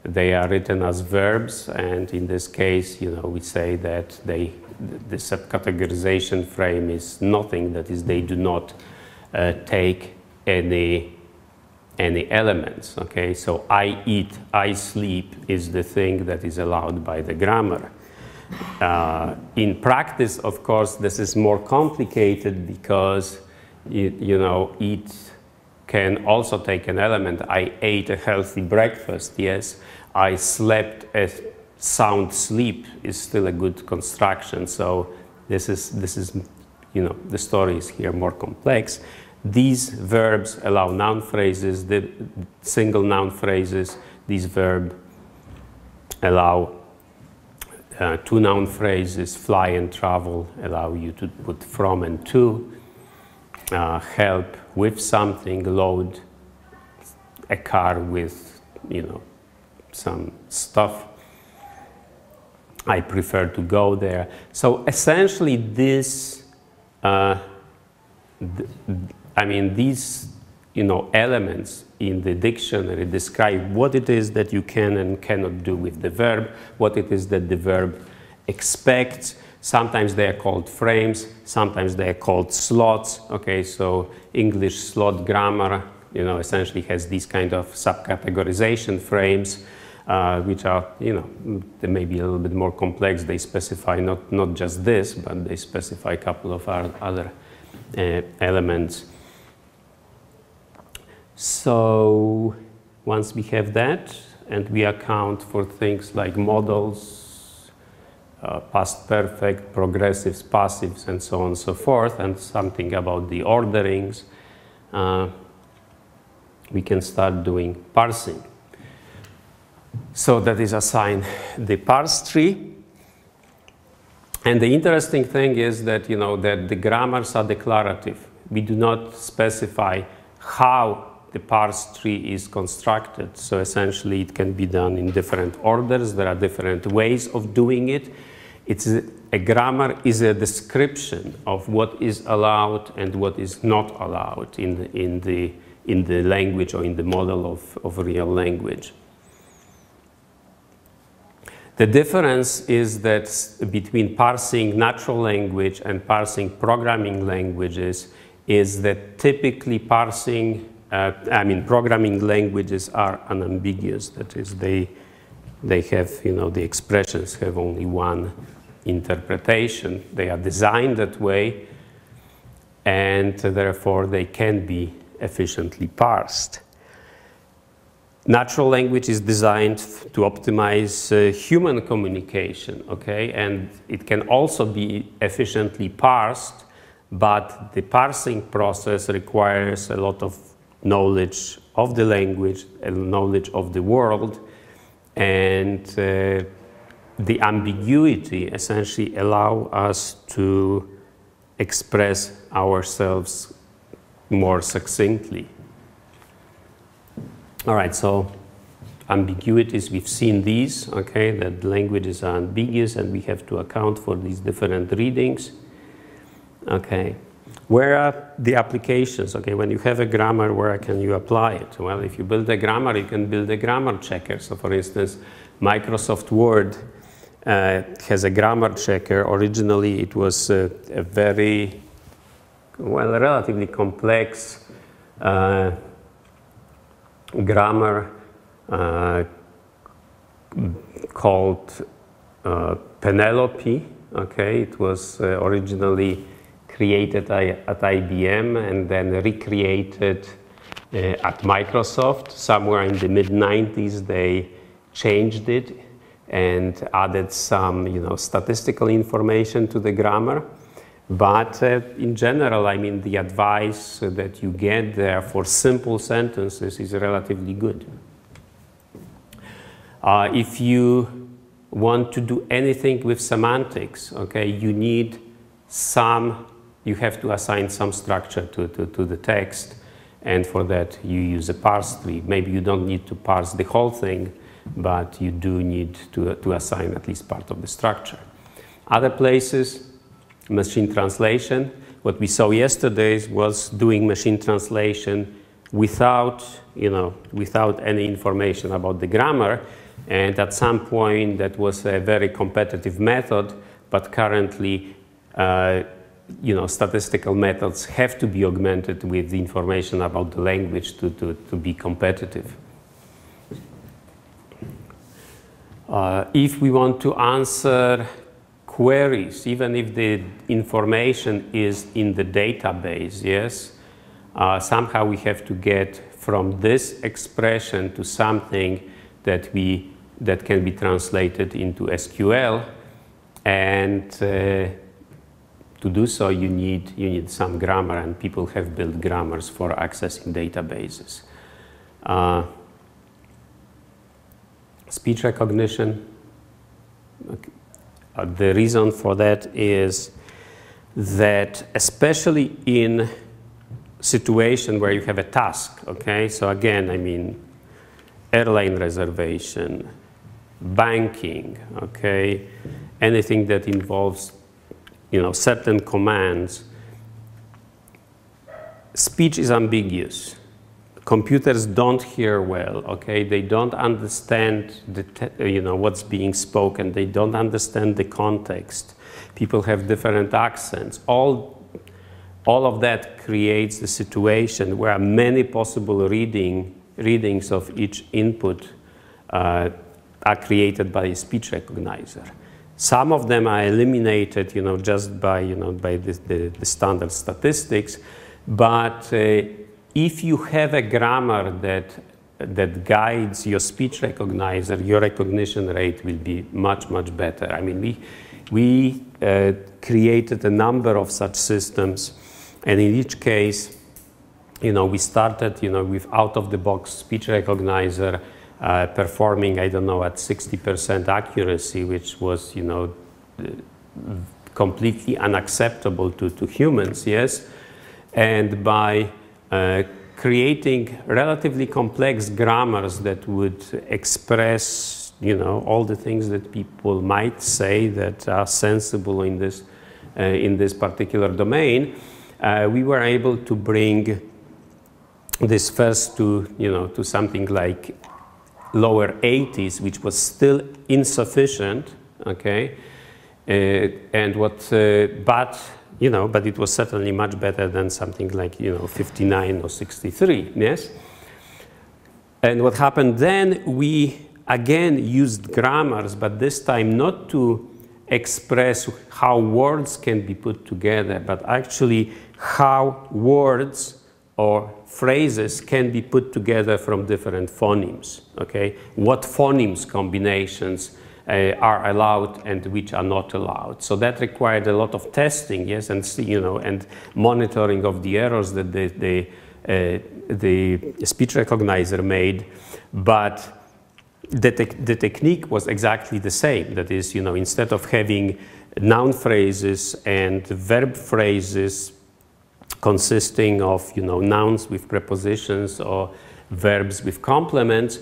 They are written as verbs, and in this case, we say that the subcategorization frame is nothing, that is, they do not take any elements, okay? So I eat, I sleep is the thing that is allowed by the grammar. In practice, of course, this is more complicated because eat can also take an element. I ate a healthy breakfast, yes. I slept a sound sleep is still a good construction. So this is the story is here more complex. These verbs allow noun phrases, the single noun phrases. These verbs allow 2 noun phrases. Fly and travel allow you to put from and to. Help with something, load a car with, some stuff. I prefer to go there. So essentially this, these, elements in the dictionary describe what it is that you can and cannot do with the verb, what it is that the verb expects. Sometimes they are called frames, sometimes they are called slots. Okay, so English slot grammar, essentially has these kind of subcategorization frames, which are, they may be a little bit more complex. They specify not just this, but they specify a couple of other elements. So once we have that, and we account for things like modals, past perfect, progressives, passives, and so on and so forth, and something about the orderings, we can start doing parsing. So that is assigned the parse tree. And the interesting thing is that, that the grammars are declarative. We do not specify how the parse tree is constructed. So essentially it can be done in different orders. There are different ways of doing it. A grammar is a description of what is allowed and what is not allowed in the language or in the model of real language. The difference is that between parsing natural language and parsing programming languages is that typically programming languages are unambiguous. That is, they have, the expressions have only one interpretation. They are designed that way, and therefore they can be efficiently parsed. Natural language is designed to optimize human communication, okay? And it can also be efficiently parsed, but the parsing process requires a lot of knowledge of the language and knowledge of the world, and the ambiguity essentially allow us to express ourselves more succinctly. All right, so ambiguities, we've seen these, okay, that languages are ambiguous and we have to account for these different readings. Okay, where are the applications? Okay, when you have a grammar, where can you apply it? Well, if you build a grammar, you can build a grammar checker. So for instance, Microsoft Word has a grammar checker. Originally, it was a very, well, relatively complex grammar called Penelope. Okay, it was originally created at IBM and then recreated at Microsoft. Somewhere in the mid-90s, they changed it and added some, statistical information to the grammar. But in general, I mean, the advice that you get there for simple sentences is relatively good. If you want to do anything with semantics, okay, you have to assign some structure to the text, and for that you use a parse tree. Maybe you don't need to parse the whole thing, but you do need to assign at least part of the structure. Other places, machine translation. What we saw yesterday was doing machine translation without any information about the grammar. And at some point, that was a very competitive method, but currently, statistical methods have to be augmented with the information about the language to be competitive. If we want to answer queries, even if the information is in the database, yes, somehow we have to get from this expression to something that can be translated into SQL, and to do so you need some grammar, and people have built grammars for accessing databases. Speech recognition. Okay. The reason for that is that especially in situation where you have a task, okay? So again, I mean, airline reservation, banking, okay? Anything that involves, certain commands. Speech is ambiguous. Computers don't hear well, okay? They don't understand what's being spoken. They don't understand the context. People have different accents. All of that creates a situation where many possible readings of each input are created by a speech recognizer. Some of them are eliminated, just by the standard statistics, but if you have a grammar that guides your speech recognizer, your recognition rate will be much, much better. I mean, we created a number of such systems, and in each case, we started, with out-of-the-box speech recognizer performing, I don't know, at 60% accuracy, which was, completely unacceptable to humans, yes? And by creating relatively complex grammars that would express, all the things that people might say that are sensible in this particular domain, we were able to bring this first to something like lower 80s, which was still insufficient, okay, but it was certainly much better than something like 59 or 63, yes. And what happened then? We again used grammars, but this time not to express how words can be put together, but actually how words or phrases can be put together from different phonemes, okay? What phonemes combinations are allowed and which are not allowed. So that required a lot of testing, yes, and and monitoring of the errors that the speech recognizer made. But the technique was exactly the same. That is, instead of having noun phrases and verb phrases consisting of, nouns with prepositions or verbs with complements,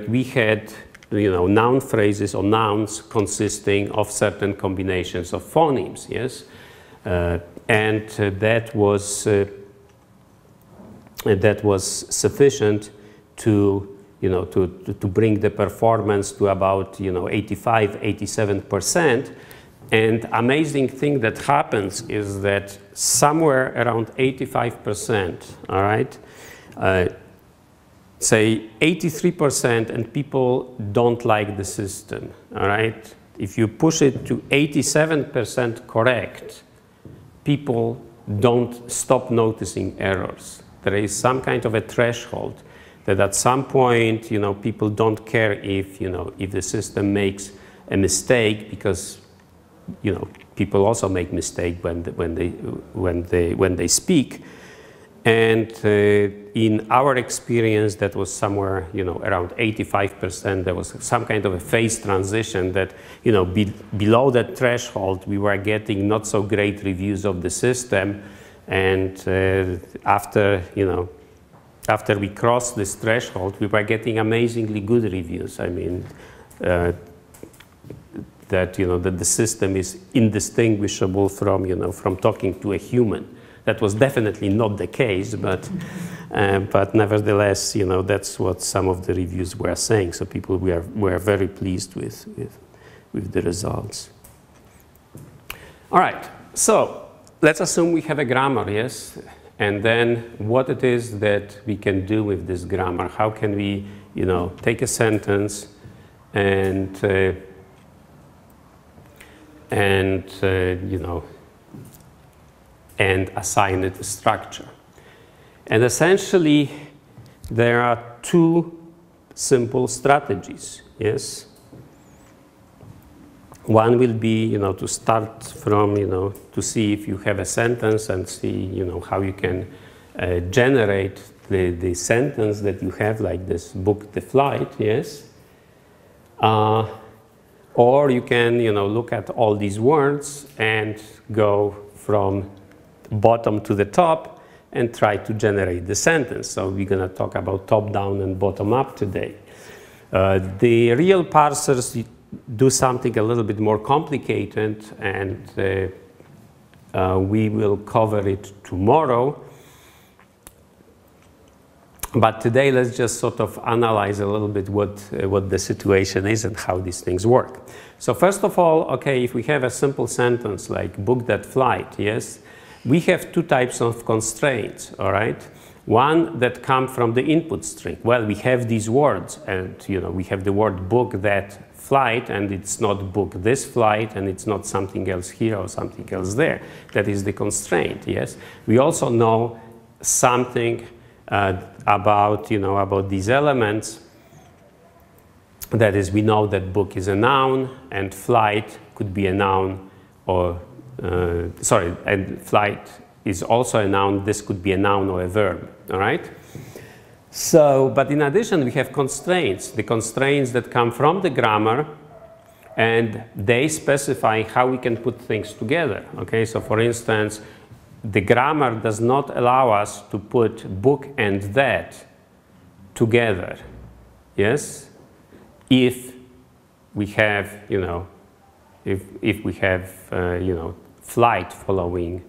we had, noun phrases or nouns consisting of certain combinations of phonemes, yes? And that was sufficient to, to bring the performance to about, 85, 87%. And amazing thing that happens is that somewhere around 85%, all right, say 83%, and people don't like the system, all right? If you push it to 87% correct, people don't stop noticing errors. There is some kind of a threshold that at some point, people don't care if, if the system makes a mistake, because, people also make mistakes when they speak. And in our experience, that was somewhere, around 85%. There was some kind of a phase transition that, below that threshold, we were getting not so great reviews of the system. And after we crossed this threshold, we were getting amazingly good reviews. I mean, that the system is indistinguishable from from talking to a human. That was definitely not the case, but nevertheless, that's what some of the reviews were saying. So people were very pleased with the results. All right, so let's assume we have a grammar, yes, and then what it is that we can do with this grammar. How can we, take a sentence and assign it a structure. And essentially, there are two simple strategies, yes? One will be, to start from, to see if you have a sentence and see, how you can generate the sentence that you have, like this: book the flight, yes? Or you can, look at all these words and go from bottom to the top and try to generate the sentence. So we're going to talk about top-down and bottom-up today. The real parsers do something a little bit more complicated, and we will cover it tomorrow. But today, let's just sort of analyze a little bit what the situation is and how these things work. So first of all, okay, if we have a simple sentence like book that flight, yes, we have two types of constraints, all right? One that come from the input string. Well, we have these words, and we have the word book that flight, and it's not book this flight, and it's not something else here or something else there. That is the constraint, yes? We also know something about, about these elements. That is, we know that book is a noun, and flight could be a noun, or and flight is also a noun. This could be a noun or a verb, all right? So, but in addition, we have constraints, the constraints that come from the grammar, and they specify how we can put things together, okay? So, for instance, the grammar does not allow us to put book and that together, yes? If we have, if we have, flight following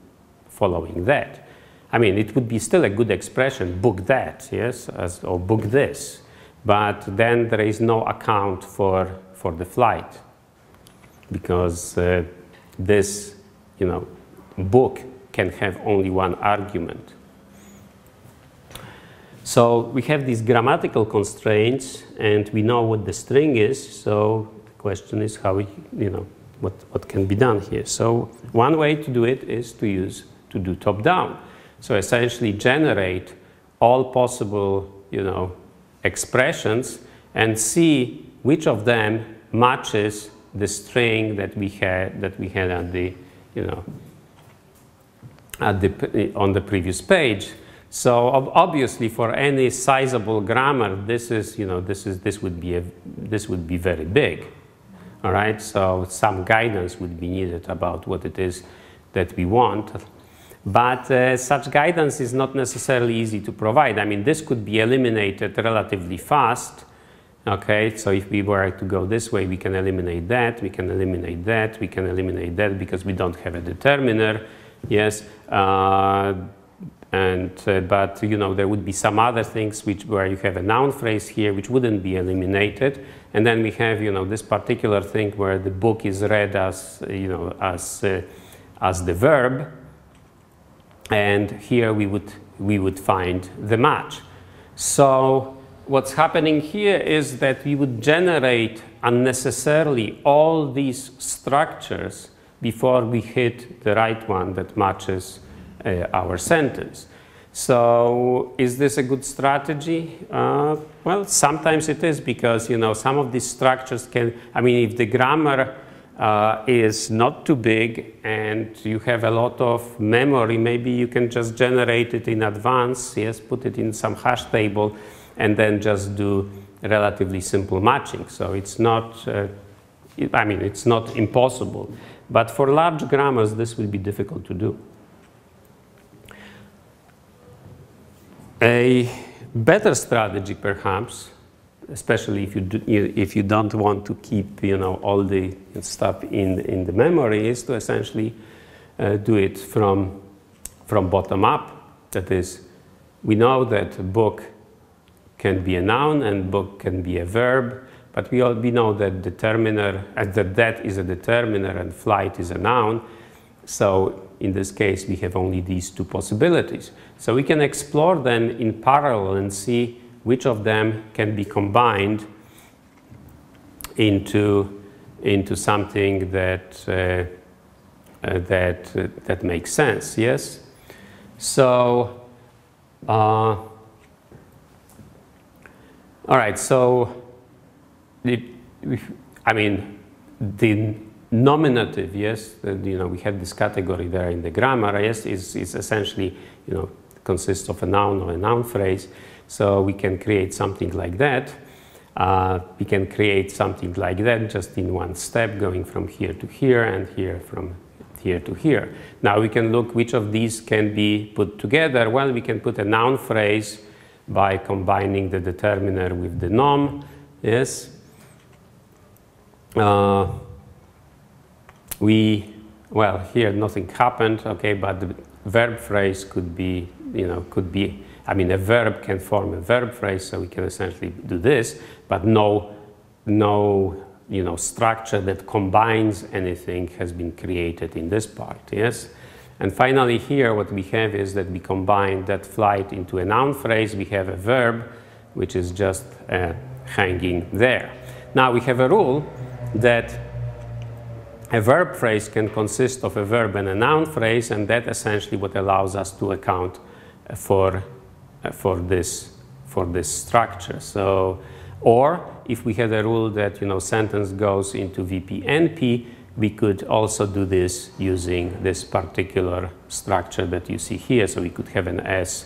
that. I mean, it would be still a good expression, book that, yes, or book this. But then there is no account for the flight, because this, book can have only one argument. So we have these grammatical constraints, and we know what the string is. So the question is how we, what can be done here. So one way to do it is to do top-down. So essentially generate all possible, expressions and see which of them matches the string that we had at the, on the previous page. So obviously, for any sizable grammar, this would be very big. All right. So some guidance would be needed about what it is that we want. But such guidance is not necessarily easy to provide. I mean, this could be eliminated relatively fast. Okay, so if we were to go this way, we can eliminate that, we can eliminate that, we can eliminate that because we don't have a determiner. Yes, but there would be some other things where you have a noun phrase here which wouldn't be eliminated, and then we have this particular thing where the book is read as as the verb, and here we would find the match. So what's happening here is that we would generate unnecessarily all these structures before we hit the right one that matches our sentence. So is this a good strategy? Well, sometimes it is, because some of these structures can, I mean, if the grammar is not too big and you have a lot of memory, maybe you can just generate it in advance, yes, put it in some hash table, and then just do relatively simple matching. So it's not, I mean, it's not impossible. But for large grammars, this will be difficult to do. A better strategy, perhaps, especially if you don't want to keep all the stuff in the memory, is to essentially do it from bottom up. That is, we know that book can be a noun and book can be a verb, but we know that determiner, that is a determiner and flight is a noun. So in this case, we have only these two possibilities. So we can explore them in parallel and see which of them can be combined into something that that makes sense. Yes. So all right. So I mean the nominative, yes, we have this category there in the grammar, yes, is essentially, consists of a noun or a noun phrase. So we can create something like that. We can create something like that just in one step, going from here to here and here from here to here. Now we can look which of these can be put together. Well, we can put a noun phrase by combining the determiner with the nom, yes. Well, here nothing happened, okay, but the verb phrase could be, I mean, a verb can form a verb phrase, so we can essentially do this, but no structure that combines anything has been created in this part, yes? And finally here, what we have is that we combine that flight into a noun phrase. We have a verb, which is just hanging there. Now we have a rule that a verb phrase can consist of a verb and a noun phrase, and that essentially what allows us to account for this structure. So, or if we had a rule that sentence goes into VP NP, we could also do this using this particular structure that you see here. So we could have an S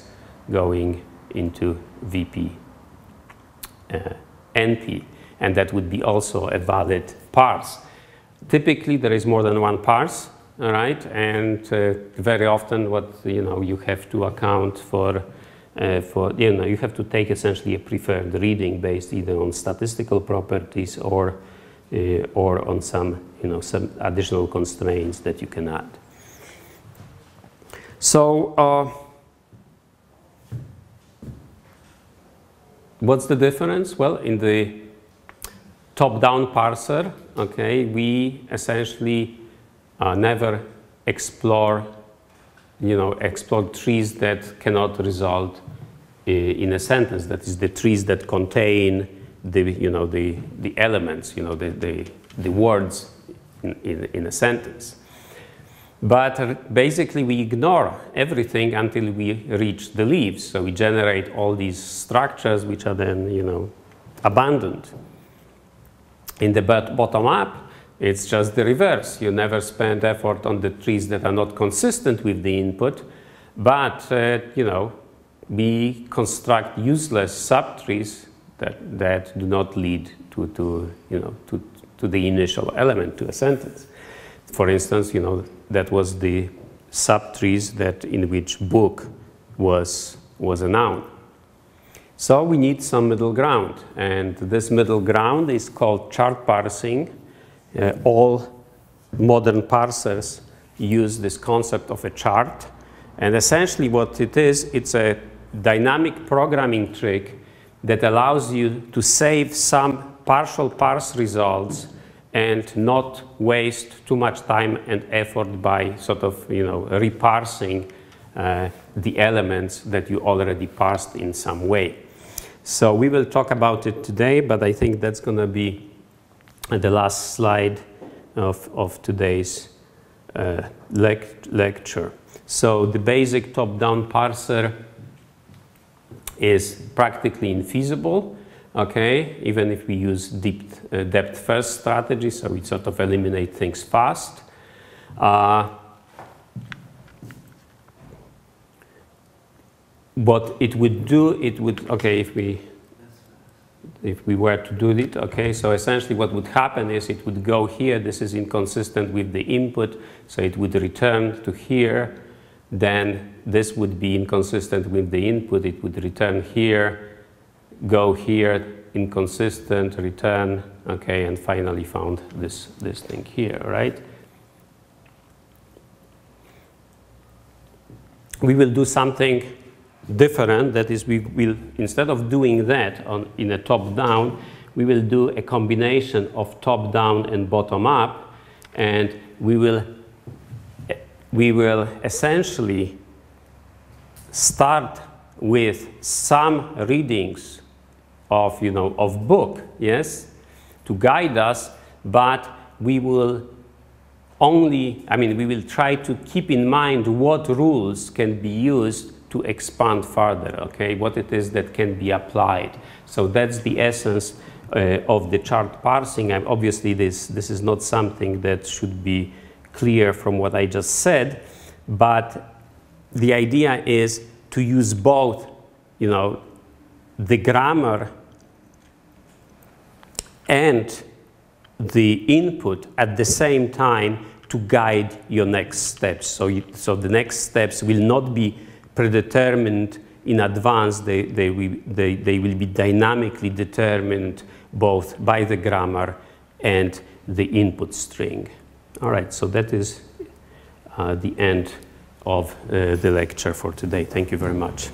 going into VP NP, and that would be also a valid parse. Typically, there is more than one parse, all right, and very often what you have to account for you have to take essentially a preferred reading based either on statistical properties or on some some additional constraints that you can add. So what's the difference? Well, in the top-down parser, okay, we essentially never explore trees that cannot result in a sentence. That is, the trees that contain the elements, the words in a sentence. But basically, we ignore everything until we reach the leaves. So we generate all these structures which are then abandoned. In the bottom up, it's just the reverse. You never spend effort on the trees that are not consistent with the input, but we construct useless subtrees that do not lead to the initial element, to a sentence. For instance, that was the subtrees that in which book was a noun. So we need some middle ground, and this middle ground is called chart parsing. All modern parsers use this concept of a chart, and essentially what it is, it's a dynamic programming trick that allows you to save some partial parse results and not waste too much time and effort by sort of reparsing the elements that you already parsed in some way. So we will talk about it today, but I think that's going to be the last slide of today's lecture. So the basic top-down parser is practically infeasible, okay, even if we use depth-first strategy, so we sort of eliminate things fast. What it would do, okay, if we were to do it, okay, so essentially what would happen is it would go here, this is inconsistent with the input, so it would return to here, then this would be inconsistent with the input, it would return here, go here, inconsistent, return, okay, and finally found this thing here, right? We will do something different, that is, we will, instead of doing that in a top-down, we will do a combination of top-down and bottom-up, and we will essentially start with some readings of book, yes, to guide us, but we will we will try to keep in mind what rules can be used to expand further, okay, what it is that can be applied. So that's the essence of the chart parsing. And obviously this is not something that should be clear from what I just said, but the idea is to use both, the grammar and the input at the same time to guide your next steps. So the next steps will not be predetermined in advance, they will be dynamically determined both by the grammar and the input string. All right, so that is the end of the lecture for today. Thank you very much.